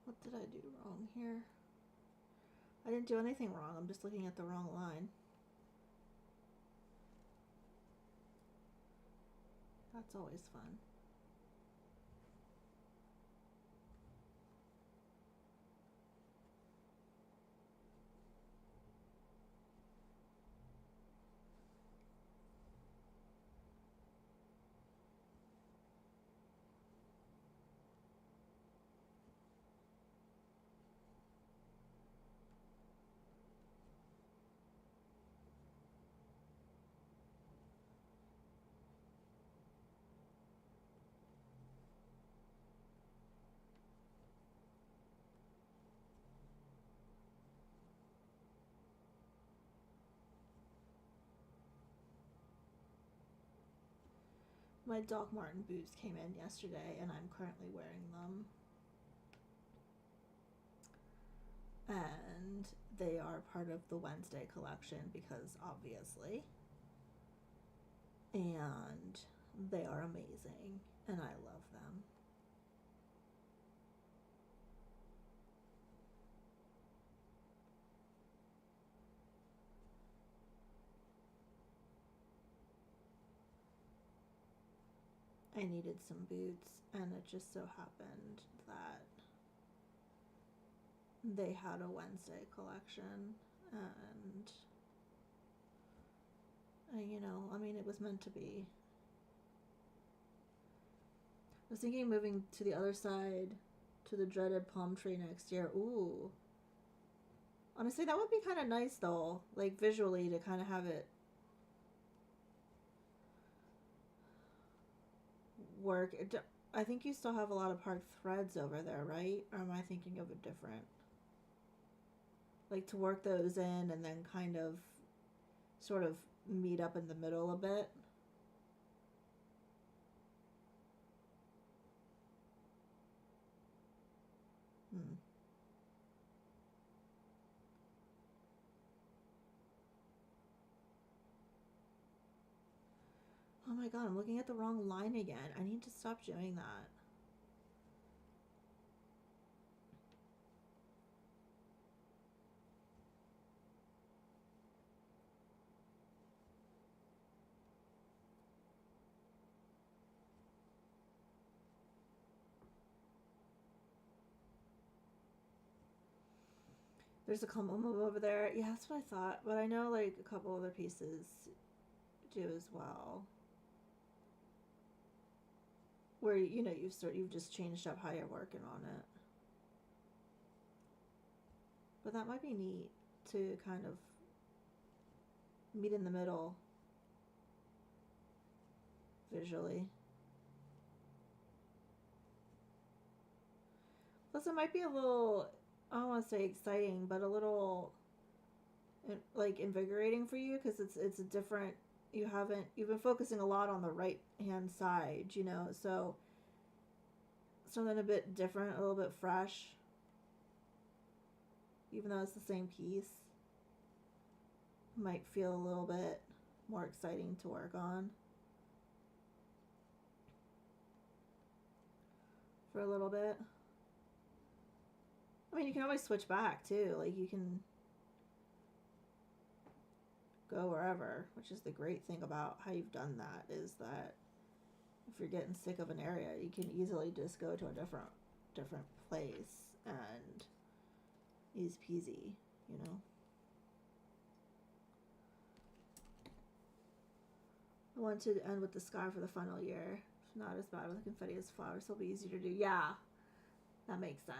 What did I do wrong here? I didn't do anything wrong. I'm just looking at the wrong line. That's always fun. My Doc Martin boots came in yesterday, and I'm currently wearing them. And they are part of the Wednesday collection because obviously. And they are amazing, and I love them. I needed some boots, and it just so happened that they had a Wednesday collection, and you know, I mean, it was meant to be. I was thinking moving to the other side to the dreaded palm tree next year. Ooh. Honestly, that would be kind of nice though, like visually to kind of have it work. I think you still have a lot of parked threads over there, right? Or am I thinking of a different? Like to work those in and then kind of sort of meet up in the middle a bit. Hmm. Oh my god, I'm looking at the wrong line again. I need to stop doing that. There's a clump over there. Yeah, that's what I thought. But I know like a couple other pieces do as well. Where you know you've just changed up how you're working on it. But that might be neat to kind of meet in the middle visually. Plus, it might be a little, I don't want to say exciting, but a little like invigorating for you because it's a different. You've been focusing a lot on the right hand side, you know, so something a bit different, a little bit fresh, even though it's the same piece, might feel a little bit more exciting to work on for a little bit. I mean, you can always switch back too. Like you can go wherever, which is the great thing about how you've done that is that if you're getting sick of an area, you can easily just go to a different different place and easy peasy, you know. I want to end with the sky for the final year. Not as bad with confetti as flowers, so it'll be easier to do. Yeah, that makes sense.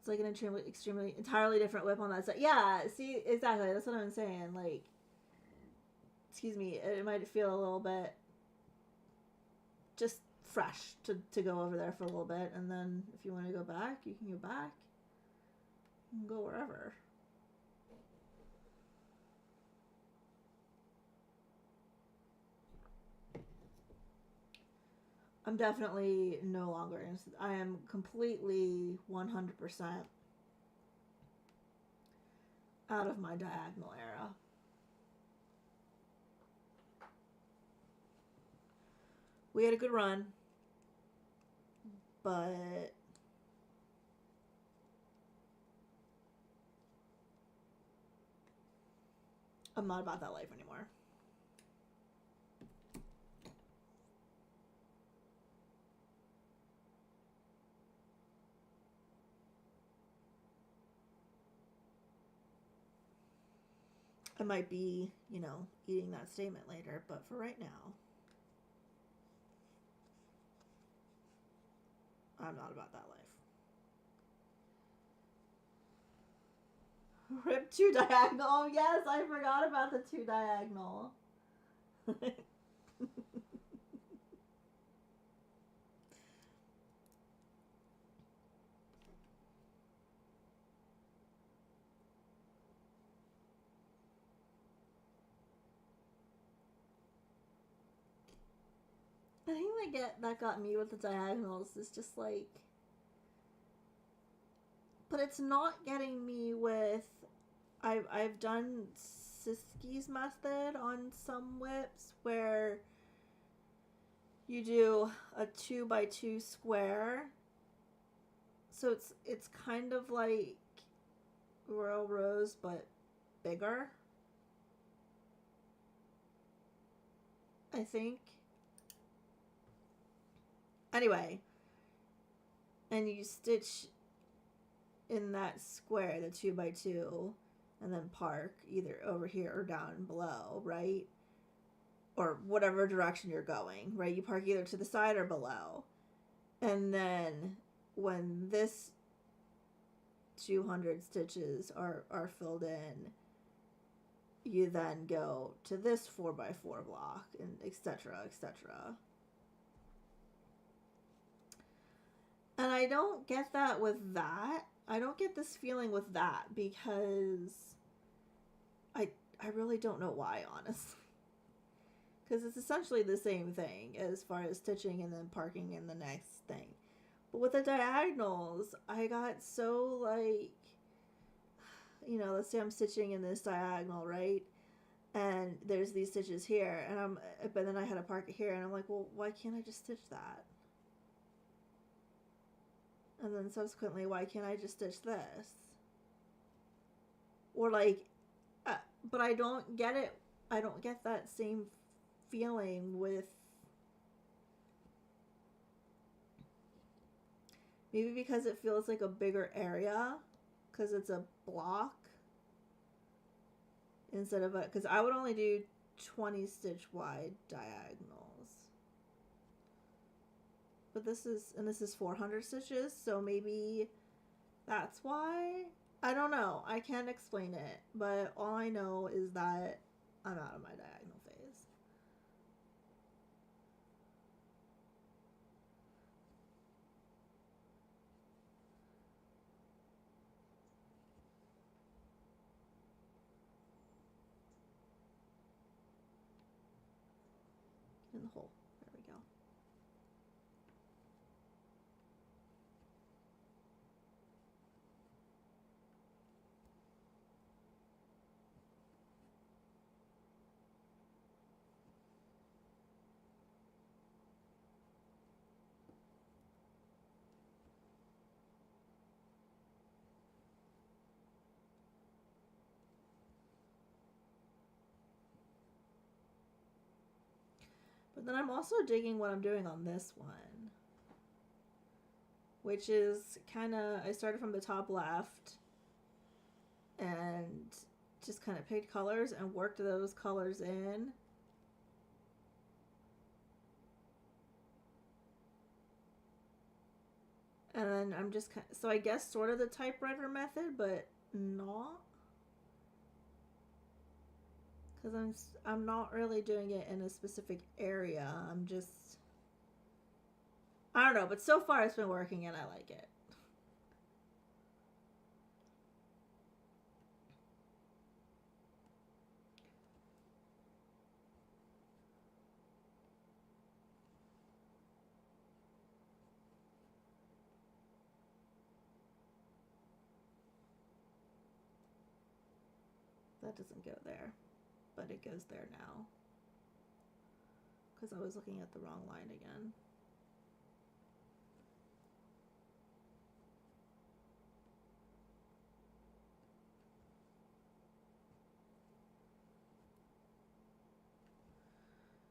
It's like an extremely entirely different whip on that side. Yeah, see, exactly. That's what I'm saying. Like, excuse me, it might feel a little bit just fresh to go over there for a little bit, and then if you want to go back, you can go back. You can go wherever. I'm definitely no longer interested. I am completely 100% out of my diagonal era. We had a good run, but I'm not about that life anymore. I might be, you know, eating that statement later, but for right now, I'm not about that life. Rip 2 diagonal. Oh, yes, I forgot about the 2 diagonal. I think that got me with the diagonals is just like, but it's not getting me with. I've done Siski's method on some whips where you do a 2x2 square, so it's kind of like Royal Rose but bigger, I think. Anyway, and you stitch in that square, the 2x2, and then park either over here or down below, right? Or whatever direction you're going, right? You park either to the side or below. And then when this 200 stitches are filled in, you then go to this 4x4 block, and etc., etc. And I don't get that with that. I don't get this feeling with that because I really don't know why, honestly. Because it's essentially the same thing as far as stitching and then parking in the next thing. But with the diagonals, I got so like, you know, let's say I'm stitching in this diagonal, right? And there's these stitches here, and but then I had to park it here, and I'm like, well, why can't I just stitch that? And then subsequently, why can't I just stitch this? Or like, but I don't get it. I don't get that same feeling with, maybe because it feels like a bigger area because it's a block instead of because I would only do 20 stitch wide diagonals, but this is 400 stitches, so maybe that's why. I don't know. I can't explain it, but all I know is that I'm out of my diagonal phase. In the hole. There we go. But then I'm also digging what I'm doing on this one, which is kind of, I started from the top left and just kind of picked colors and worked those colors in. And then I'm just kind of, so I guess sort of the typewriter method, but not. Because I'm not really doing it in a specific area. I'm just, I don't know, but so far it's been working and I like it. That doesn't go there, but it goes there now. Because I was looking at the wrong line again.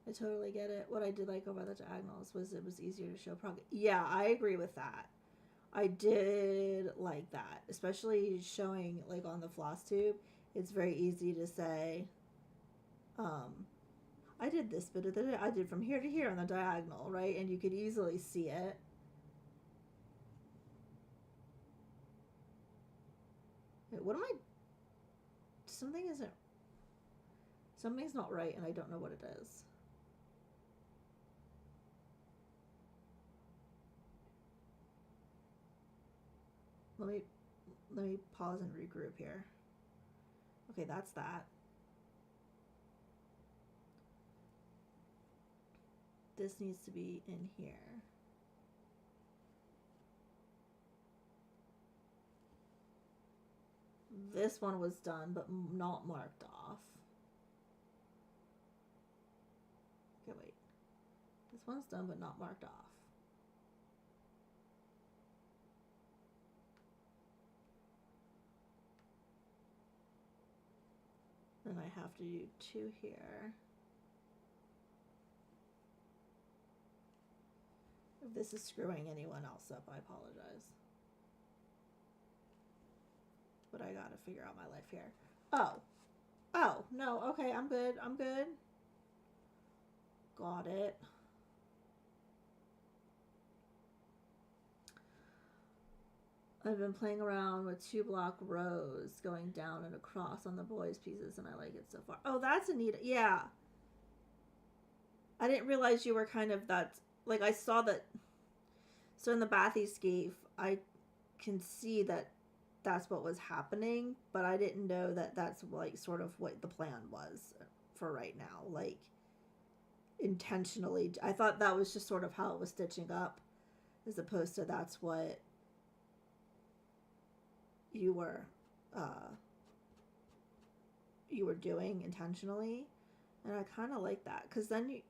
I totally get it. What I did like about the diagonals was it was easier to show progress. Yeah, I agree with that. I did like that, especially showing like on the floss tube. It's very easy to say, I did this bit of the, I did from here to here on the diagonal, right? And you could easily see it. Wait, what am I? Something's not right, and I don't know what it is. Let me pause and regroup here. Okay, that's that. This needs to be in here. This one was done, but not marked off. Okay, wait. This one's done, but not marked off. Then I have to do 2 here. If this is screwing anyone else up, I apologize. But I gotta figure out my life here. Oh, no, okay, I'm good. Got it. I've been playing around with 2 block rows going down and across on the boys' pieces, and I like it so far. Oh, that's a neat, yeah. I didn't realize you were kind of that, like I saw that, so in the Bathyscape, I can see that that's what was happening, but I didn't know that that's like sort of what the plan was for right now, like intentionally. I thought that was just sort of how it was stitching up, as opposed to that's what you were doing intentionally. And I kind of like that, because then you,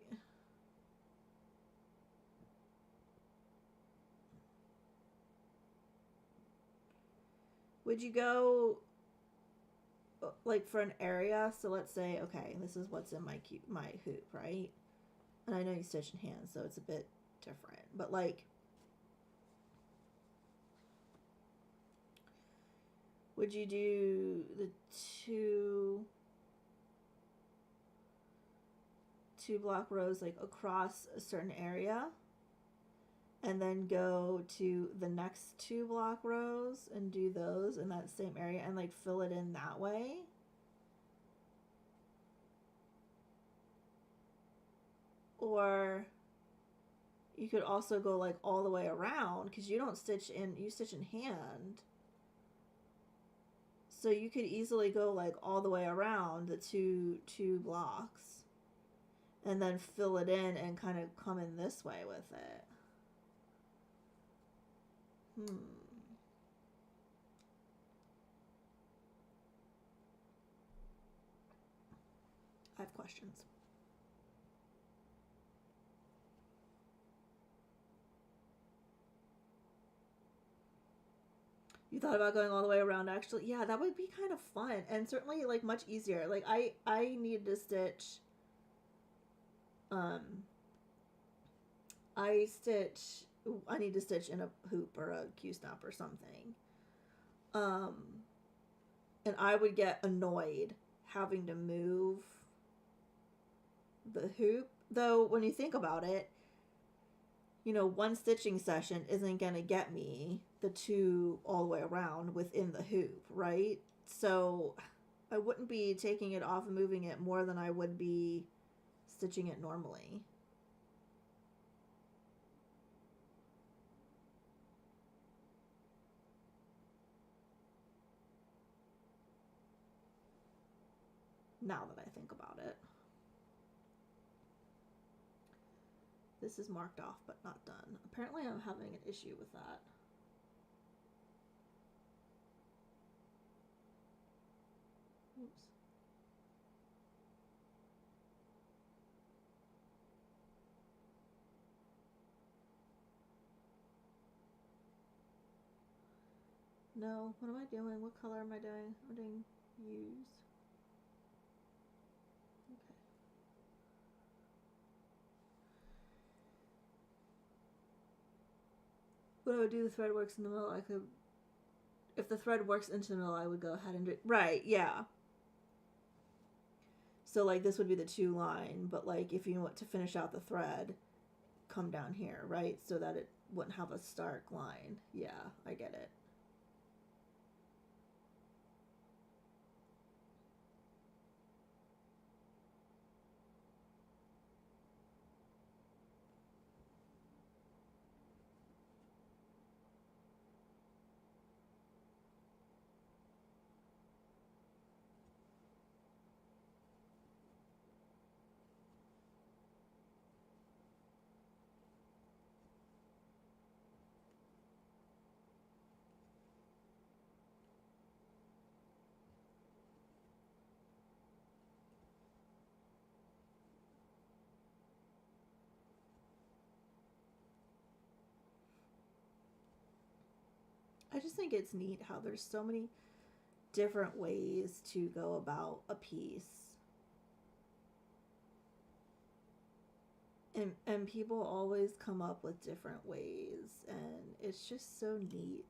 would you go like for an area? So let's say, okay, this is what's in my hoop, right? And I know you stitch in hand, so it's a bit different, but like, would you do the two block rows like across a certain area, and then go to the next 2 block rows and do those in that same area and like fill it in that way? Or you could also go like all the way around, because you don't stitch in, you stitch in hand. So you could easily go like all the way around the two blocks and then fill it in and kind of come in this way with it. I have questions. You thought about going all the way around, actually? Yeah, that would be kind of fun, and certainly like much easier. Like I need to stitch I need to stitch in a hoop or a Q-snap or something. Um, and I would get annoyed having to move the hoop. Though, when you think about it, one stitching session isn't going to get me the two all the way around within the hoop, right? So I wouldn't be taking it off and moving it more than I would be stitching it normally. Now that I think about it. This is marked off but not done. Apparently I'm having an issue with that. Oops. No, what am I doing? What color am I doing? I'm doing use. Okay. What I would do, the thread works in the middle, I could, if the thread works into the middle, I would go ahead and do, right, yeah. So like this would be the 2 line, but like if you want to finish out the thread, come down here, right? So that it wouldn't have a stark line. Yeah, I get it. I just think it's neat how there's so many different ways to go about a piece. And people always come up with different ways, and it's just so neat.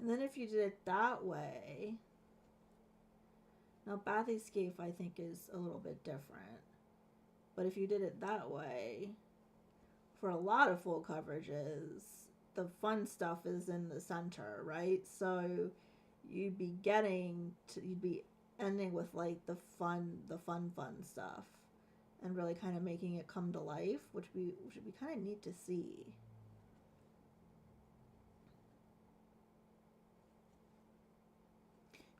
And then if you did it that way, now Bathyscape I think is a little bit different. But if you did it that way, for a lot of full coverages, the fun stuff is in the center, right? So you'd be you'd be ending with like the fun stuff, and really kind of making it come to life, which would be kind of neat to see.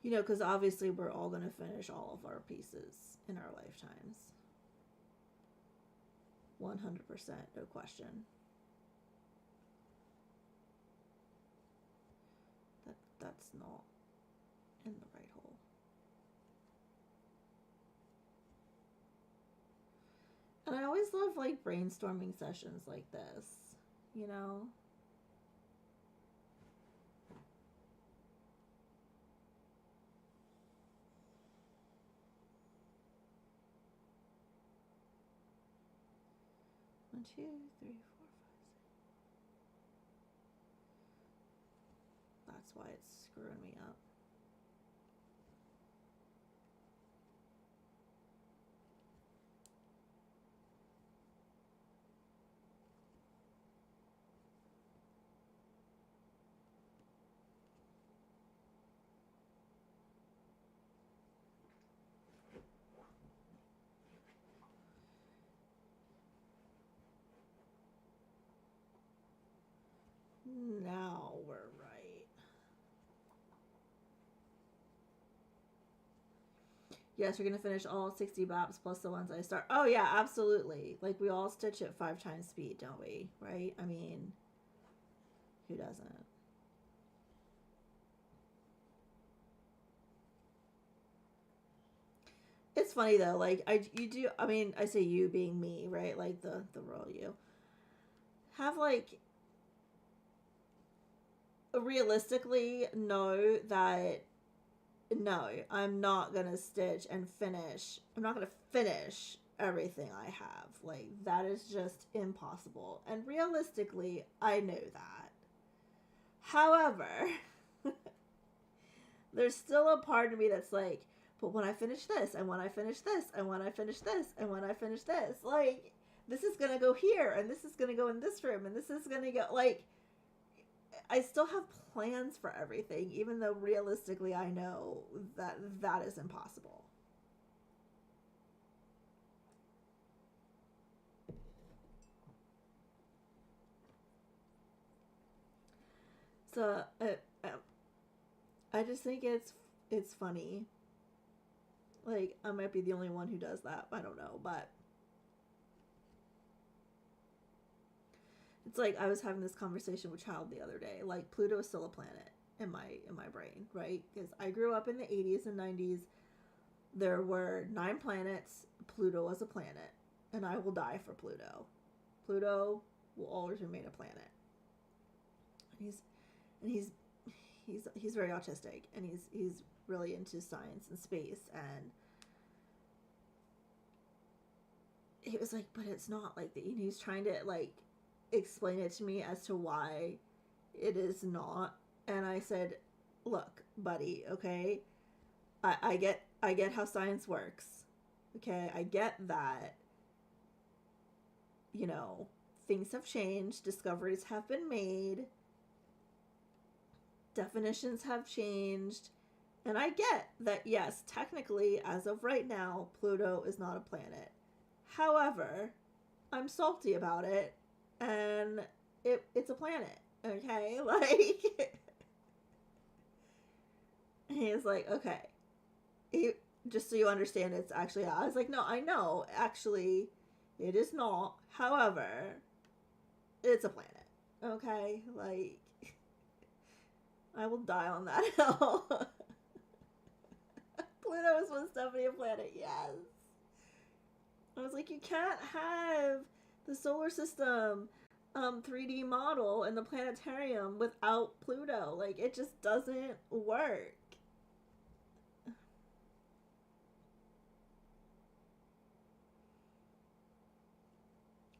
Because obviously we're all going to finish all of our pieces in our lifetimes. 100%, no question. That's not in the right hole. And I always love like brainstorming sessions like this, you know? One, two, three, four, 5, 6. That's why it's screwing me up. Now we're right. Yes, you're gonna finish all 60 BAPs plus the ones I start. Oh yeah, absolutely. Like we all stitch at 5 times speed, don't we? Right? I mean, who doesn't? It's funny though, like you do. I mean, I say you being me, right? Like the royal you have like realistically know that no, I'm not gonna stitch and finish. I'm not gonna finish everything I have. Like that is just impossible. And realistically, I know that. However, there's still a part of me that's like, but when I finish this, and when I finish this, and when I finish this, and when I finish this, like, this is gonna go here, and this is gonna go in this room, and this is gonna go, like, I still have plans for everything, even though realistically I know that that is impossible. So, I just think it's funny. Like, I might be the only one who does that. I don't know, but it's like I was having this conversation with Child the other day. Like Pluto is still a planet in my brain, right? Because I grew up in the 80s and 90s. There were 9 planets. Pluto was a planet, and I will die for Pluto. Pluto will always remain a planet. And he's very autistic, and he's really into science and space, and he was like, but it's not like that. And he's trying to like explain it to me as to why it is not. And I said, look, buddy, okay, I get how science works. Okay, I get that, you know, things have changed, discoveries have been made, definitions have changed, and I get that, yes, technically, as of right now, Pluto is not a planet. However, I'm salty about it, and it's a planet, okay? Like, he's like, okay. Just so you understand, it's actually, I was like, no, I know, actually, it is not. However, it's a planet, okay? Like, I will die on that hill. Pluto is most definitely a planet, yes. I was like, you can't have the solar system 3D model in the planetarium without Pluto. Like, it just doesn't work.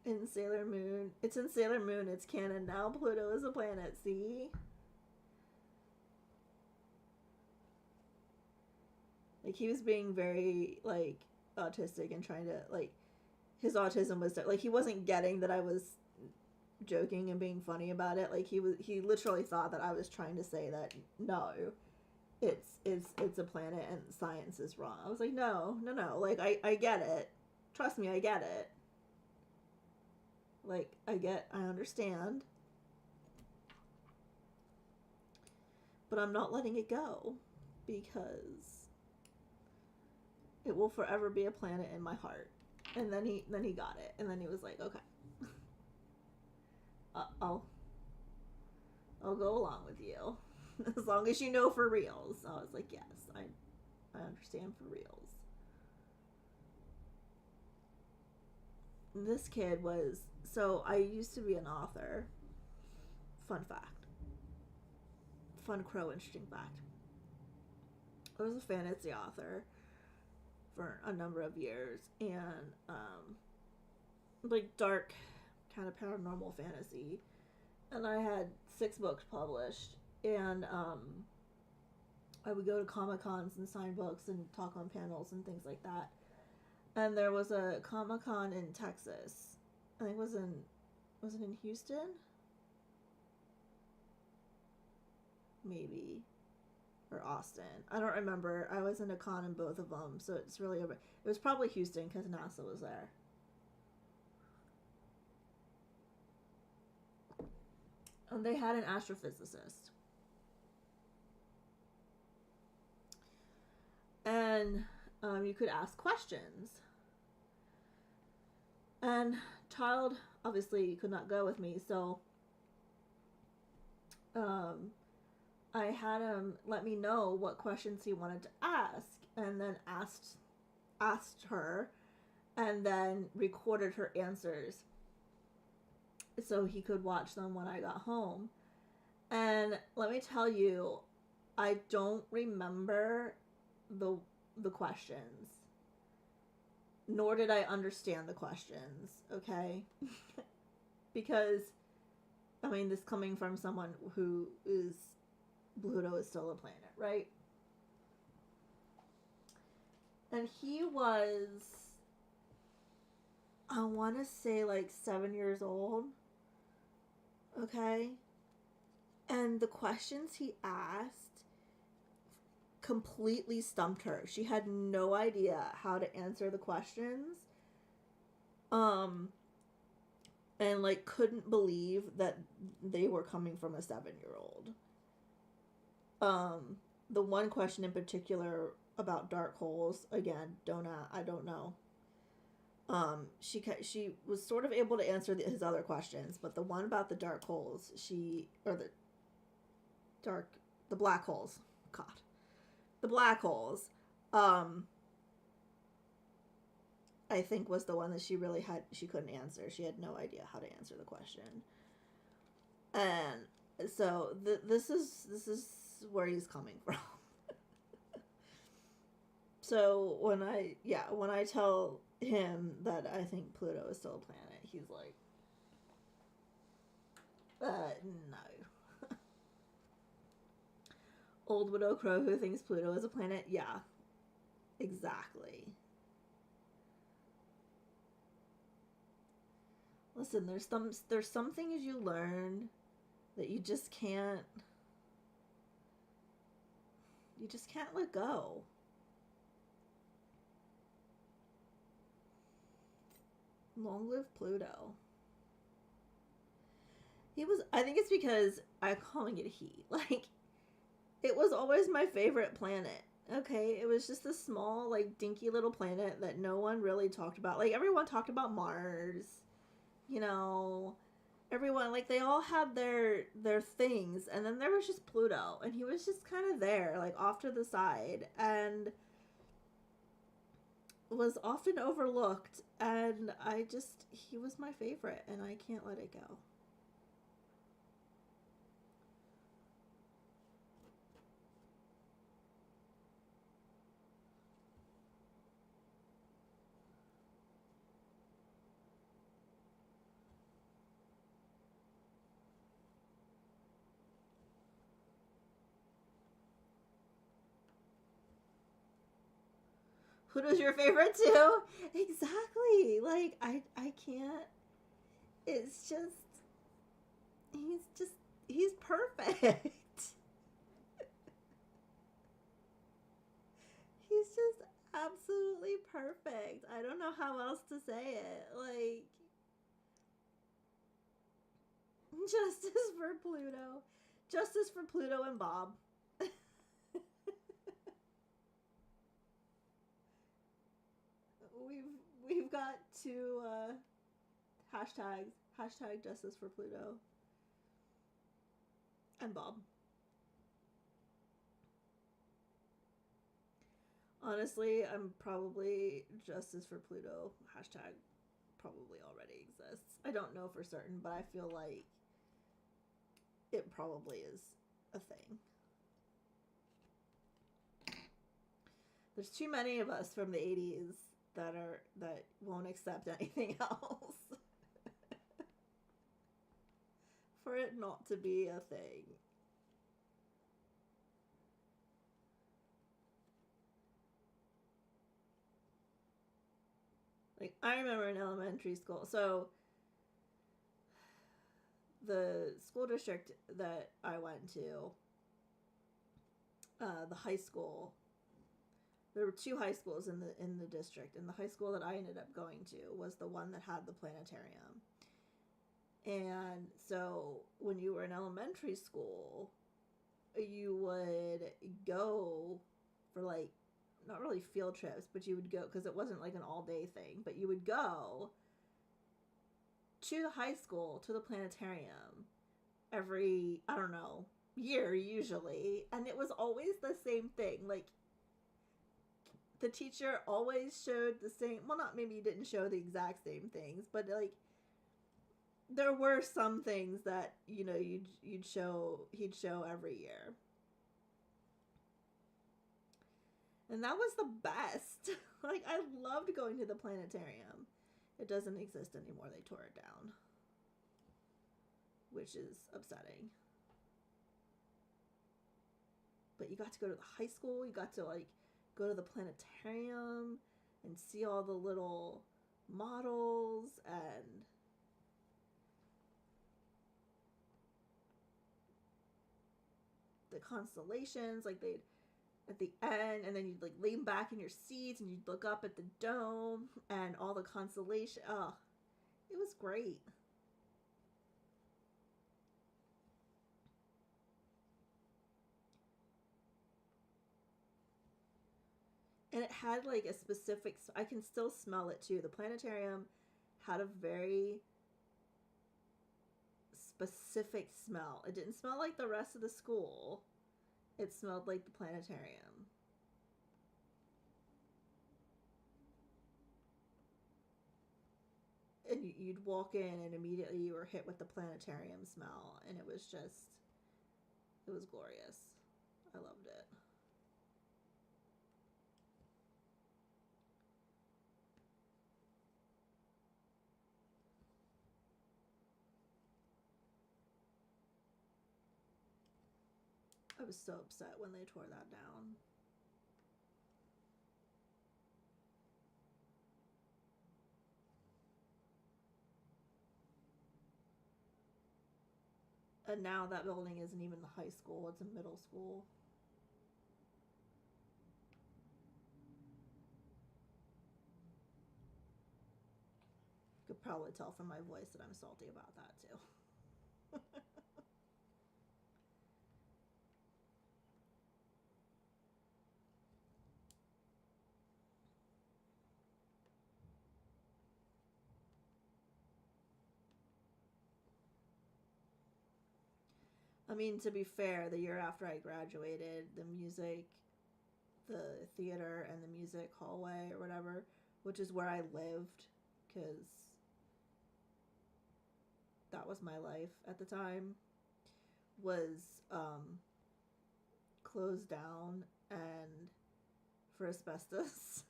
In Sailor Moon, it's in Sailor Moon, it's canon now. Pluto is a planet, see? Like, he was being very, like, autistic and trying to, like, his autism was, like, he wasn't getting that I was joking and being funny about it. Like, he literally thought that I was trying to say that, no, it's a planet and science is wrong. I was like, no, like, I get it. Trust me, I get it. Like, I understand. But I'm not letting it go because it will forever be a planet in my heart. And then he got it, and then he was like, okay, I'll go along with you as long as you know for reals. So I was like, yes, I understand for reals. This kid was, so I used to be an author. Fun fact. Fun crow interesting fact. I was a fantasy author for a number of years, and like dark kind of paranormal fantasy, and I had 6 books published, and I would go to Comic Cons and sign books and talk on panels and things like that. And there was a Comic Con in Texas. I think was it in Houston? Maybe. Or Austin. I don't remember. I was in a con in both of them, so it's really over. It was probably Houston because NASA was there. And they had an astrophysicist. And you could ask questions. And child obviously could not go with me, so um, I had him let me know what questions he wanted to ask, and then asked her, and then recorded her answers so he could watch them when I got home. And let me tell you, I don't remember the the questions, nor did I understand the questions, okay? Because I mean, this coming from someone who is Pluto is still a planet, right? And he was, I want to say, like 7 years old, okay? And the questions he asked completely stumped her. She had no idea how to answer the questions. Um, and like couldn't believe that they were coming from a 7-year old. The one question in particular about dark holes, again, I don't know. She was sort of able to answer his other questions, but the one about the dark holes, dark the black holes, God, the black holes, um, I think was the one that she couldn't answer. She had no idea how to answer the question, and so this is where he's coming from. So when I tell him that I think Pluto is still a planet, he's like, no. Old Widow Crow who thinks Pluto is a planet? Yeah, exactly. Listen, there's some things you learn that you just can't let go. Long live Pluto. I think it's because I'm calling it he. Like, it was always my favorite planet. Okay, it was just a small, like, dinky little planet that no one really talked about. Like, everyone talked about Mars, you know. Everyone, like, they all had their things, and then there was just Pluto, and he was just kind of there, like, off to the side, and was often overlooked, and he was my favorite, and I can't let it go. Pluto's your favorite too? Exactly. Like, I can't. It's he's just, he's perfect. He's just absolutely perfect. I don't know how else to say it. Like, justice for Pluto. Justice for Pluto and Bob. We've got two hashtags. Hashtag justice for Pluto and Bob. Honestly, I'm probably justice for Pluto. Hashtag probably already exists. I don't know for certain, but I feel like it probably is a thing. There's too many of us from the 80s that won't accept anything else for it not to be a thing. Like, I remember in elementary school, so the school district that I went to, the high school, there were two high schools in the district, and the high school that I ended up going to was the one that had the planetarium. And so when you were in elementary school, you would go for like not really field trips, but you would go, because it wasn't like an all day thing, but you would go to the high school, to the planetarium every, I don't know, year usually. And it was always the same thing. Like, the teacher always showed the same, well, not maybe he didn't show the exact same things, but like, there were some things that, you know, he'd show every year. And that was the best. Like, I loved going to the planetarium. It doesn't exist anymore. They tore it down, which is upsetting. But you got to go to the high school. You got to, like, go to the planetarium and see all the little models and the constellations. Like, they'd at the end, and then you'd like lean back in your seats and you'd look up at the dome and all the constellation. Oh, it was great. And it had like a specific, I can still smell it too. The planetarium had a very specific smell. It didn't smell like the rest of the school. It smelled like the planetarium. And you'd walk in and immediately you were hit with the planetarium smell, and it was just, it was glorious. I loved it. I was so upset when they tore that down. And now that building isn't even the high school, it's a middle school. You could probably tell from my voice that I'm salty about that too. I mean, to be fair, the year after I graduated, the music, the theater, and the music hallway or whatever, which is where I lived, because that was my life at the time, was closed down and for asbestos.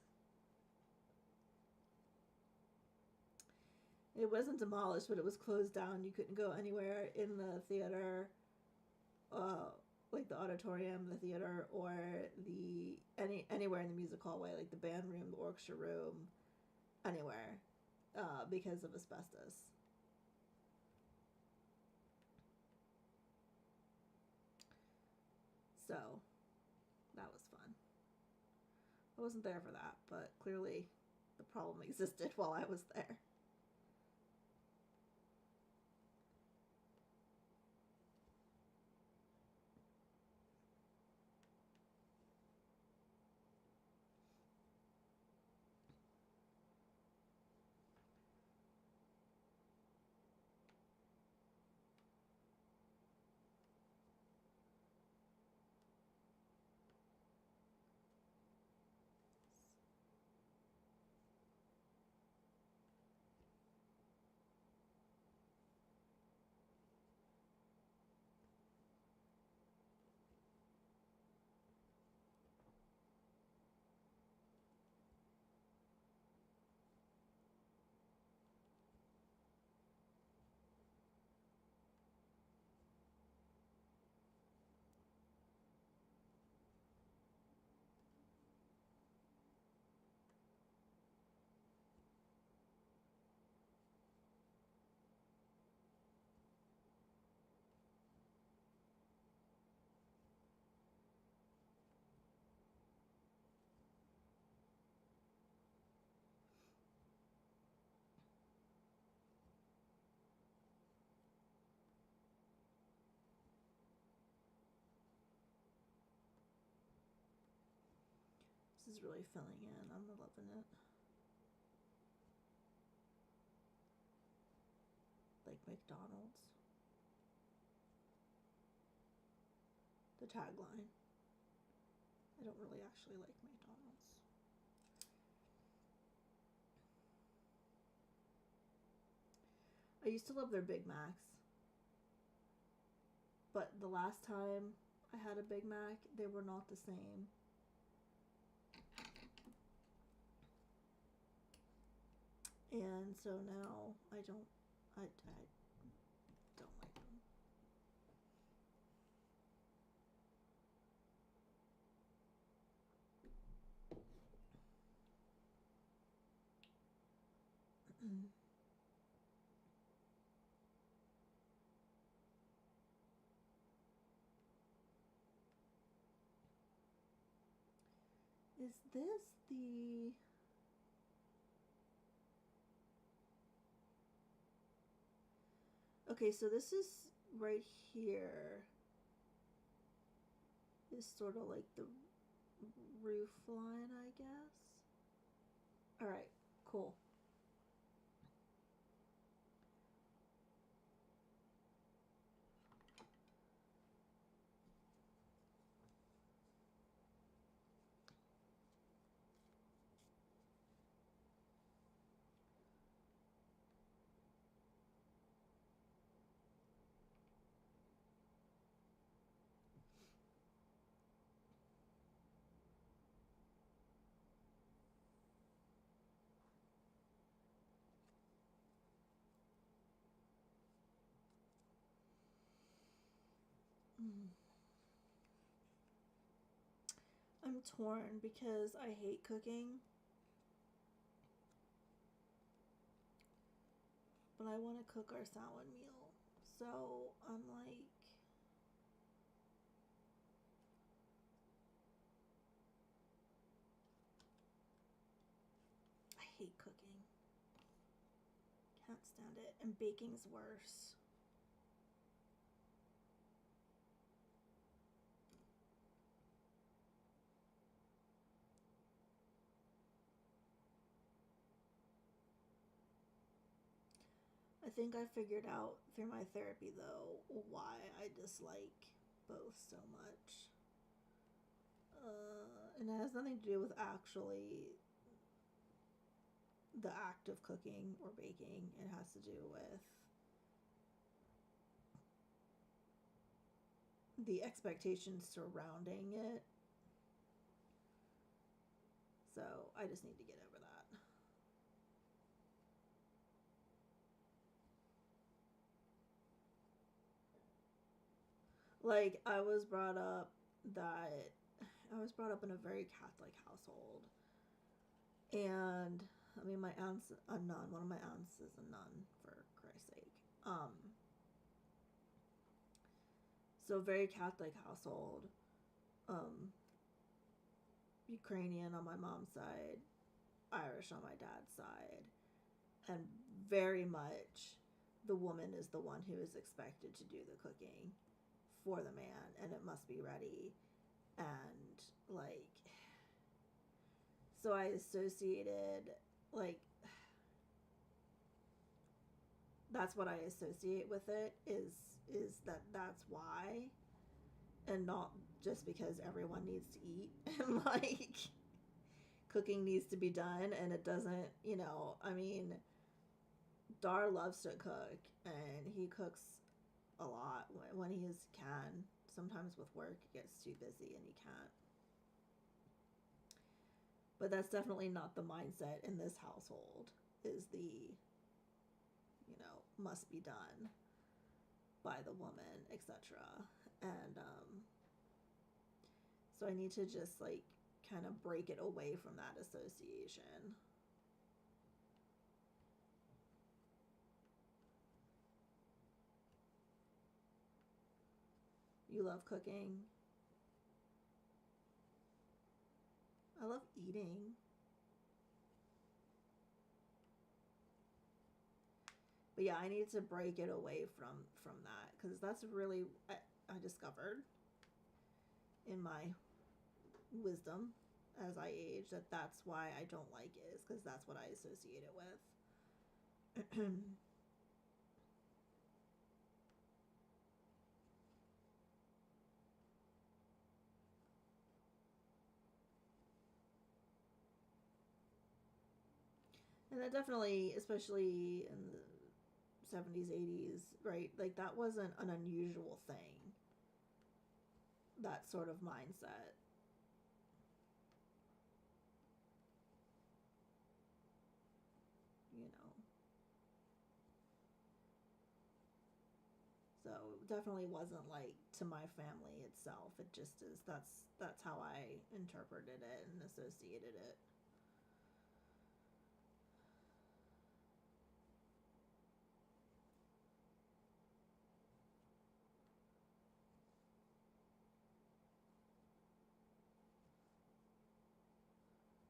It wasn't demolished, but it was closed down. You couldn't go anywhere in the theater, uh, like the auditorium, the theater, or the anywhere in the music hallway, like the band room, the orchestra room, anywhere, because of asbestos. So that was fun. I wasn't there for that, but clearly the problem existed while I was there. is really filling in. I'm loving it. Like McDonald's. The tagline. I don't really actually like McDonald's. I used to love their Big Macs. But the last time I had a Big Mac, they were not the same. And so now I don't like them. Is this the... Okay, so this is right here. Is sort of like the roof line, I guess. Alright, cool. I'm torn because I hate cooking. But I want to cook our salad meal. So I'm like... I hate cooking. Can't stand it. And baking's worse. I think I figured out through my therapy, though, why I dislike both so much. And it has nothing to do with actually the act of cooking or baking. It has to do with the expectations surrounding it. So I just need to get over that. Like, I was brought up in a very Catholic household. And, I mean, my aunt's a nun. One of my aunts is a nun, for Christ's sake. So, very Catholic household. Ukrainian on my mom's side. Irish on my dad's side. And very much the woman is the one who is expected to do the cooking for the man, and it must be ready. And like, so I associated, like, that's what I associate with it, is that's why, and not just because everyone needs to eat and like cooking needs to be done, and it doesn't, you know, I mean, Dar loves to cook, and he cooks a lot when he can. Sometimes with work it gets too busy and he can't. But that's definitely not the mindset in this household, is the, you know, must be done by the woman, etc. And so I need to just like kind of break it away from that association. You love cooking. I love eating. But yeah, I need to break it away from that, because that's really I discovered in my wisdom as I age, that's why I don't like it, is because that's what I associate it with. And that definitely, especially in the 70s, 80s, right? Like, that wasn't an unusual thing, that sort of mindset. You know, so it definitely wasn't like to my family itself. It just is. That's how I interpreted it and associated it.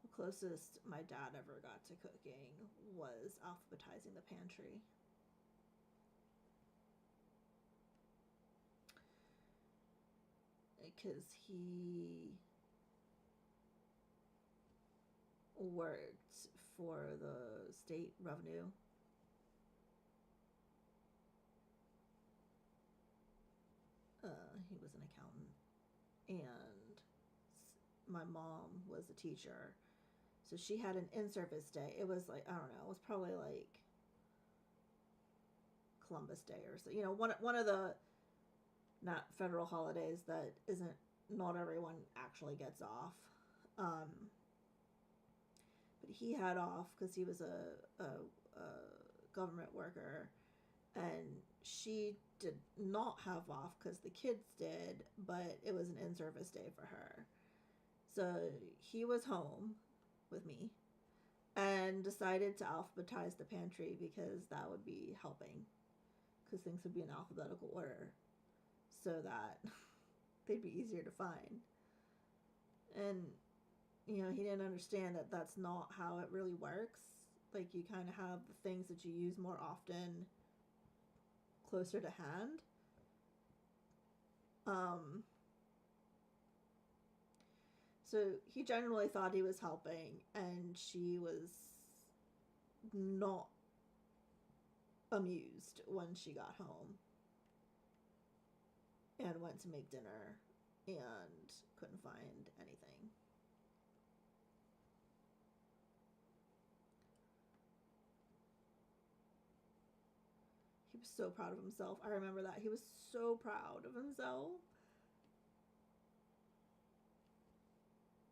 The closest my dad ever got to cooking was alphabetizing the pantry. Because he worked for the state revenue. He was an accountant, and my mom was a teacher, so she had an in-service day. It was like, I don't know, it was probably like Columbus Day or so. You know, one of the not federal holidays that isn't, not everyone actually gets off. Um, but he had off because he was a government worker, and she did not have off because the kids did, but it was an in-service day for her. So he was home with me and decided to alphabetize the pantry because that would be helping, because things would be in alphabetical order so that they'd be easier to find. And, you know, he didn't understand that that's not how it really works. Like, you kind of have the things that you use more often closer to hand. Um, so he generally thought he was helping, and she was not amused when she got home and went to make dinner and couldn't find anything. He was so proud of himself. I remember that. He was so proud of himself.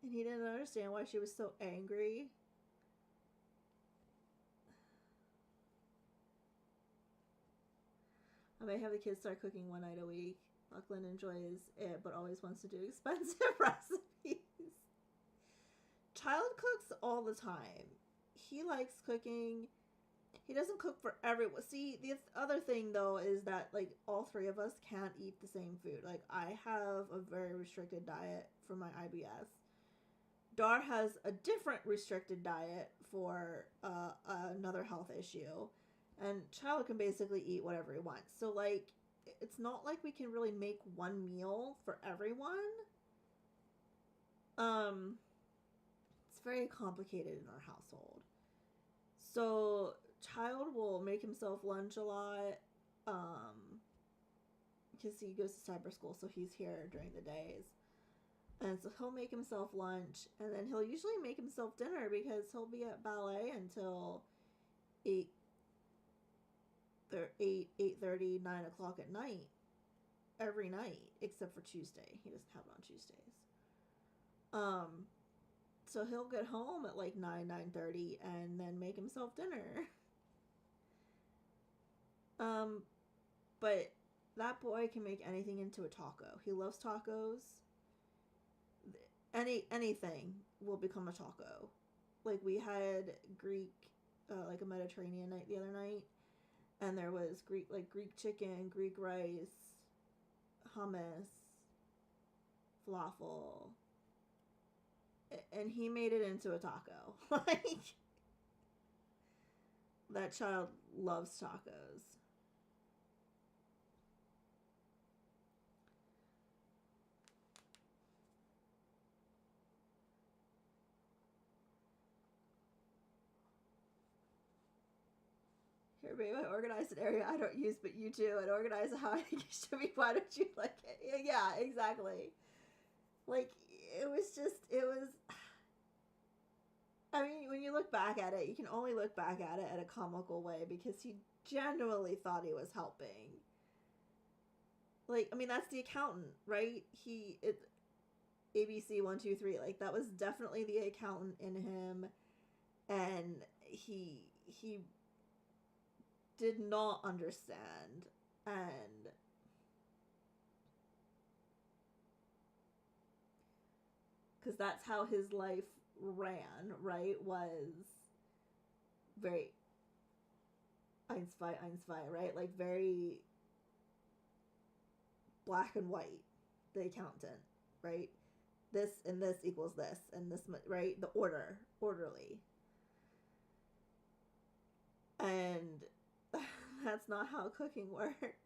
And he didn't understand why she was so angry. I may have the kids start cooking one night a week. Lachlan enjoys it, but always wants to do expensive recipes. Child cooks all the time. He likes cooking. He doesn't cook for everyone. See, the other thing though is that like all three of us can't eat the same food. Like, I have a very restricted diet for my IBS. Dar has a different restricted diet for another health issue, and Child can basically eat whatever he wants. So like, it's not like we can really make one meal for everyone. Um, it's very complicated in our household. So Child will make himself lunch a lot, um, because he goes to cyber school, so he's here during the days. And so he'll make himself lunch, and then he'll usually make himself dinner because he'll be at ballet until 8, 8:30, 9 o'clock at night, every night, except for Tuesday. He doesn't have it on Tuesdays. Um, so he'll get home at like 9:30, and then make himself dinner. Um, but that boy can make anything into a taco. He loves tacos. Anything will become a taco. Like, we had Greek, like a Mediterranean night the other night, and there was Greek chicken, Greek rice, hummus, falafel, and he made it into a taco. Like, that child loves tacos. maybe I organized an area I don't use, but you do, and organize how I think it should be. Why don't you like it? Yeah, exactly. Like, it was. I mean, when you look back at it, you can only look back at it in a comical way because he genuinely thought he was helping. Like, I mean, that's the accountant, right? ABC 1 2 3. Like, that was definitely the accountant in him, and he did not understand, and because that's how his life ran, right? Was very Einstein, right? Like, very black and white, the accountant, right? This and this equals this, and this, right? The orderly. And that's not how cooking works,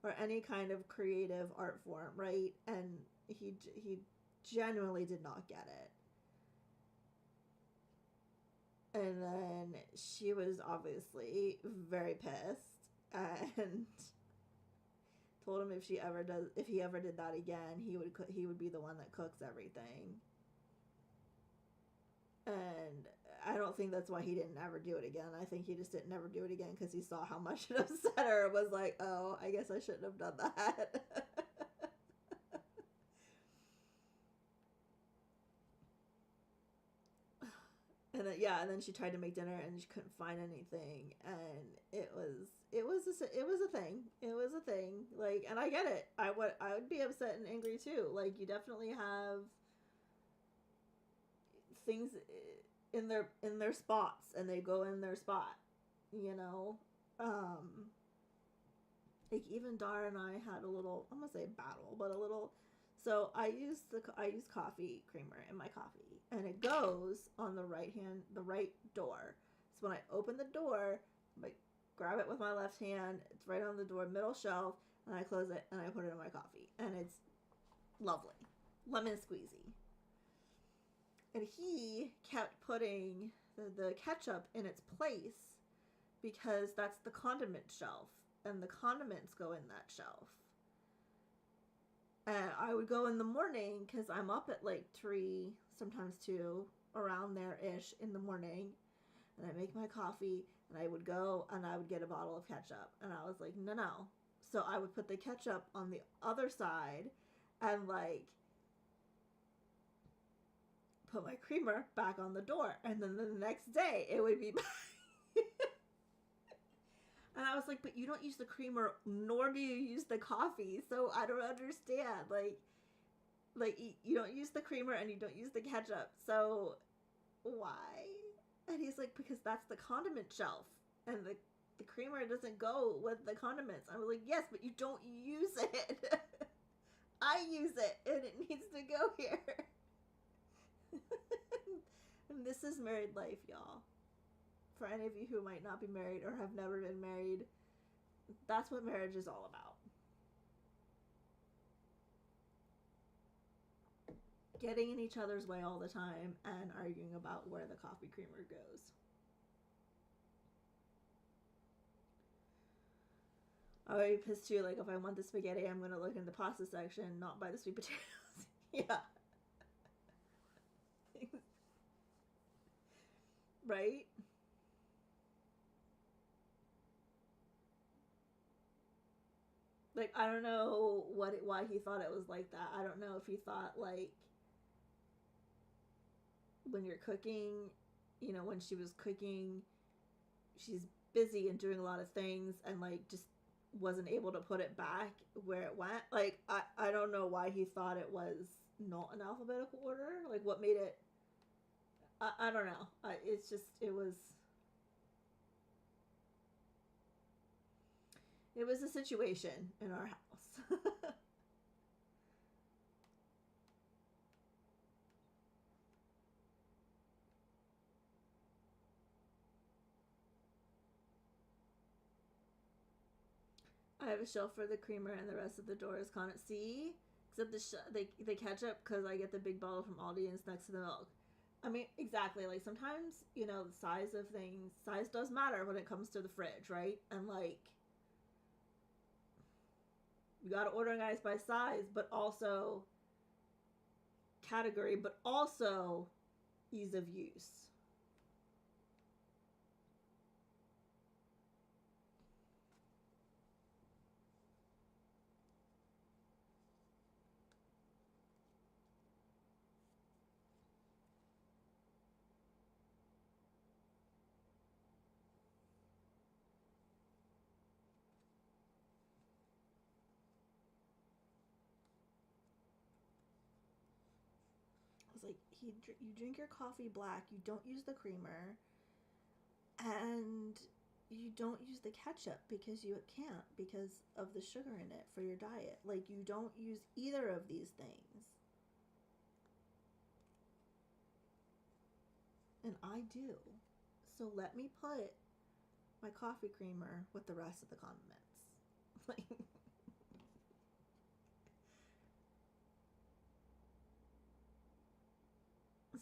or any kind of creative art form, right? And he genuinely did not get it. And then she was obviously very pissed and told him if he ever did that again, he would be the one that cooks everything. And I don't think that's why he didn't ever do it again. I think he just didn't ever do it again because he saw how much it upset her. It was like, oh, I guess I shouldn't have done that. And then she tried to make dinner and she couldn't find anything, and it was a thing. It was a thing. Like, and I get it. I would be upset and angry too. Like, you definitely have things in their spots, and they go in their spot, you know. Like, even Dara and I had a little, I'm gonna say battle, but a little. So I use coffee creamer in my coffee, and it goes on the right door. So when I open the door, I grab it with my left hand. It's right on the door, middle shelf, and I close it and I put it in my coffee, and it's lovely, lemon squeezy. And he kept putting the ketchup in its place because that's the condiment shelf, and the condiments go in that shelf. And I would go in the morning because I'm up at like 3, sometimes 2, around there-ish in the morning. And I make my coffee, and I would go and I would get a bottle of ketchup. And I was like, no. So I would put the ketchup on the other side and, like, put my creamer back on the door. And then the next day, it would be back. And I was like, but you don't use the creamer, nor do you use the coffee, so I don't understand. Like you don't use the creamer and you don't use the ketchup, so why? And he's like, because that's the condiment shelf, and the creamer doesn't go with the condiments. I was like, yes, but you don't use it. I use it, and it needs to go here. And this is married life, y'all. For any of you who might not be married or have never been married, that's what marriage is all about. Getting in each other's way all the time and arguing about where the coffee creamer goes. I would be pissed too. Like, if I want the spaghetti, I'm going to look in the pasta section, not buy the sweet potatoes. Yeah. Right? Like, I don't know why he thought it was like that. I don't know if he thought, like, when you're cooking, you know, when she was cooking, she's busy and doing a lot of things, and, like, just wasn't able to put it back where it went. Like, I don't know why he thought it was not in alphabetical order. Like, what made it... I don't know. It's just, it was a situation in our house. I have a shelf for the creamer, and the rest of the door is con. See, except the ketchup, because I get the big bottle from Aldi and it's next to the milk. I mean, exactly. Like sometimes, you know, the size of things, size does matter when it comes to the fridge, right? And like, you got to organize by size, but also category, but also ease of use. I was like, you drink your coffee black, you don't use the creamer, and you don't use the ketchup because you can't because of the sugar in it for your diet. Like, you don't use either of these things. And I do. So let me put my coffee creamer with the rest of the condiments. Like,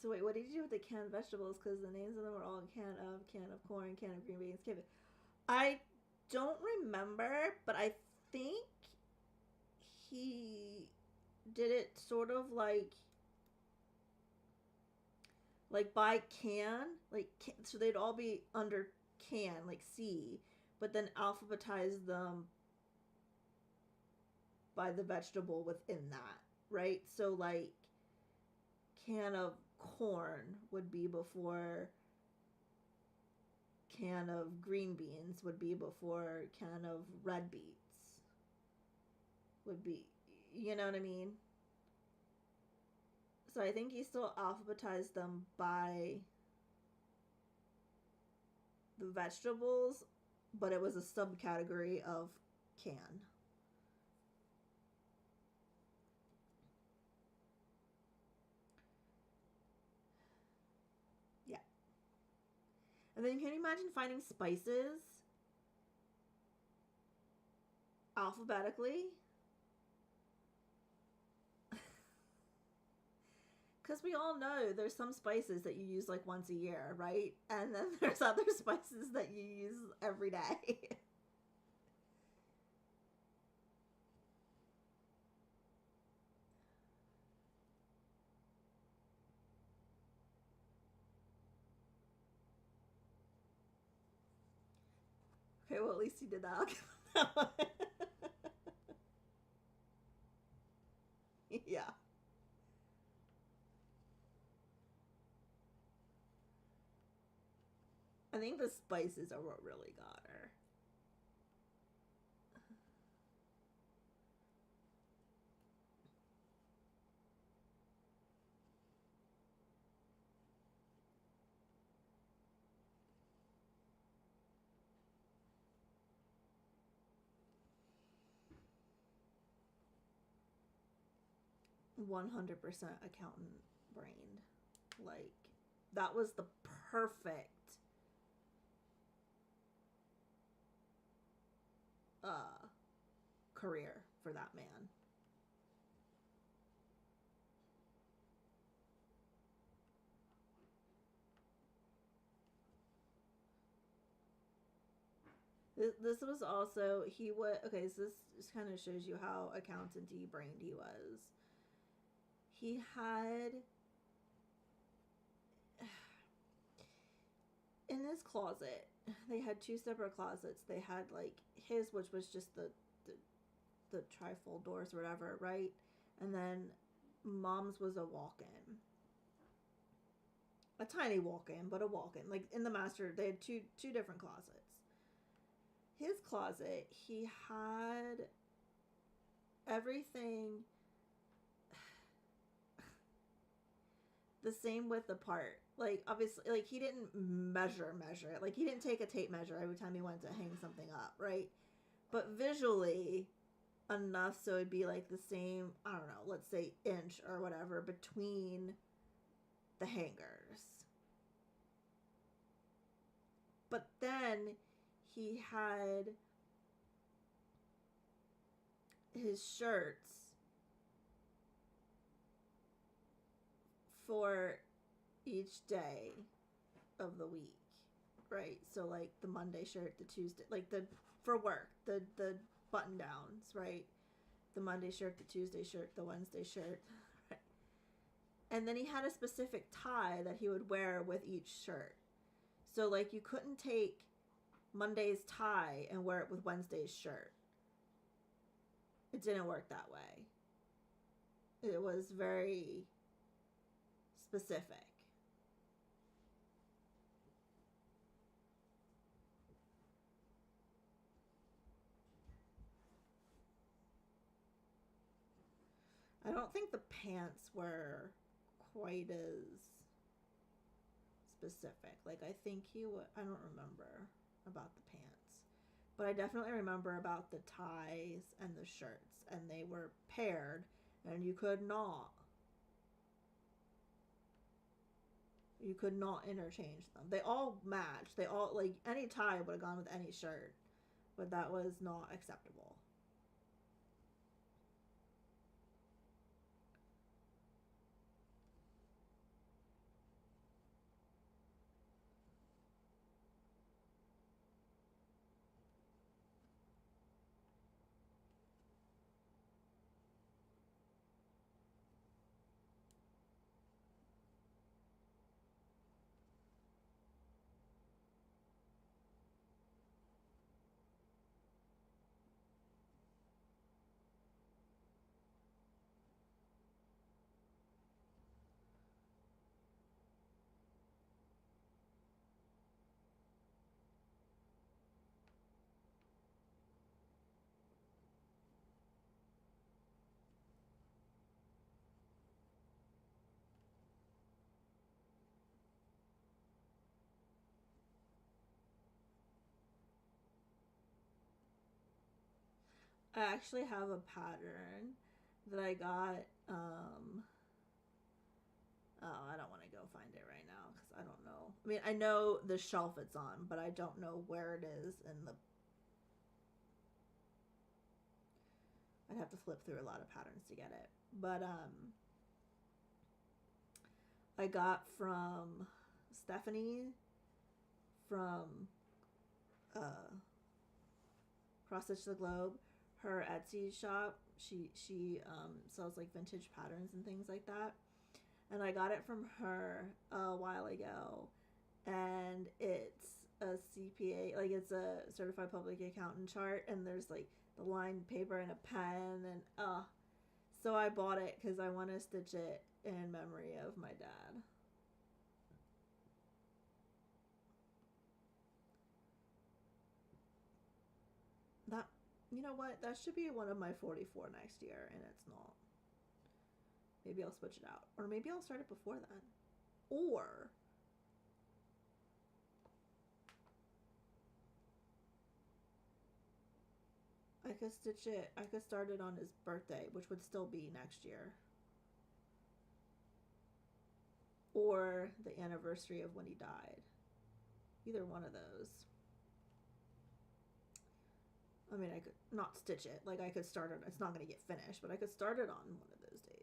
so wait, what did you do with the canned vegetables? Because the names of them are all can of corn, can of green beans, can of... I don't remember, but I think he did it sort of like by can, like can, so they'd all be under can, like C, but then alphabetize them by the vegetable within that, right? So like can of corn would be before can of green beans, would be before can of red beets, would be, you know what I mean? So I think he still alphabetized them by the vegetables, but it was a subcategory of can. Yeah. And then can you imagine finding spices alphabetically? Because we all know there's some spices that you use like once a year, right? And then there's other spices that you use every day. Okay, well, at least he did that. I'll give him that one. Yeah. I think the spices are what really got her. 100% accountant brained. Like, that was the perfect uh career for that man. This was also, he was, okay, so this kind of shows you how accountant-y brained he was. He had, in his closet, they had two separate closets. They had like his, which was just the trifold doors or whatever, right? And then mom's was a walk-in, a tiny walk-in, but a walk-in. Like in the master, they had two different closets. His closet, he had everything the same width apart. Like obviously, like he didn't measure it. Like he didn't take a tape measure every time he went to hang something up, right? But visually enough so it'd be like the same, I don't know, let's say inch or whatever between the hangers. But then he had his shirts for each day of the week, right? So like the Monday shirt, the Tuesday, like the for work, the button downs, right? The Monday shirt, the Tuesday shirt, the Wednesday shirt, right? And then he had a specific tie that he would wear with each shirt. So like you couldn't take Monday's tie and wear it with Wednesday's shirt. It didn't work that way. It was very specific. I don't think the pants were quite as specific. Like I think he would. I don't remember about the pants, but I definitely remember about the ties and the shirts, and they were paired, and you could not interchange them. They all matched. They all like any tie would have gone with any shirt, but that was not acceptable. I actually have a pattern that I got. Oh, I don't want to go find it right now because I don't know. I mean, I know the shelf it's on, but I don't know where it is in the. I'd have to flip through a lot of patterns to get it. But I got from Stephanie from uh, Cross Stitch the Globe, her Etsy shop. She sells like vintage patterns and things like that, and I got it from her a while ago, and it's a CPA, like it's a certified public accountant chart, and there's like the lined paper and a pen, and so I bought it because I want to stitch it in memory of my dad. That, you know what? That should be one of my 44 next year, and it's not. Maybe I'll switch it out. Or maybe I'll start it before then. Or I could stitch it. I could start it on his birthday, which would still be next year. Or the anniversary of when he died. Either one of those. I mean, I could not stitch it. Like, I could start it. It's not going to get finished, but I could start it on one of those days.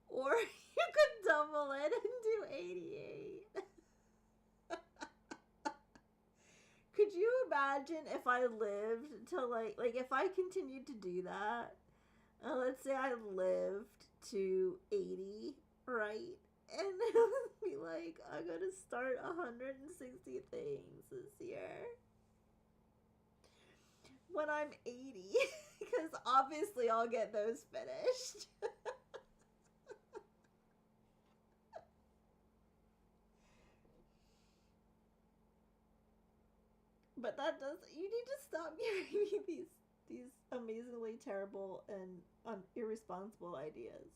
Or you could double it and do 88. Could you imagine if I lived to like if I continued to do that? Let's say I lived to 80, right? And it would be like, I'm gonna start 160 things this year when I'm 80, because obviously I'll get those finished. But that does, you need to stop giving me these amazingly terrible and irresponsible ideas.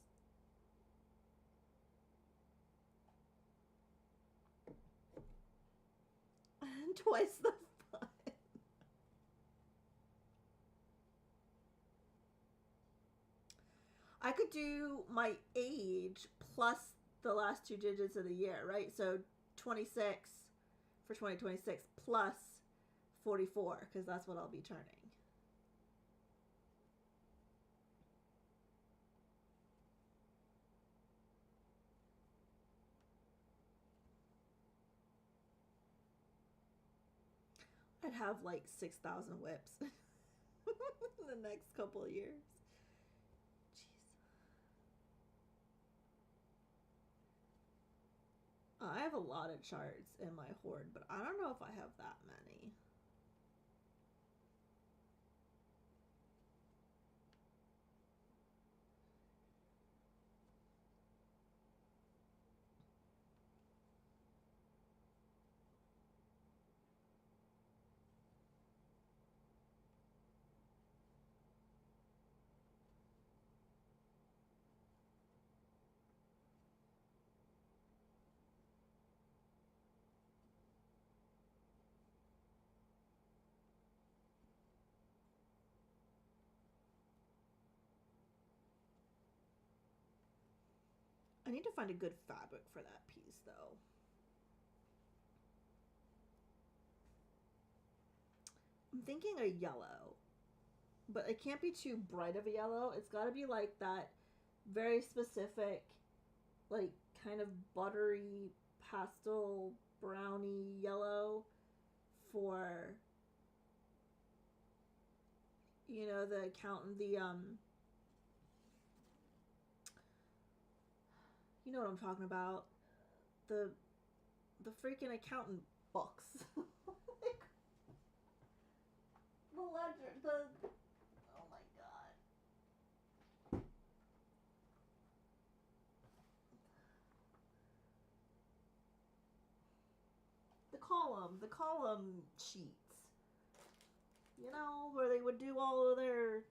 Twice the fun. I could do my age plus the last two digits of the year, right? So 26 for 2026 plus 44, because that's what I'll be turning. I'd have like 6,000 whips in the next couple of years. Jeez. I have a lot of charts in my hoard, but I don't know if I have that many. I need to find a good fabric for that piece, though. I'm thinking a yellow, but it can't be too bright of a yellow. It's got to be like that very specific, like kind of buttery pastel brownie yellow for, the accountant, you know what I'm talking about, the freaking accountant books. Like, the ledger, oh my god. The column sheets. Where they would do all of their.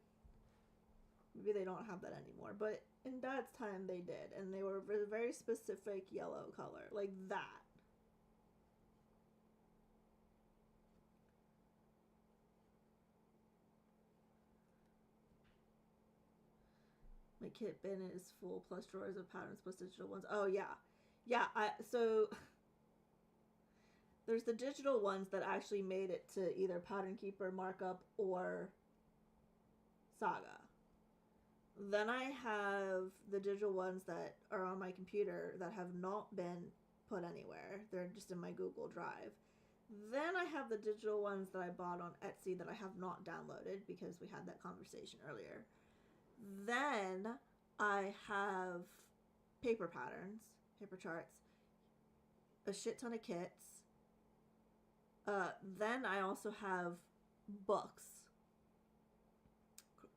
Maybe they don't have that anymore, but in Dad's time they did, and they were a very specific yellow color, like that. My kit bin is full, plus drawers of patterns plus digital ones. Oh yeah, so there's the digital ones that actually made it to either Pattern Keeper, Markup, or Saga. Then I have the digital ones that are on my computer that have not been put anywhere. They're just in my Google Drive. Then I have the digital ones that I bought on Etsy that I have not downloaded because we had that conversation earlier. Then I have paper patterns, paper charts, a shit ton of kits. Then I also have books,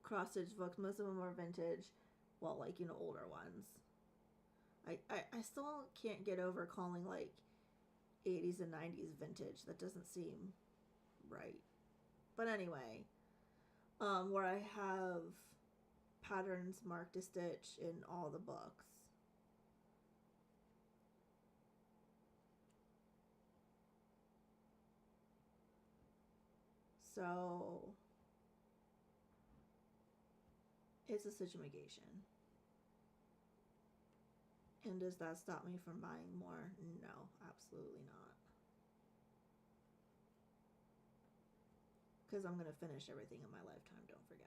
cross-stitch books. Most of them are vintage, well, older ones. I still can't get over calling 80s and 90s vintage. That doesn't seem right. But anyway, where I have patterns marked to stitch in all the books. So it's a situation. And does that stop me from buying more? No, absolutely not. Because I'm going to finish everything in my lifetime, don't forget.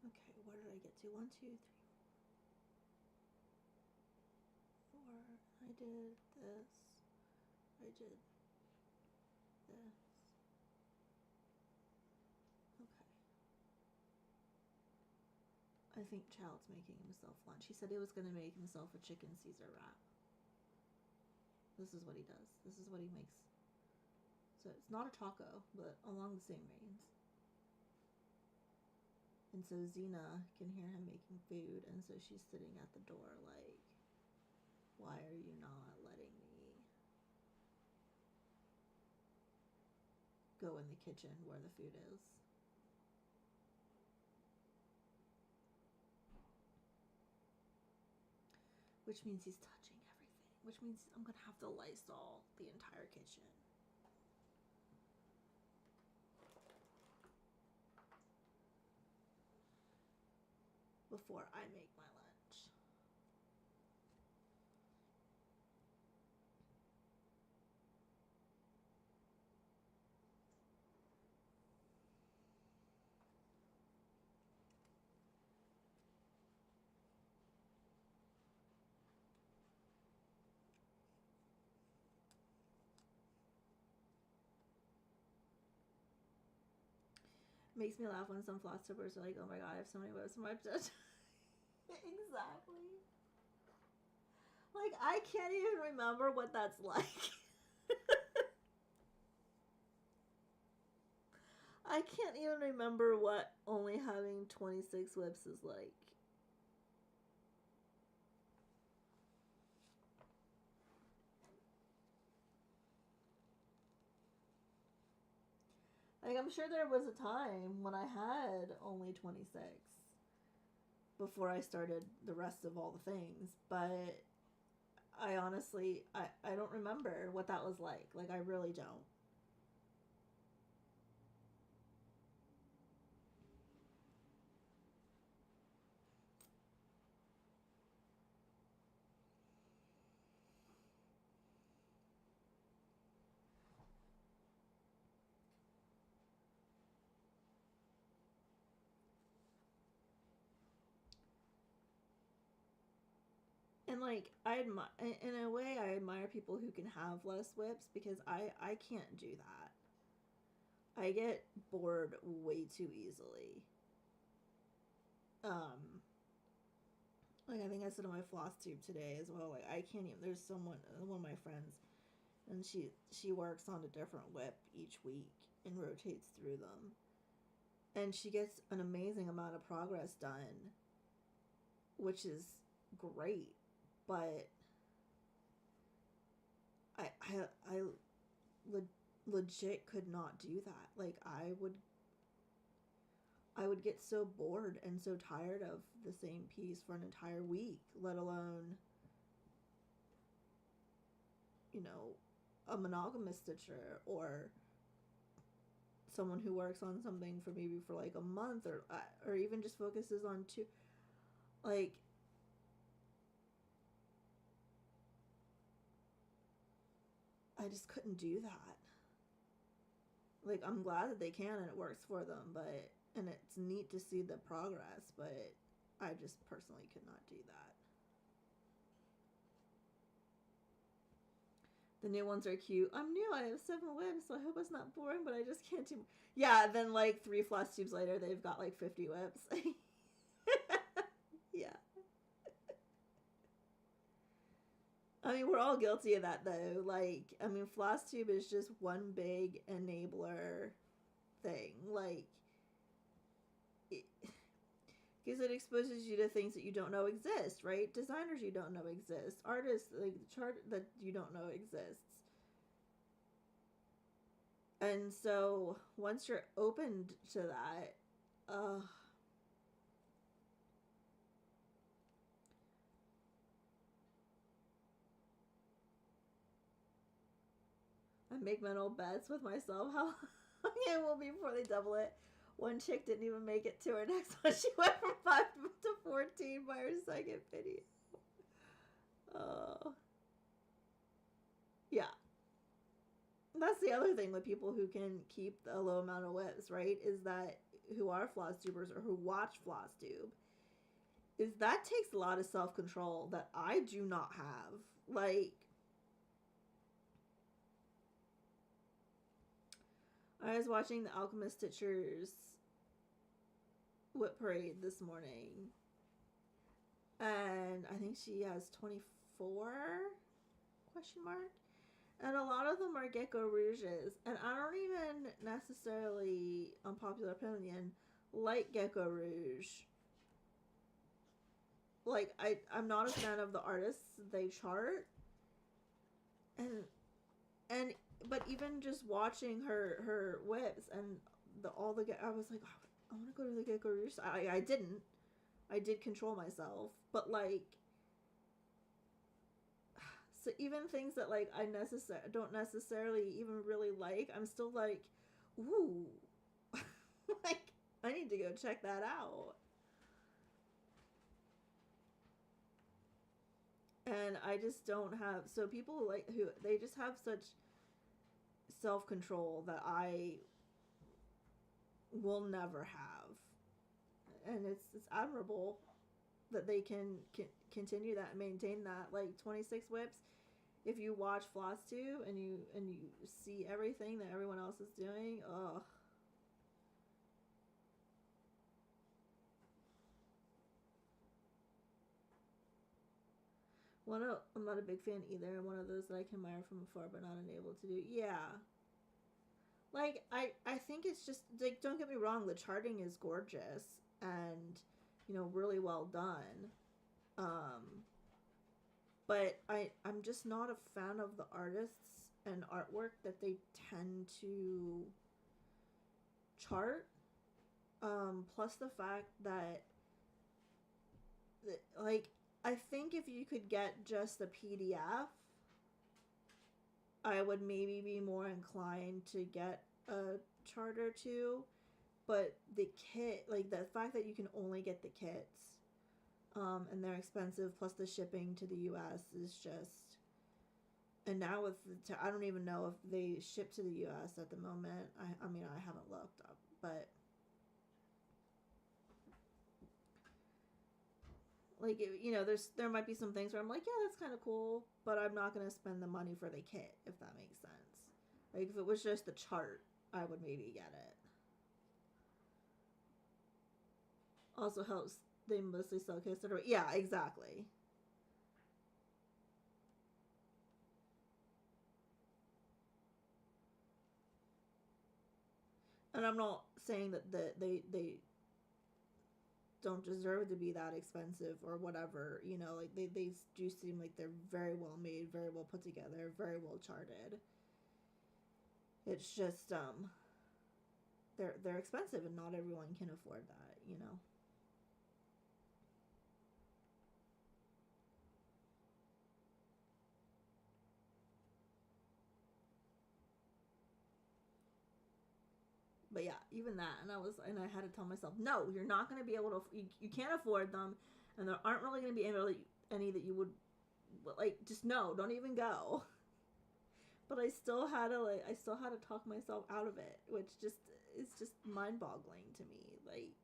Okay, where did I get to? 1, 2, 3, 4. I did this. I did this. Okay. I think Child's making himself lunch. He said he was going to make himself a chicken Caesar wrap. This is what he does. This is what he makes. So it's not a taco, but along the same veins. And so Xena can hear him making food, and so she's sitting at the door like, why are you not letting me go in the kitchen where the food is? Which means he's touching everything. Which means I'm going to have to Lysol the entire kitchen. Before I make my lunch. Makes me laugh when some floss tippers are like, oh my god, I have so many whips in my potato. Exactly. Like, I can't even remember what that's like. I can't even remember what only having 26 whips is like. Like, I'm sure there was a time when I had only 26 before I started the rest of all the things, but I honestly, I don't remember what that was like. Like, I really don't. And like I admire, in a way, I admire people who can have less whips because I can't do that. I get bored way too easily. Um, like I think I said on my floss tube today as well. Like I can't even. There's someone, one of my friends, and she works on a different whip each week and rotates through them, and she gets an amazing amount of progress done, which is great. But I legit could not do that. Like I would get so bored and so tired of the same piece for an entire week, let alone, you know, a monogamous stitcher or someone who works on something for maybe for like a month or even just focuses on two. Like I just couldn't do that. Like I'm glad that they can and it works for them, but and it's neat to see the progress, but I just personally could not do that. The new ones are cute. I'm new. I have 7 whips, so I hope it's not boring, but I just can't do. Yeah, then like 3 floss tubes later, they've got like 50 whips. Yeah. I mean, we're all guilty of that though. Like, I mean, floss tube is just one big enabler thing. Like, because it exposes you to things that you don't know exist, right? Designers you don't know exist, artists like chart that you don't know exists. And so once you're opened to that, I make mental bets with myself how long it will be before they double it. One chick didn't even make it to her next one. She went from 5 to 14 by her second video. Oh, yeah. That's the other thing with people who can keep a low amount of whips, right? Is that who are floss tubers or who watch floss tube, is that takes a lot of self control that I do not have. Like, I was watching the Alchemist Stitchers whip parade this morning, and I think she has 24 question mark, And a lot of them are Gecko Rouges. And I don't even necessarily, unpopular opinion, like Gecko Rouge. Like, I'm not a fan of the artists they chart. And and but even just watching her whips and I was like, oh, I want to go to the Gecko Rouge. I didn't. I did control myself, but like, so even things that like I don't necessarily even really like, I'm still like, ooh, like I need to go check that out. And I just don't have, so people like who they just have such self control that I will never have, and it's admirable that they can continue that and maintain that. Like 26 whips, if you watch FlossTube and you see everything that everyone else is doing, ugh. I'm not a big fan either. I'm one of those that I can admire from afar but not unable to do. Yeah. Like I think it's just like, don't get me wrong, the charting is gorgeous and really well done. Um but I'm just not a fan of the artists and artwork that they tend to chart. Plus the fact that like, I think if you could get just the PDF, I would maybe be more inclined to get a chart or two. But the kit, like the fact that you can only get the kits, and they're expensive, plus the shipping to the U.S. is just. And now with I don't even know if they ship to the U.S. at the moment. I mean, I haven't looked up, but like, there might be some things where I'm like, yeah, that's kind of cool, but I'm not gonna spend the money for the kit, if that makes sense. Like, if it was just the chart, I would maybe get it. Also helps they mostly sell kits that are, yeah, exactly. And I'm not saying that they don't deserve to be that expensive or whatever, like they do seem like they're very well made, very well put together, very well charted. It's just they're expensive and not everyone can afford that. But yeah, even that, and I had to tell myself, no, you're not going to be able to, you can't afford them, and there aren't really going to be any that you would, like, just no, don't even go. But I still had to talk myself out of it, which just is just mind boggling to me. Like,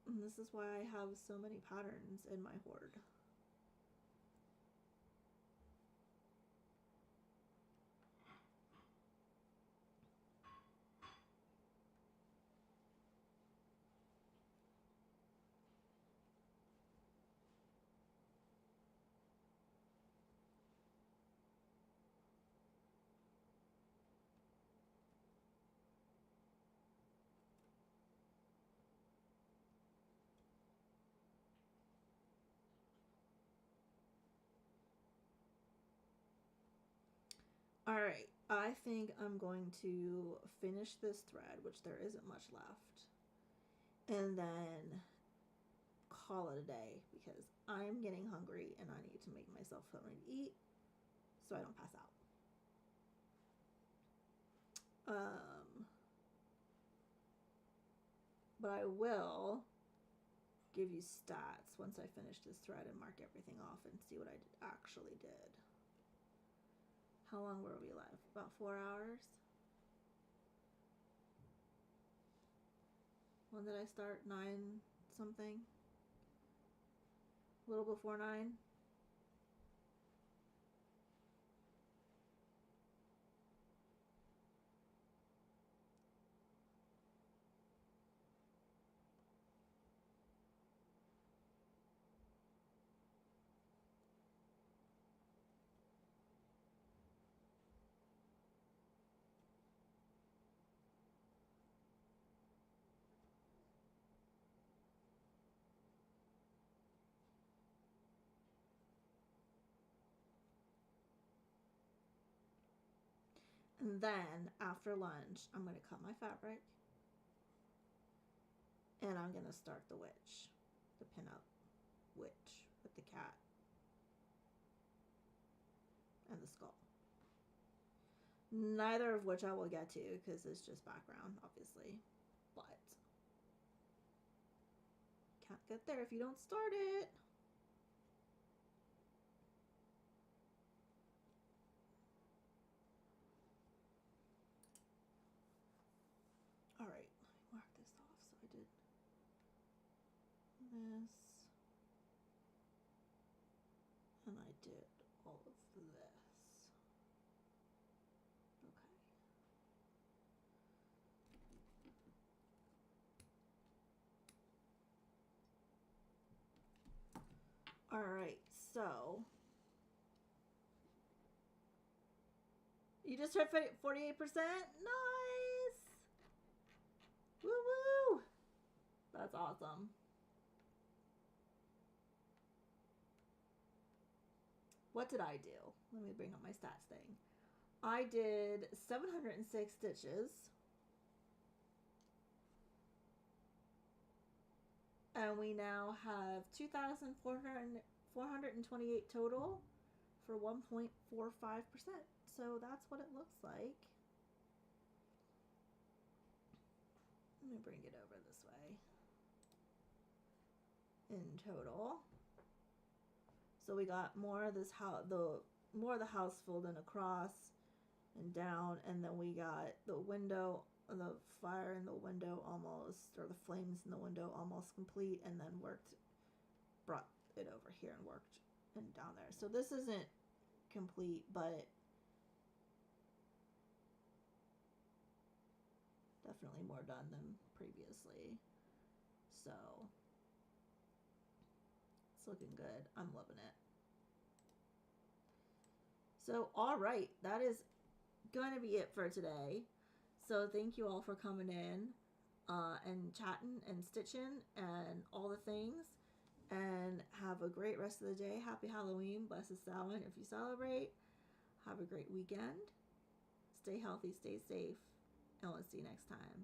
and this is why I have so many patterns in my hoard. Alright, I think I'm going to finish this thread, which there isn't much left, and then call it a day because I'm getting hungry and I need to make myself something to eat so I don't pass out. But I will give you stats once I finish this thread and mark everything off and see what I actually did. How long were we live? About 4 hours? When did I start? 9 something? A little before 9? And then after lunch, I'm going to cut my fabric and I'm going to start the witch, the pinup witch with the cat and the skull. Neither of which I will get to because it's just background, obviously. But can't get there if you don't start it. All right, let me mark this off. So I did this, and I did all of this. Okay. All right, so you just hit 48%. Nice. Woo woo. That's awesome. What did I do? Let me bring up my stats thing. I did 706 stitches. And we now have 2,428 total for 1.45%. So that's what it looks like. Let me bring it over this way. In total. So we got more of this more of the house filled in across and down, and then we got the window, the fire in the window almost, or the flames in the window almost complete, and then brought it over here and worked and down there. So this isn't complete, but definitely more done than previously. So it's looking good. I'm loving it. So, all right, that is going to be it for today. So thank you all for coming in and chatting and stitching and all the things. And have a great rest of the day. Happy Halloween. Blessed Samhain if you celebrate. Have a great weekend. Stay healthy, stay safe, and we'll see you next time.